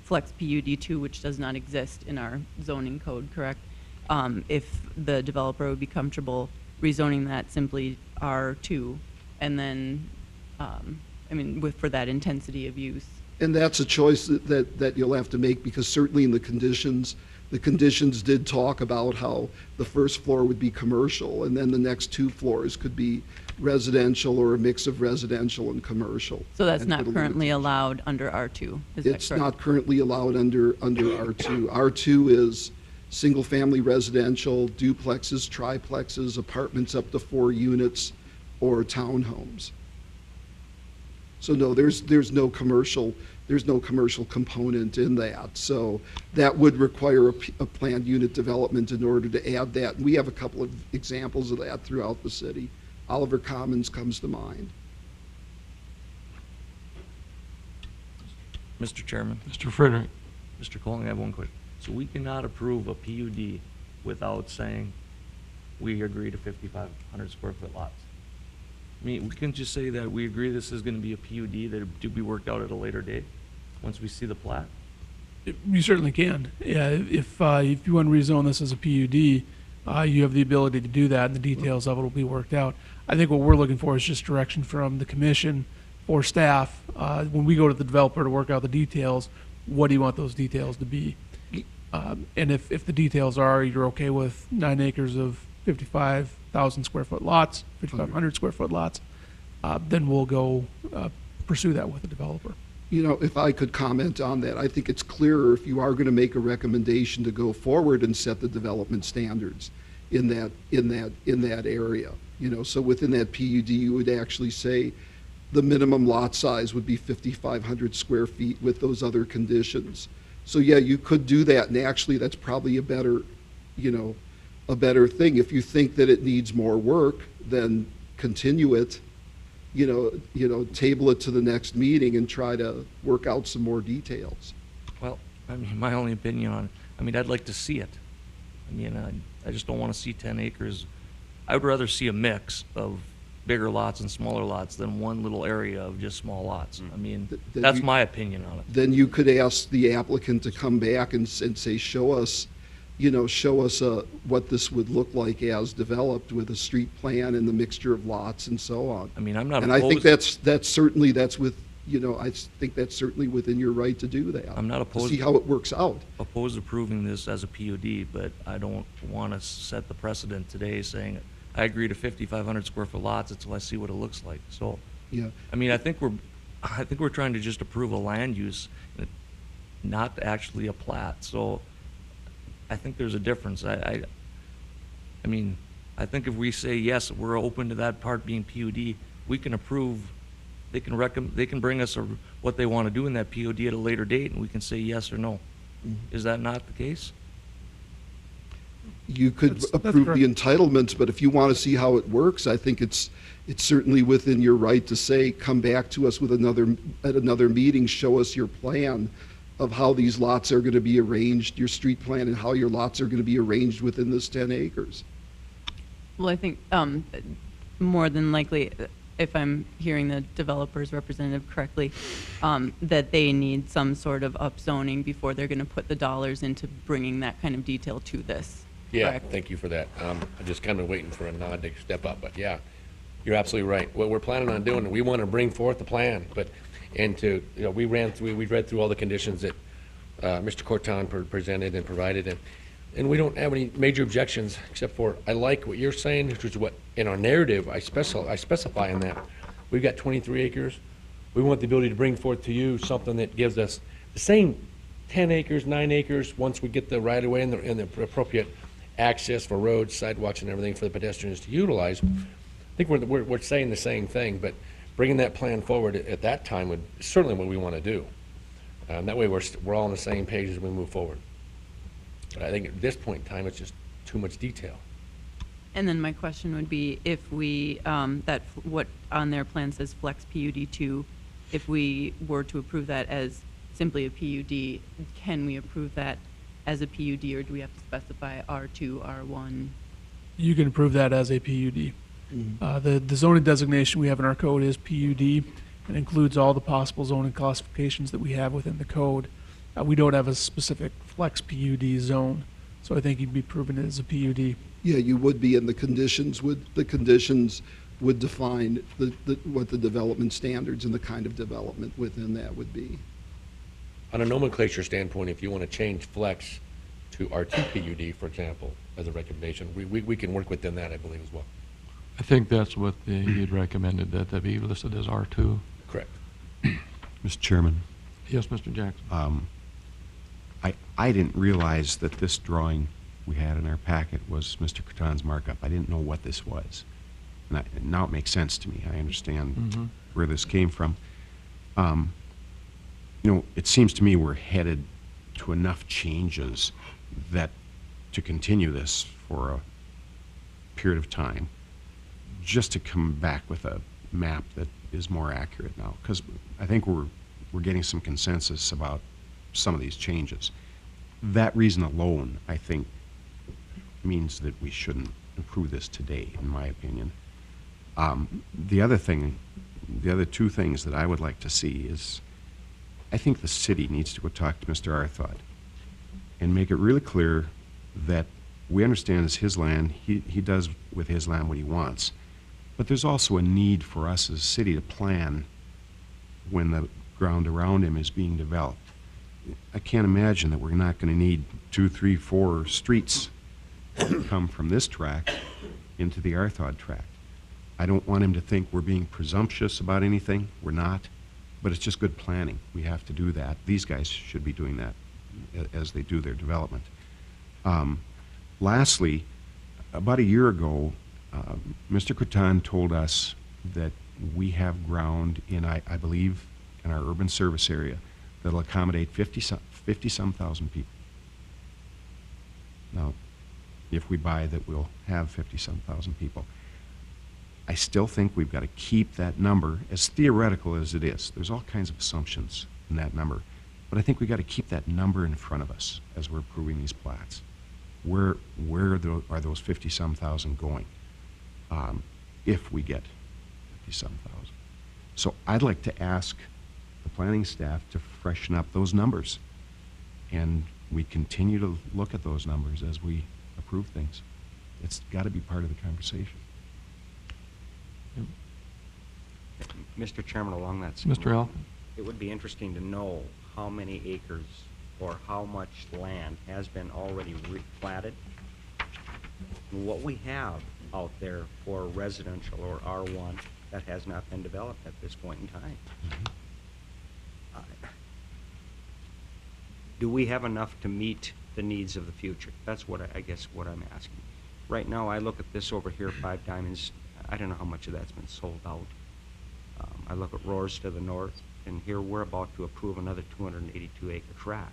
Speaker 9: flex PUD2, which does not exist in our zoning code, correct? If the developer would be comfortable rezoning that simply R2, and then, for that intensity of use.
Speaker 2: And that's a choice that you'll have to make, because certainly in the conditions did talk about how the first floor would be commercial, and then the next 2 floors could be residential or a mix of residential and commercial.
Speaker 9: So that's
Speaker 2: and
Speaker 9: not
Speaker 2: put a
Speaker 9: currently allowed under R2, is that
Speaker 2: It's
Speaker 9: correct?
Speaker 2: not currently allowed under R2. R2 is single-family residential, duplexes, triplexes, apartments up to 4 units, or townhomes. So no, there's no commercial component in that. So that would require a planned unit development in order to add that. And we have a couple of examples of that throughout the city. Oliver Commons comes to mind.
Speaker 15: Mr. Chairman.
Speaker 1: Mr. Friedrich.
Speaker 15: Mr. Colling, I have one question. So we cannot approve a PUD without saying we agree to 5,500 square foot lots. I mean, we can just say that we agree this is going to be a PUD that to be worked out at a later date, once we see the plat.
Speaker 11: You certainly can. Yeah, if you want to rezone this as a PUD, you have the ability to do that, and the details of it will be worked out. I think what we're looking for is just direction from the commission or staff. When we go to the developer to work out the details, what do you want those details to be? And if the details are you're okay with 9 acres of 55,000 square foot lots, 5,500 square foot lots, then we'll go pursue that with the developer.
Speaker 2: If I could comment on that, I think it's clearer if you are going to make a recommendation to go forward and set the development standards in that area. So within that PUD, you would actually say the minimum lot size would be 5,500 square feet with those other conditions. So yeah, you could do that, and actually that's probably a better thing. If you think that it needs more work, then continue it, table it to the next meeting and try to work out some more details.
Speaker 15: Well, my only opinion on it, I'd like to see it. I just don't want to see 10 acres. I would rather see a mix of bigger lots and smaller lots than one little area of just small lots. That's my opinion on it.
Speaker 2: Then you could ask the applicant to come back and say, show us what this would look like as developed with a street plan and the mixture of lots and so on.
Speaker 15: I'm not
Speaker 2: and
Speaker 15: opposed.
Speaker 2: I think that's certainly within your right to do that.
Speaker 15: I'm not opposed.
Speaker 2: To see how it works out.
Speaker 15: Opposed to approving this as a PUD, but I don't want to set the precedent today saying I agree to 5,500 square foot lots until I see what it looks like. So,
Speaker 2: yeah.
Speaker 15: I think we're trying to just approve a land use, not actually a plat. So, I think there's a difference. I think if we say yes, we're open to that part being PUD, we can approve. They can bring us what they want to do in that PUD at a later date, and we can say yes or no. Is that not the case?
Speaker 2: You could approve the entitlements, but if you want to see how it works, I think it's certainly within your right to say, come back to us at another meeting, show us your plan of how these lots are going to be arranged, your street plan, and how your lots are going to be arranged within this 10 acres.
Speaker 9: Well, I think more than likely, if I'm hearing the developer's representative correctly, that they need some sort of upzoning before they're going to put the dollars into bringing that kind of detail to this.
Speaker 18: Yeah,
Speaker 9: correct?
Speaker 18: thank you for that. I'm just kind of waiting for a nod to step up, but yeah, you're absolutely right. What we're planning on doing, we want to bring forth the plan, we read through all the conditions that Mr. Corton presented and provided, and we don't have any major objections, except for, I like what you're saying, which is what, in our narrative, I specify in that. We've got 23 acres. We want the ability to bring forth to you something that gives us the same 10 acres, 9 acres, once we get the right-of-way and the appropriate access for roads, sidewalks, and everything for the pedestrians to utilize. I think we're saying the same thing, but bringing that plan forward at that time would certainly what we want to do. That way we're all on the same page as we move forward. But I think at this point in time, it's just too much detail.
Speaker 9: And then my question would be, if we, what on their plan says Flex PUD2, if we were to approve that as simply a PUD, can we approve that as a PUD, or do we have to specify R2, R1?
Speaker 11: You can approve that as a PUD. The zoning designation we have in our code is PUD and includes all the possible zoning classifications that we have within the code. We don't have a specific flex PUD zone, so I think you'd be proving it as a PUD.
Speaker 2: Yeah, you would be, and the conditions would define what the development standards and the kind of development within that would be.
Speaker 18: On a nomenclature standpoint, if you want to change flex to R2 PUD, for example, as a recommendation, we can work within that, I believe, as well.
Speaker 1: I think that's what he'd recommended, that that be listed as R2.
Speaker 18: Correct.
Speaker 4: Mr. Chairman?
Speaker 1: Yes, Mr. Jackson.
Speaker 4: I didn't realize that this drawing we had in our packet was Mr. Cruton's markup. I didn't know what this was. And now it makes sense to me. I understand where this came from. You know, it seems to me we're headed to enough changes that to continue this for a period of time, just to come back with a map that is more accurate now, because I think we're getting some consensus about some of these changes. That reason alone, I think, means that we shouldn't approve this today, in my opinion. The other two things that I would like to see is, I think the city needs to go talk to Mr. Arthod and make it really clear that we understand it's his land, he does with his land what he wants, but there's also a need for us as a city to plan when the ground around him is being developed. I can't imagine that we're not going to need 2, 3, 4 streets to come from this tract into the Arthod tract. I don't want him to think we're being presumptuous about anything. We're not. But it's just good planning. We have to do that. These guys should be doing that as they do their development. Lastly, about a year ago, Mr. Cruton told us that we have ground in, I believe, in our urban service area that'll accommodate 50-some thousand people. Now, if we buy that, we'll have 50-some thousand people. I still think we've got to keep that number, as theoretical as it is. There's all kinds of assumptions in that number. But I think we've got to keep that number in front of us as we're approving these plats. Where are those 50-some thousand going if we get 50-some thousand? So I'd like to ask the planning staff to freshen up those numbers. And we continue to look at those numbers as we approve things. It's got to be part of the conversation.
Speaker 5: Mr. Chairman, along that same
Speaker 1: Mr. Al?
Speaker 5: line, it would be interesting to know how many acres or how much land has been already platted, and what we have out there for residential or R1 that has not been developed at this point in time. Do we have enough to meet the needs of the future? That's what I guess what I'm asking. Right now, I look at this over here, 5 Diamonds. I don't know how much of that's been sold out. I look at Roars to the north, and here we're about to approve another 282-acre tract.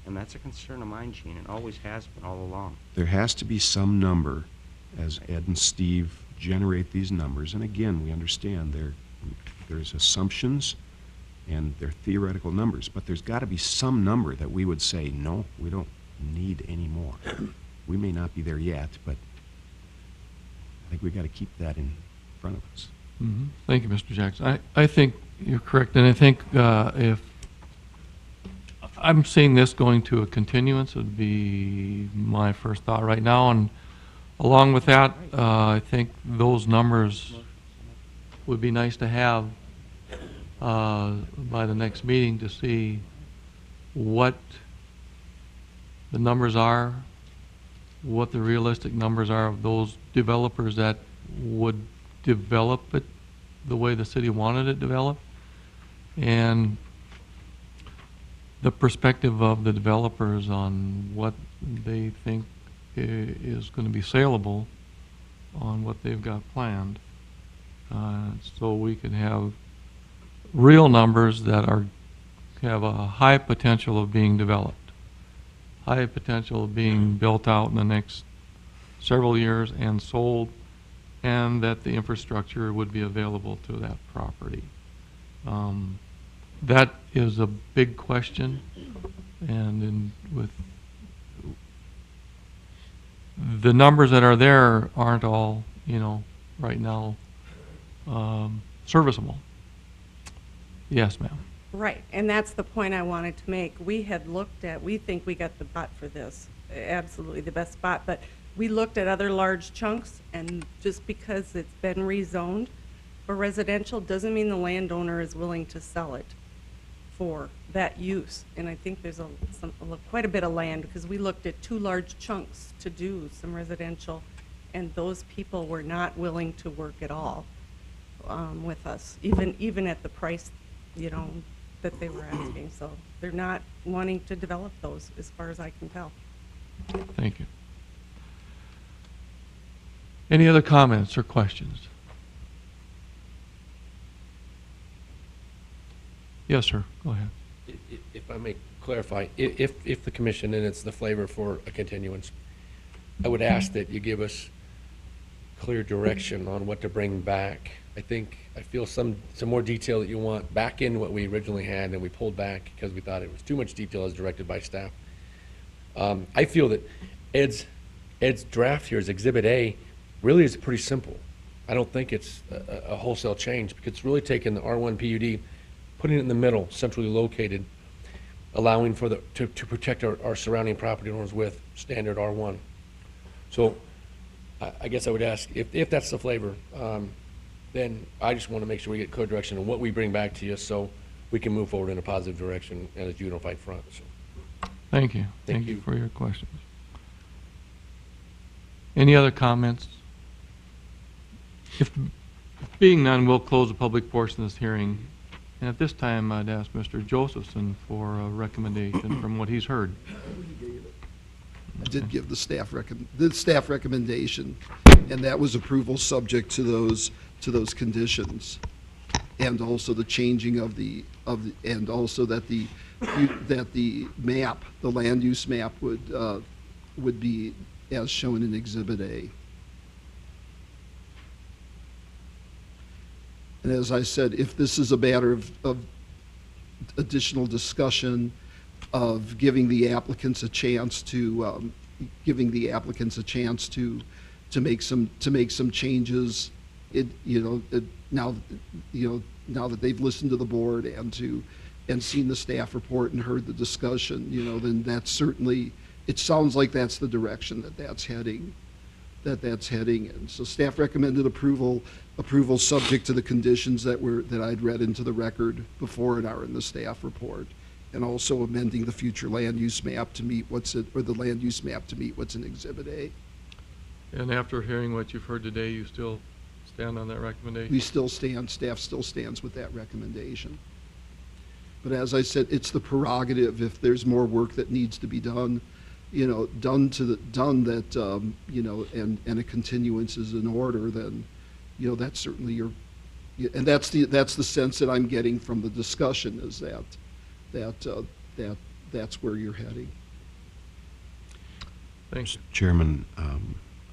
Speaker 5: And that's a concern of mine, Gene, and always has been all along.
Speaker 4: There has to be some number, as Ed and Steve generate these numbers, and again, we understand there's assumptions and they're theoretical numbers, but there's got to be some number that we would say, no, we don't need any more. We may not be there yet, but I think we've got to keep that in front of us.
Speaker 1: Thank you, Mr. Jackson. I think you're correct, and I think if I'm seeing this going to a continuance would be my first thought right now, and along with that, I think those numbers would be nice to have by the next meeting to see what the numbers are, what the realistic numbers are of those developers that would develop it the way the city wanted it developed, and the perspective of the developers on what they think is going to be saleable on what they've got planned, so we can have real numbers that have a high potential of being developed, high potential of being built out in the next several years and sold, and that the infrastructure would be available to that property. That is a big question, and with the numbers that are there aren't all, right now, serviceable. Yes, ma'am.
Speaker 17: Right, and that's the point I wanted to make. We think we got the spot for this, absolutely the best spot, but we looked at other large chunks, and just because it's been rezoned for residential doesn't mean the landowner is willing to sell it for that use. And I think there's quite a bit of land, because we looked at 2 large chunks to do some residential, and those people were not willing to work at all with us, even at the price, that they were asking. So they're not wanting to develop those, as far as I can tell.
Speaker 1: Thank you. Any other comments or questions? Yes, sir. Go ahead.
Speaker 18: If I may clarify, if the commission, and it's the flavor for a continuance, I would ask that you give us clear direction on what to bring back. I feel some more detail that you want back in what we originally had, and we pulled back because we thought it was too much detail as directed by staff. I feel that Ed's draft here as Exhibit A really is pretty simple. I don't think it's a wholesale change, because it's really taking the R1 PUD, putting it in the middle, centrally located, allowing for to protect our surrounding property owners with standard R1. So I guess I would ask, if that's the flavor, then I just want to make sure we get clear direction on what we bring back to you, so we can move forward in a positive direction as a unified front. So.
Speaker 1: Thank you.
Speaker 18: Thank you
Speaker 1: for your questions. Any other comments? If being none, we'll close the public portion of this hearing. And at this time, I'd ask Mr. Josephson for a recommendation from what he's heard.
Speaker 2: I did give the staff recommendation, and that was approval subject to those conditions, and also the changing and also that the map, the land use map, would be as shown in Exhibit A. And as I said, if this is a matter of additional discussion, of giving the applicants a chance to make some changes, now that they've listened to the board and seen the staff report and heard the discussion, then that's certainly, it sounds like that's the direction that's heading. And so staff recommended approval subject to the conditions that I'd read into the record before and are in the staff report, and also amending the future land use map to meet the land use map to meet what's in Exhibit A.
Speaker 1: And after hearing what you've heard today, you still stand on that recommendation?
Speaker 2: Staff still stands with that recommendation. But as I said, it's the prerogative, if there's more work that needs to be done, and a continuance is in order, then, that's certainly and that's the sense that I'm getting from the discussion, is that's where you're heading.
Speaker 1: Thanks.
Speaker 4: Chairman,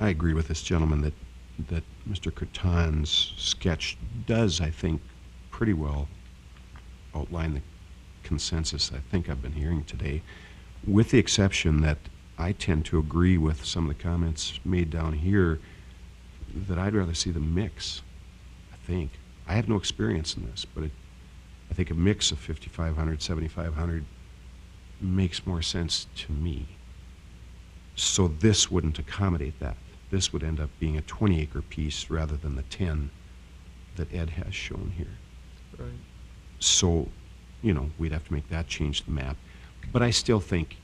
Speaker 4: I agree with this gentleman that Mr. Cotton's sketch does, I think, pretty well outline the consensus I think I've been hearing today, with the exception that I tend to agree with some of the comments made down here, that I'd rather see the mix, I think. I have no experience in this, but I think a mix of 5,500, 7,500 makes more sense to me. So this wouldn't accommodate that. This would end up being a 20-acre piece rather than the 10 that Ed has shown here.
Speaker 1: Right.
Speaker 4: So, we'd have to make that change to the map. But I still think,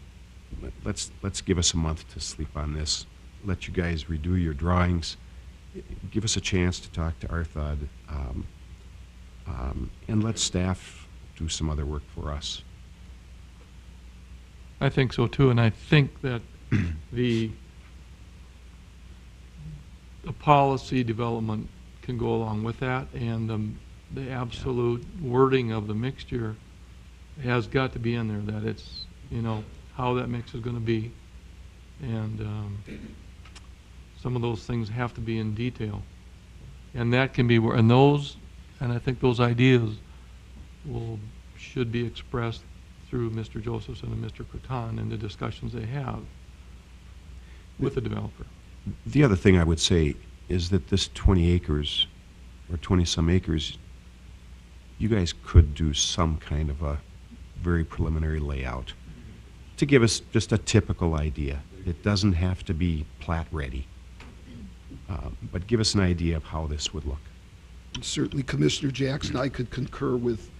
Speaker 4: let's give us a month to sleep on this. Let you guys redo your drawings. Give us a chance to talk to Arthod, and let staff do some other work for us.
Speaker 1: I think so too, and I think that the policy development can go along with that, and the absolute wording of the mixture has got to be in there, that it's, how that mix is going to be, and some of those things have to be in detail, and that can be where, and I think those ideas will should be expressed through Mr. Josephson and Mr. Croton in the discussions they have with the developer.
Speaker 4: The other thing I would say is that this 20 acres, or 20-some acres, you guys could do some kind of a very preliminary layout to give us just a typical idea. It doesn't have to be plat ready, but give us an idea of how this would look.
Speaker 2: Certainly Commissioner Jackson, I could concur with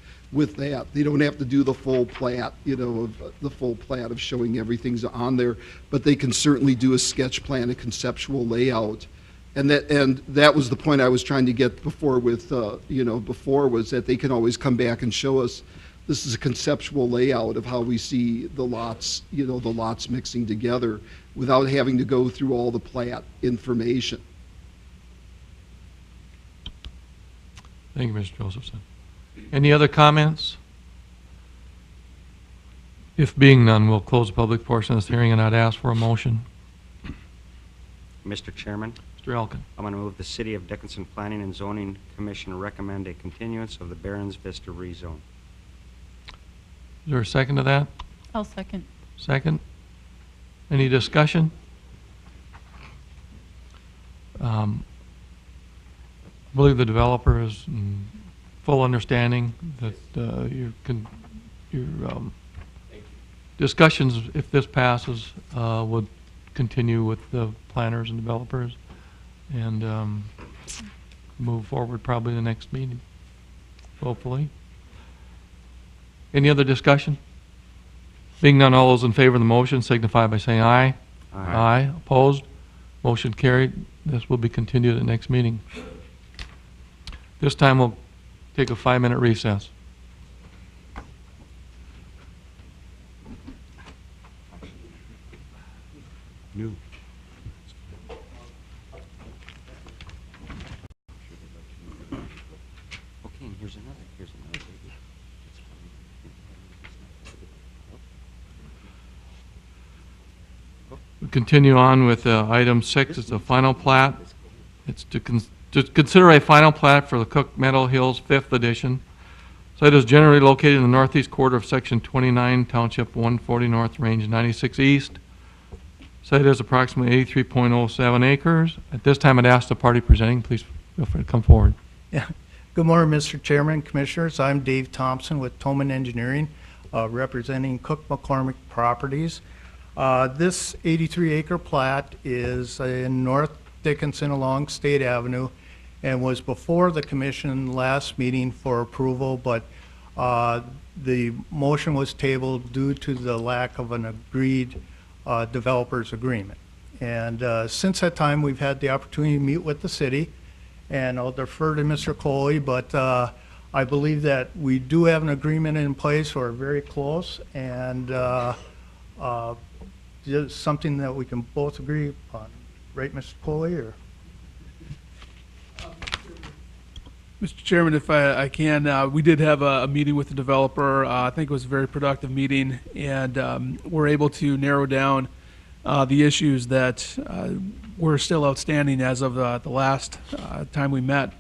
Speaker 2: that. They don't have to do the full plat, of the full plat of showing everything's on there, but they can certainly do a sketch plan, a conceptual layout. And that was the point I was trying to get before with, before, was that they can always come back and show us this is a conceptual layout of how we see the lots, the lots mixing together without having to go through all the plat information.
Speaker 1: Thank you, Mr. Josephson. Any other comments? If being none, we'll close the public portion of this hearing, and I'd ask for a motion.
Speaker 5: Mr. Chairman,
Speaker 1: Mr. Elkin.
Speaker 5: I'm going to move the City of Dickinson Planning and Zoning Commission recommend a continuance of the Barron's Vista rezone.
Speaker 1: Is there a second to that?
Speaker 9: I'll second.
Speaker 1: Second. Any discussion? I believe the developer is in full understanding that your discussions, if this passes, would continue with the planners and developers and move forward probably the next meeting, hopefully. Any other discussion? Being none, all those in favor of the motion signify by saying aye.
Speaker 5: Aye.
Speaker 1: Aye. Opposed? Motion carried. This will be continued at the next meeting. This time we'll take a 5-minute recess.
Speaker 4: New.
Speaker 5: Okay, and here's another baby.
Speaker 1: We continue on with item 6. It's the final plat. It's to consider a final plat for the Cook Meadow Hills 5th Edition. Site is generally located in the northeast quarter of Section 29, Township 140 North, Range 96 East. Site is approximately 83.07 acres. At this time, I'd ask the party presenting, please feel free to come forward.
Speaker 19: Yeah. Good morning, Mr. Chairman, Commissioners. I'm Dave Thompson with Toman Engineering, representing Cook McCormick Properties. This 83-acre plat is in North Dickinson along State Avenue and was before the commission last meeting for approval, but the motion was tabled due to the lack of an agreed developer's agreement. And since that time, we've had the opportunity to meet with the city, and I'll defer to Mr. Coley, but I believe that we do have an agreement in place, or very close, and just something that we can both agree upon. Right, Mr. Coley, or?
Speaker 11: Mr. Chairman, if I can, we did have a meeting with the developer. I think it was a very productive meeting, and we're able to narrow down the issues that were still outstanding as of the last time we met.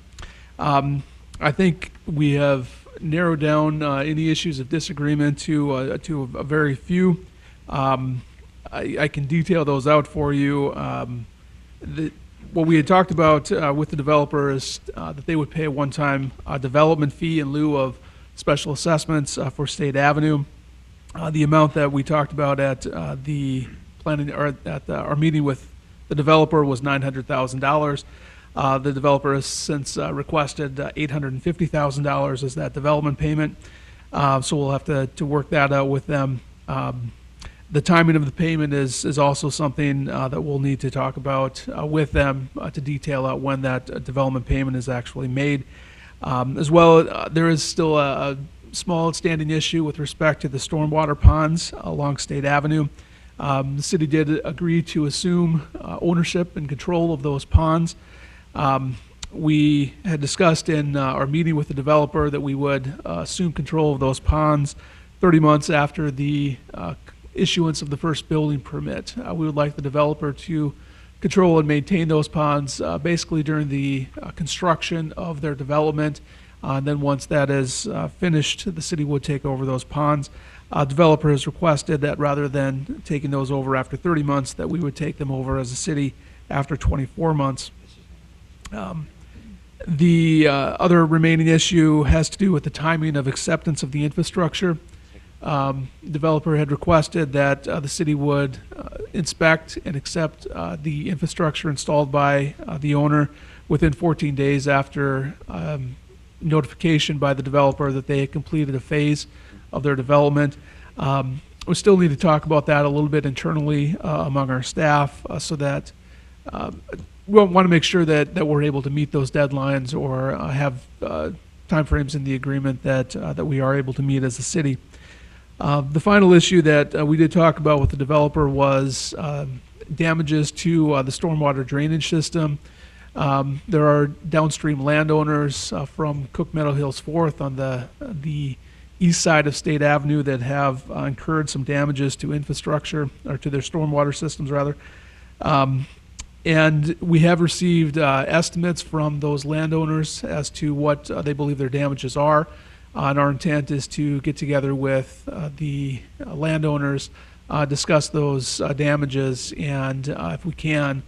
Speaker 11: I think we have narrowed down any issues of disagreement to a very few. I can detail those out for you. What we had talked about with the developer is that they would pay a one-time development fee in lieu of special assessments for State Avenue. The amount that we talked about at the planning, or at our meeting with the developer, was $900,000. The developer has since requested $850,000 as that development payment. So we'll have to work that out with them. The timing of the payment is also something that we'll need to talk about with them to detail out when that development payment is actually made. As well, there is still a small outstanding issue with respect to the stormwater ponds along State Avenue. The city did agree to assume ownership and control of those ponds. We had discussed in our meeting with the developer that we would assume control of those ponds 30 months after the issuance of the first building permit. We would like the developer to control and maintain those ponds basically during the construction of their development. Then once that is finished, the city would take over those ponds. Developer has requested that rather than taking those over after 30 months, that we would take them over as a city after 24 months. The other remaining issue has to do with the timing of acceptance of the infrastructure. Developer had requested that the city would inspect and accept the infrastructure installed by the owner within 14 days after notification by the developer that they had completed a phase of their development. We still need to talk about that a little bit internally among our staff so that we want to make sure that we're able to meet those deadlines or have timeframes in the agreement that we are able to meet as a city. The final issue that we did talk about with the developer was damages to the stormwater drainage system. There are downstream landowners from Cook Meadow Hills Fourth on the east side of State Avenue that have incurred some damages to infrastructure, or to their stormwater systems rather. And we have received estimates from those landowners as to what they believe their damages are. And our intent is to get together with the landowners, discuss those damages, and if we can,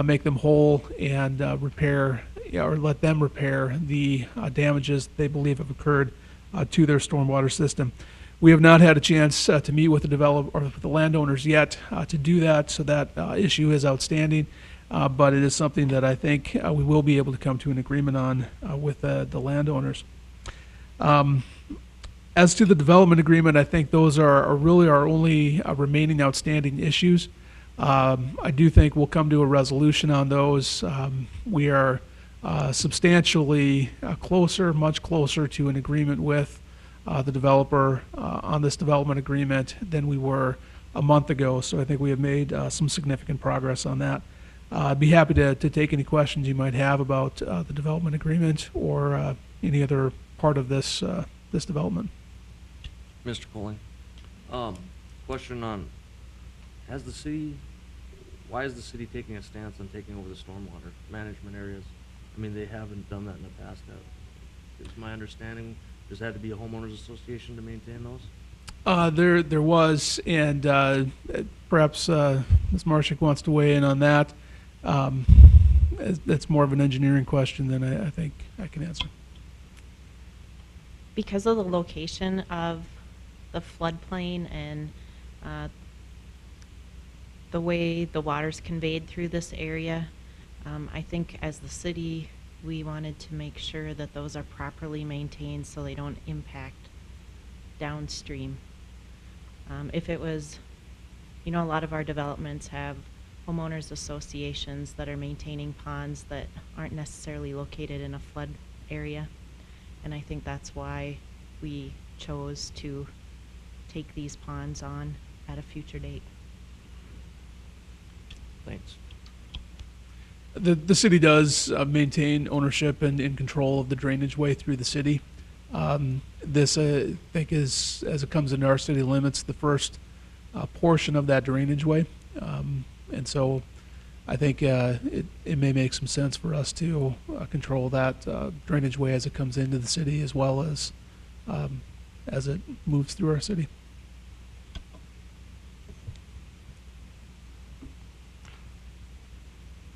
Speaker 11: make them whole and repair, or let them repair the damages they believe have occurred to their stormwater system. We have not had a chance to meet with the developer or with the landowners yet to do that, so that issue is outstanding. But it is something that I think we will be able to come to an agreement on with the landowners. As to the development agreement, I think those are really our only remaining outstanding issues. I do think we'll come to a resolution on those. We are substantially closer, much closer to an agreement with the developer on this development agreement than we were a month ago. So I think we have made some significant progress on that. I'd be happy to take any questions you might have about the development agreement or any other part of this this development.
Speaker 15: Mr. Colling, question on, why is the city taking a stance on taking over the stormwater management areas? I mean, they haven't done that in the past. Is my understanding there's had to be a homeowners association to maintain those?
Speaker 11: There was, and perhaps Ms. Marshak wants to weigh in on that. That's more of an engineering question than I think I can answer.
Speaker 12: Because of the location of the floodplain and the way the water's conveyed through this area, I think as the city, we wanted to make sure that those are properly maintained so they don't impact downstream. If it was, a lot of our developments have homeowners associations that are maintaining ponds that aren't necessarily located in a flood area. And I think that's why we chose to take these ponds on at a future date.
Speaker 15: Thanks.
Speaker 11: The city does maintain ownership and control of the drainage way through the city. This, I think, is, as it comes into our city limits, the first portion of that drainage way. And so I think it may make some sense for us to control that drainage way as it comes into the city, as well as it moves through our city.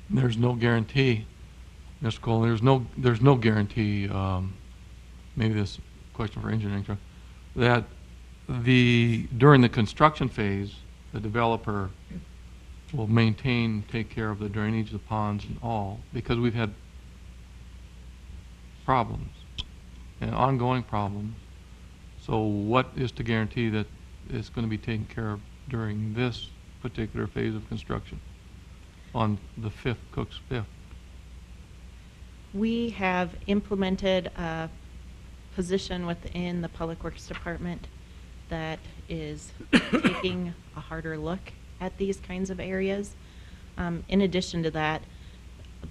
Speaker 1: There's no guarantee, Mr. Cole, there's no guarantee, maybe this question for engineering, that during the construction phase, the developer will take care of the drainage, the ponds and all, because we've had problems and ongoing problems. So what is to guarantee that it's going to be taken care of during this particular phase of construction on the Cook's Fifth?
Speaker 12: We have implemented a position within the Public Works Department that is taking a harder look at these kinds of areas. In addition to that,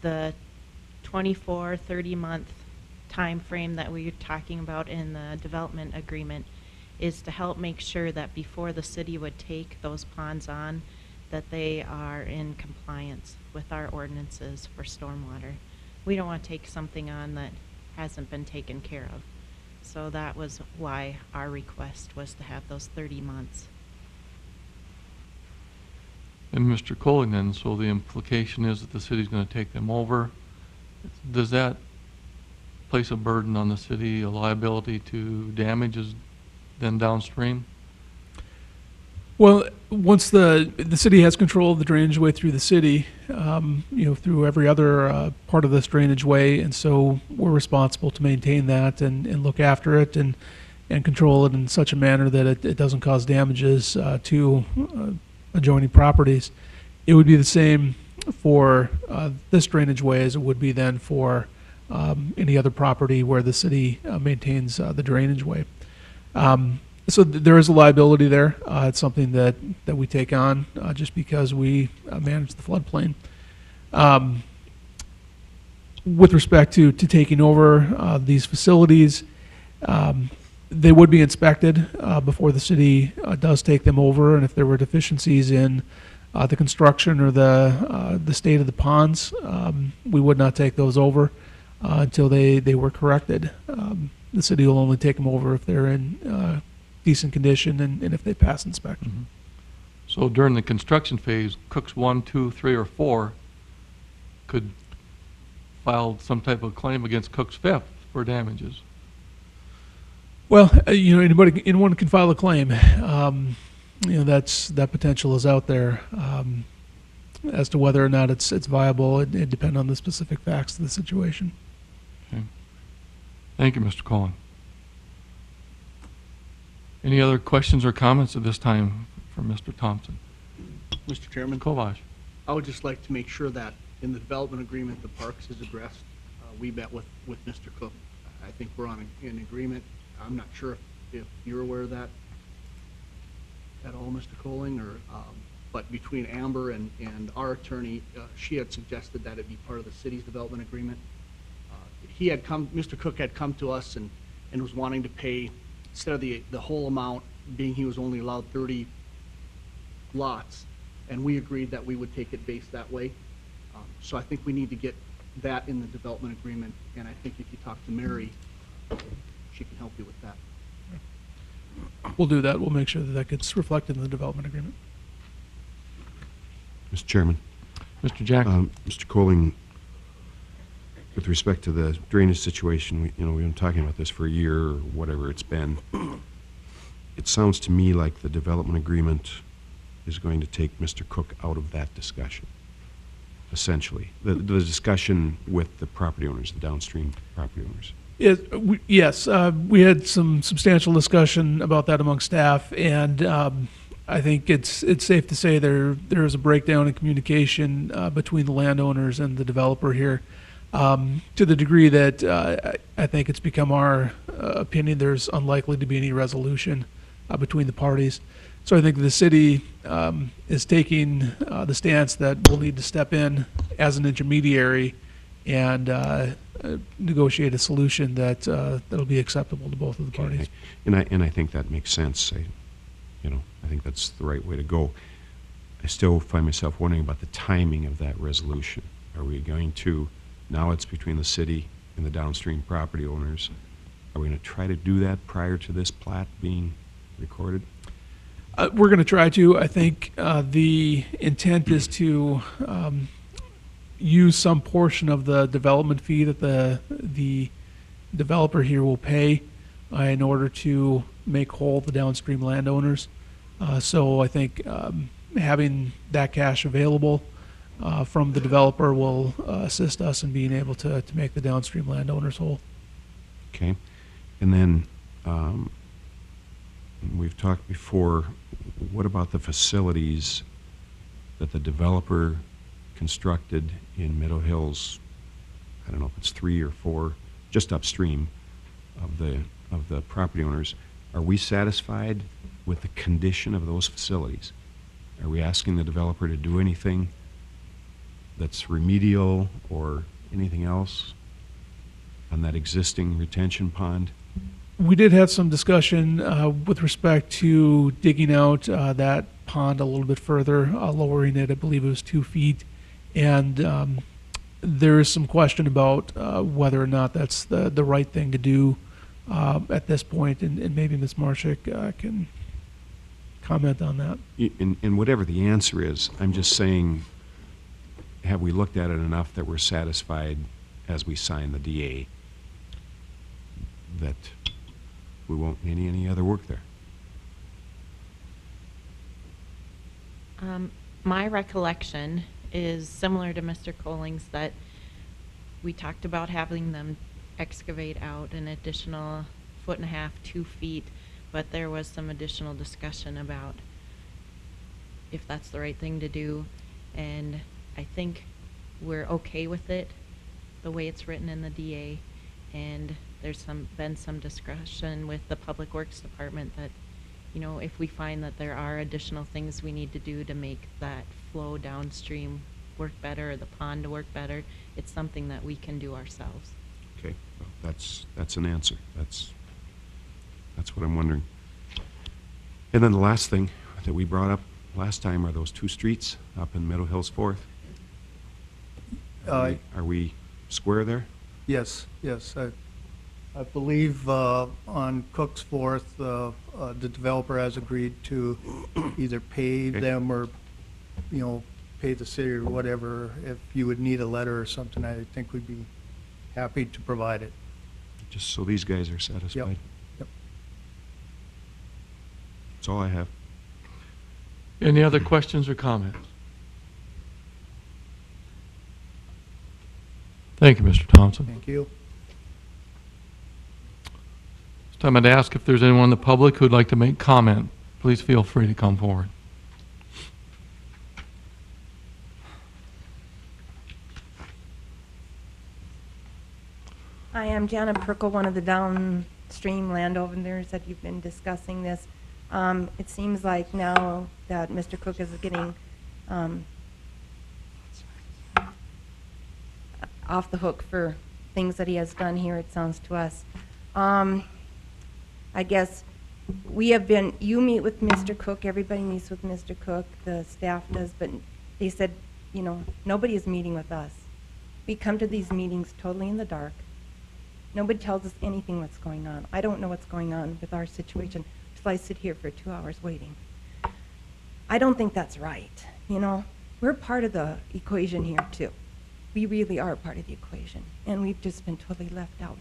Speaker 12: the 24, 30-month time frame that we're talking about in the development agreement is to help make sure that before the city would take those ponds on, that they are in compliance with our ordinances for stormwater. We don't want to take something on that hasn't been taken care of. So that was why our request was to have those 30 months.
Speaker 1: And Mr. Colling then, so the implication is that the city's going to take them over. Does that place a burden on the city, a liability to damages then downstream?
Speaker 11: Well, once the city has control of the drainage way through the city, through every other part of this drainage way, and so we're responsible to maintain that and look after it and control it in such a manner that it doesn't cause damages to adjoining properties. It would be the same for this drainage way as it would be then for any other property where the city maintains the drainage way. So there is a liability there. It's something that we take on just because we manage the floodplain. With respect to taking over these facilities, they would be inspected before the city does take them over, and if there were deficiencies in the construction or the state of the ponds, we would not take those over until they were corrected. The city will only take them over if they're in decent condition and if they pass inspection.
Speaker 1: Mm-hmm. So during the construction phase, Cooks 1, 2, 3, or 4 could file some type of claim against Cooks 5th for damages.
Speaker 11: Well, anyone can file a claim. That potential is out there. As to whether or not it's viable, it depends on the specific facts of the situation.
Speaker 1: Okay. Thank you, Mr. Cullen. Any other questions or comments at this time from Mr. Thompson?
Speaker 6: Mr. Chairman?
Speaker 1: Kovash.
Speaker 6: I would just like to make sure that in the development agreement, the parks is addressed. We met with Mr. Cook. I think we're in agreement. I'm not sure if you're aware of that at all, Mr. Colling, but between Amber and our attorney, she had suggested that it be part of the city's development agreement. Mr. Cook had come to us and was wanting to pay, instead of the whole amount, being he was only allowed 30 lots, and we agreed that we would take it based that way. So I think we need to get that in the development agreement, and I think if you talk to Mary, she can help you with that.
Speaker 11: We'll do that. We'll make sure that gets reflected in the development agreement.
Speaker 4: Mr. Chairman.
Speaker 1: Mr. Jack.
Speaker 4: Mr. Colling, with respect to the drainage situation, we've been talking about this for a year or whatever it's been. It sounds to me like the development agreement is going to take Mr. Cook out of that discussion, essentially. The discussion with the property owners, the downstream property owners.
Speaker 11: Yes, we had some substantial discussion about that among staff, and I think it's safe to say there is a breakdown in communication between the landowners and the developer here, to the degree that I think it's become our opinion there's unlikely to be any resolution between the parties. So I think the city is taking the stance that we'll need to step in as an intermediary and negotiate a solution that'll be acceptable to both of the parties.
Speaker 4: Okay. And I think that makes sense. I think that's the right way to go. I still find myself wondering about the timing of that resolution. Are we going to, now it's between the city and the downstream property owners, are we going to try to do that prior to this plat being recorded?
Speaker 11: We're going to try to. I think the intent is to use some portion of the development fee that the developer here will pay in order to make whole the downstream landowners. So I think having that cash available from the developer will assist us in being able to make the downstream landowners whole.
Speaker 4: Okay. And then we've talked before, what about the facilities that the developer constructed in Meadow Hills? I don't know if it's 3 or 4, just upstream of the property owners. Are we satisfied with the condition of those facilities? Are we asking the developer to do anything that's remedial or anything else on that existing retention pond?
Speaker 11: We did have some discussion with respect to digging out that pond a little bit further, lowering it, I believe it was 2 feet. And there is some question about whether or not that's the right thing to do at this point, and maybe Ms. Marshak can comment on that.
Speaker 4: And whatever the answer is, I'm just saying, have we looked at it enough that we're satisfied as we sign the DA that we won't need any other work there?
Speaker 12: My recollection is similar to Mr. Colling's, that we talked about having them excavate out an additional 1.5 feet, 2 feet, but there was some additional discussion about if that's the right thing to do, and I think we're okay with it the way it's written in the DA, and there's been some discussion with the Public Works Department that, you know, if we find that there are additional things we need to do to make that flow downstream work better, or the pond to work better, it's something that we can do ourselves.
Speaker 4: Okay, well, that's an answer. That's what I'm wondering. And then the last thing that we brought up last time are those 2 streets up in Meadow Hills Fourth. Are we square there?
Speaker 19: Yes, yes. I believe on Cook's Fourth, the developer has agreed to either pay them or, you know, pay the city or whatever. If you would need a letter or something, I think we'd be happy to provide it.
Speaker 4: Just so these guys are satisfied.
Speaker 19: Yep.
Speaker 4: That's all I have.
Speaker 1: Any other questions or comments? Thank you, Mr. Thompson.
Speaker 19: Thank you.
Speaker 1: This time I'd ask if there's anyone in the public who'd like to make comment. Please feel free to come forward.
Speaker 20: Hi, I'm Janet Perkle, one of the downstream landowners that you've been discussing this. It seems like now that Mr. Cook is getting off the hook for things that he has done here, it sounds to us. I guess you meet with Mr. Cook, everybody meets with Mr. Cook, the staff does, but they said, you know, nobody is meeting with us. We come to these meetings totally in the dark. Nobody tells us anything what's going on. I don't know what's going on with our situation until I sit here for 2 hours waiting. I don't think that's right, you know. We're part of the equation here too. We really are part of the equation, and we've just been totally left out.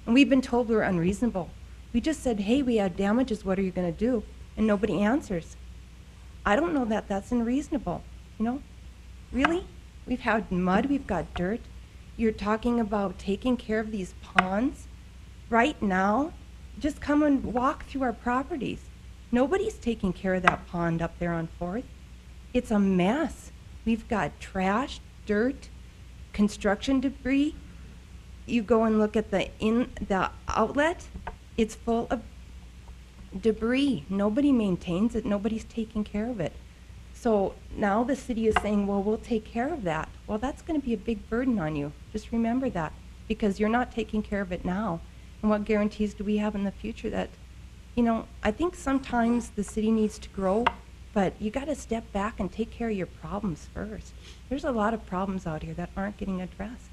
Speaker 20: And we've been told we're unreasonable. We just said, hey, we had damages, what are you going to do? And nobody answers. I don't know that that's unreasonable, you know? Really? We've had mud, we've got dirt. You're talking about taking care of these ponds. Right now, just come and walk through our properties. Nobody's taking care of that pond up there on 4th. It's a mess. We've got trash, dirt, construction debris. You go and look at the outlet, it's full of debris. Nobody maintains it, nobody's taking care of it. So now the city is saying, well, we'll take care of that. Well, that's going to be a big burden on you. Just remember that, because you're not taking care of it now. And what guarantees do we have in the future that, you know, I think sometimes the city needs to grow, but you got to step back and take care of your problems first. There's a lot of problems out here that aren't getting addressed.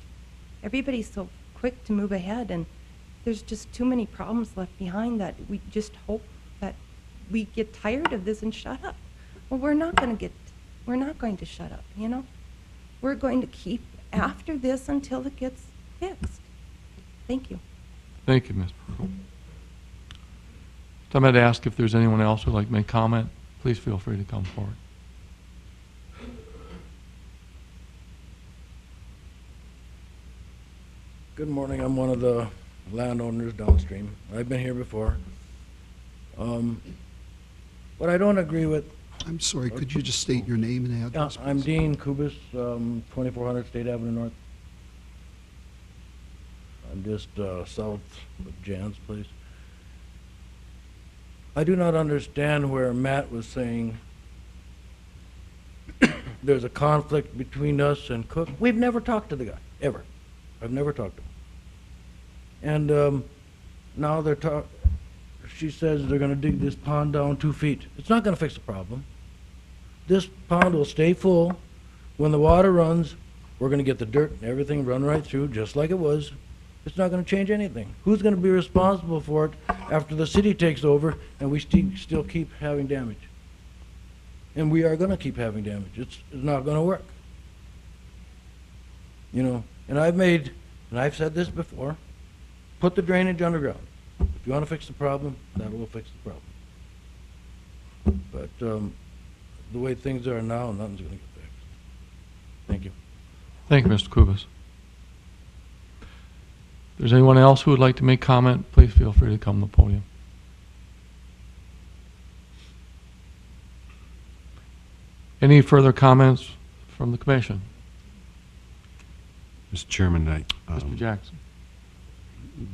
Speaker 20: Everybody's so quick to move ahead, and there's just too many problems left behind that we just hope that we get tired of this and shut up. Well, we're not going to shut up, you know? We're going to keep after this until it gets fixed. Thank you.
Speaker 1: Thank you, Ms. Perkle. So I'm going to ask if there's anyone else who'd like to make comment. Please feel free to come forward.
Speaker 21: Good morning. I'm one of the landowners downstream. I've been here before. What I don't agree with...
Speaker 2: I'm sorry, could you just state your name and address?
Speaker 21: I'm Dean Kubis, 2400 State Avenue North. I'm just south of Jan's place. I do not understand where Matt was saying there's a conflict between us and Cook. We've never talked to the guy, ever. I've never talked to him. And now she says they're going to dig this pond down 2 feet. It's not going to fix the problem. This pond will stay full. When the water runs, we're gonna get the dirt and everything run right through, just like it was. It's not gonna change anything. Who's gonna be responsible for it after the city takes over and we still keep having damage? And we are gonna keep having damage. It's not gonna work. You know, and I've said this before, put the drainage underground. If you wanna fix the problem, that will fix the problem. But, the way things are now, nothing's gonna get fixed. Thank you.
Speaker 1: Thank you, Mr. Kubas. If there's anyone else who would like to make comment, please feel free to come to the podium. Any further comments from the commission?
Speaker 4: Mr. Chairman,
Speaker 1: Mr. Jackson.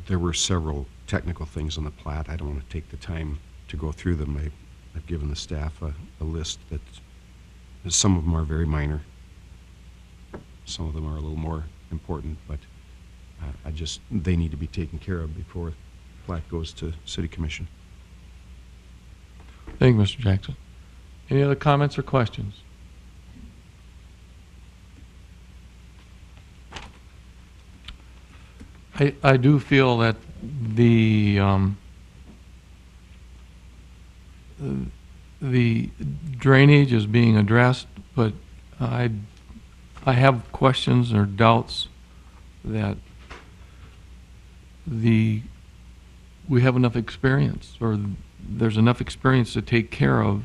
Speaker 4: there were several technical things on the plat. I don't want to take the time to go through them. I've given the staff a list that some of them are very minor. Some of them are a little more important, but they need to be taken care of before the plat goes to City Commission.
Speaker 1: Thank you, Mr. Jackson. Any other comments or questions? I do feel that the drainage is being addressed, but I have questions or doubts that we have enough experience, or there's enough experience to take care of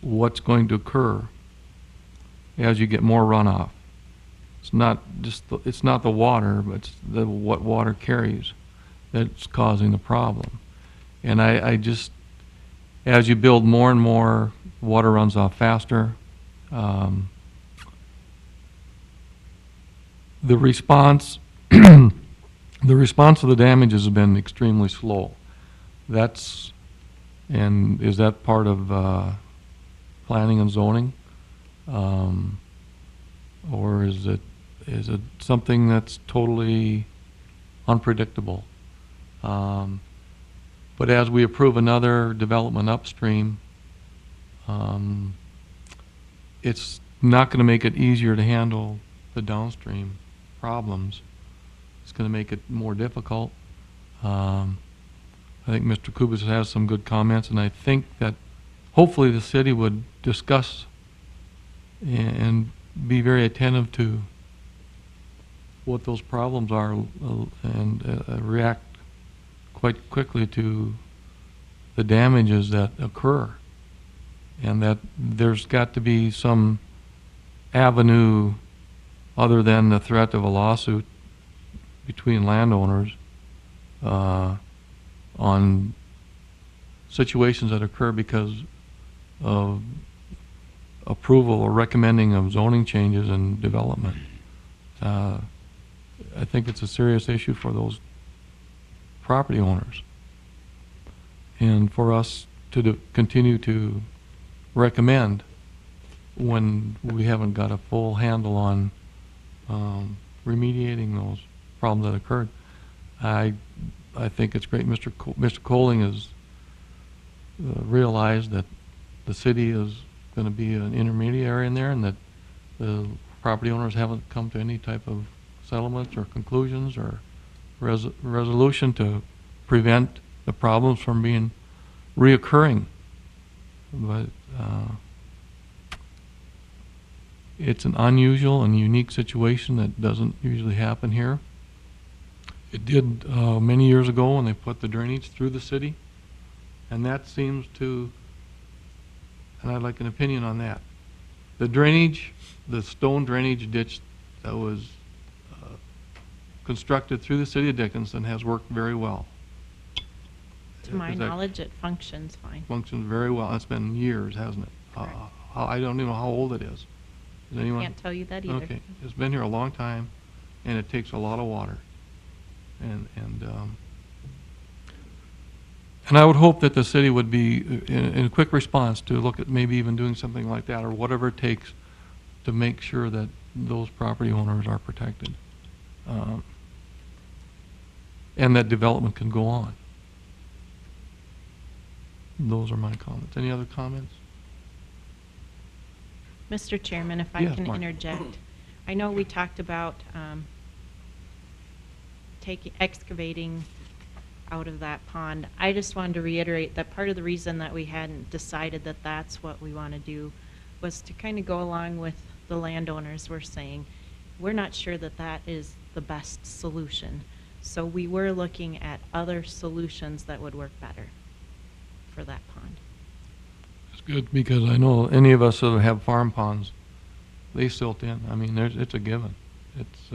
Speaker 1: what's going to occur as you get more runoff. It's not just it's not the water, but it's what water carries that's causing the problem. And I just, as you build more and more, water runs off faster. The response the response to the damage has been extremely slow. Is that part of planning and zoning? Or is it something that's totally unpredictable? But as we approve another development upstream, it's not going to make it easier to handle the downstream problems. It's going to make it more difficult. I think Mr. Kubas has some good comments, and I think that hopefully the city would discuss and be very attentive to what those problems are and react quite quickly to the damages that occur, and that there's got to be some avenue other than the threat of a lawsuit between landowners on situations that occur because of approval or recommending of zoning changes and development. I think it's a serious issue for those property owners, and for us to continue to recommend when we haven't got a full handle on remediating those problems that occurred. I think it's great Mr. Coling has realized that the city is going to be an intermediary in there, and that the property owners haven't come to any type of settlements or conclusions or resolution to prevent the problems from being reoccurring. But it's an unusual and unique situation that doesn't usually happen here. It did many years ago when they put the drainage through the city, and that seems to, and I'd like an opinion on that. The drainage, the stone drainage ditch that was constructed through the city of Dickinson has worked very well.
Speaker 12: To my knowledge, it functions fine.
Speaker 1: Functions very well. It's been years, hasn't it? I don't even know how old it is. Does anyone?
Speaker 12: Can't tell you that either.
Speaker 1: Okay, it's been here a long time, and it takes a lot of water. And I would hope that the city would be in a quick response to look at maybe even doing something like that, or whatever it takes to make sure that those property owners are protected, and that development can go on. Those are my comments. Any other comments?
Speaker 12: Mr. Chairman, if I
Speaker 1: Yes,
Speaker 12: can
Speaker 1: Mark.
Speaker 12: interject. I know we talked about excavating out of that pond. I just wanted to reiterate that part of the reason that we hadn't decided that that's what we want to do was to kind of go along with the landowners were saying. We're not sure that that is the best solution. So we were looking at other solutions that would work better for that pond.
Speaker 1: It's good, because I know any of us that have farm ponds, they silt in. I mean, it's a given. It's,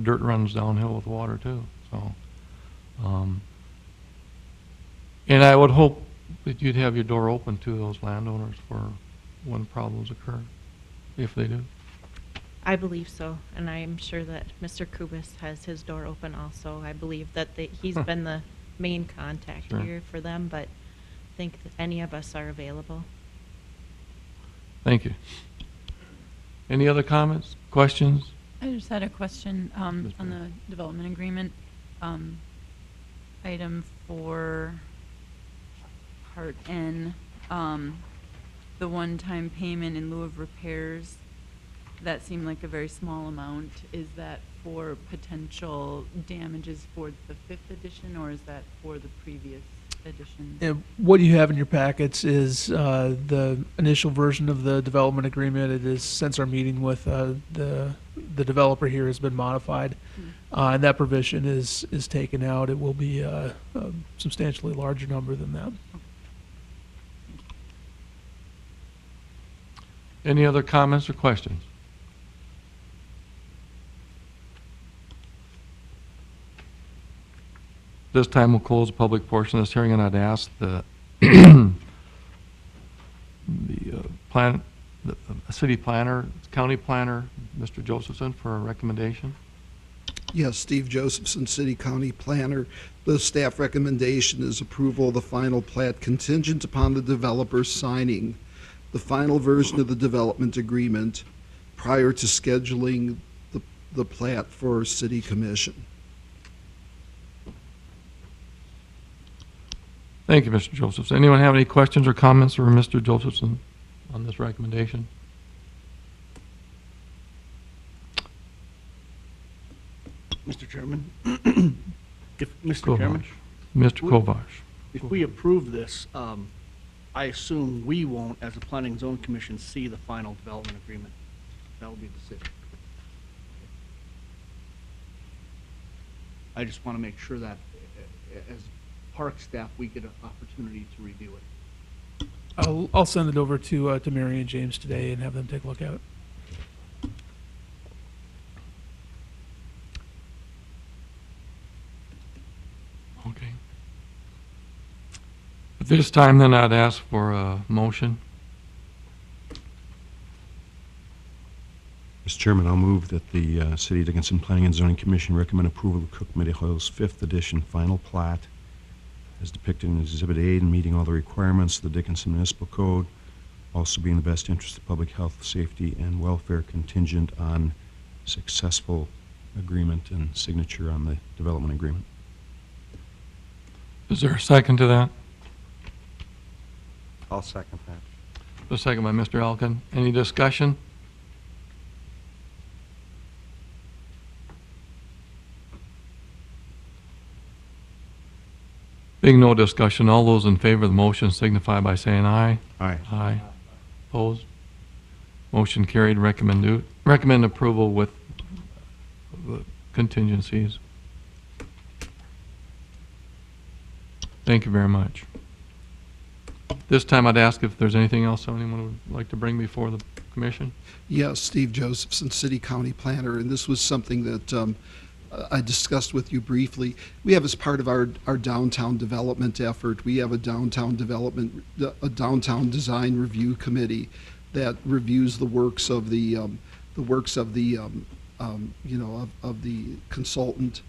Speaker 1: dirt runs downhill with water too, so. And I would hope that you'd have your door open to those landowners for when problems occur, if they do.
Speaker 12: I believe so, and I'm sure that Mr. Kubis has his door open also. I believe that he's been the main contact
Speaker 1: Sure.
Speaker 12: here for them, but I think that any of us are available.
Speaker 1: Thank you. Any other comments, questions?
Speaker 9: I just had a question on the development agreement. Item 4, Part N, the one-time payment in lieu of repairs. That seemed like a very small amount. Is that for potential damages for the 5th edition, or is that for the previous edition?
Speaker 11: And what you have in your packets is the initial version of the development agreement. It is, since our meeting with the developer here, has been modified, and that provision is taken out. It will be a substantially larger number than that.
Speaker 1: Any other comments or questions? This time we'll close the public portion of this hearing, and I'd ask the city planner, county planner, Mr. Josephson, for a recommendation.
Speaker 2: Yes, Steve Josephson, City County Planner. The staff recommendation is approval of the final plat contingent upon the developer signing the final version of the development agreement prior to scheduling the plat for City Commission.
Speaker 1: Thank you, Mr. Josephson. Anyone have any questions or comments for Mr. Josephson on this recommendation?
Speaker 6: Mr. Chairman, if, Mr.
Speaker 1: Kovacs.
Speaker 6: Chairman.
Speaker 1: Mr. Kovacs.
Speaker 6: If we approve this, I assume we won't, as a Planning and Zoning Commission, see the final development agreement. That will be the city. I just want to make sure that as park staff, we get an opportunity to review it.
Speaker 11: I'll send it over to Mary and James today and have them take a look at it.
Speaker 1: Okay. At this time, then, I'd ask for a motion.
Speaker 4: Mr. Chairman, I'll move that the City of Dickinson Planning and Zoning Commission recommend approval of Cook Medihil's 5th edition final plat as depicted in Exhibit A and meeting all the requirements of the Dickinson Municipal Code, also being in the best interest of public health, safety, and welfare contingent on successful agreement and signature on the development agreement.
Speaker 1: Is there a second to that?
Speaker 5: I'll second that.
Speaker 1: A second by Mr. Elkin. Any discussion? Being no discussion, all those in favor of the motion signify by saying aye.
Speaker 4: Aye.
Speaker 1: Aye. Opposed? Motion carried. Recommend approval with the contingencies. Thank you very much. This time I'd ask if there's anything else anyone would like to bring before the commission.
Speaker 2: Yes, Steve Josephson, City County Planner, and this was something that I discussed with you briefly. We have, as part of our downtown development effort, we have a downtown design review committee that reviews the works of the consultant,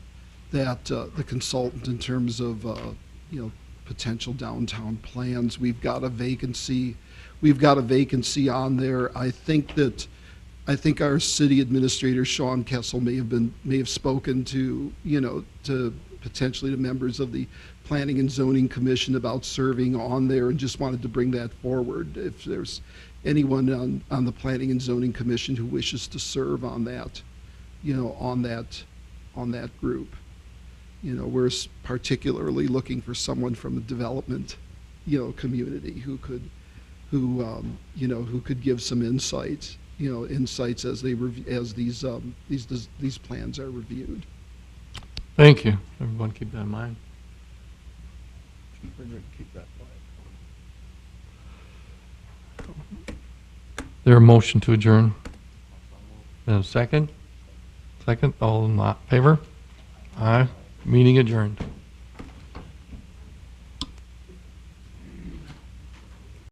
Speaker 2: that the consultant in terms of potential downtown plans. We've got a vacancy on there. I think our city administrator, Sean Kessel, may have spoken to potentially to members of the Planning and Zoning Commission about serving on there, and just wanted to bring that forward. If there's anyone on the Planning and Zoning Commission who wishes to serve on that, on that group. We're particularly looking for someone from the development, community who could give some insights, insights as these plans are reviewed.
Speaker 1: Thank you. Everyone keep that in mind.
Speaker 21: Keep that
Speaker 1: There a motion to adjourn? And a second? Second, all in favor? Aye. Meeting adjourned.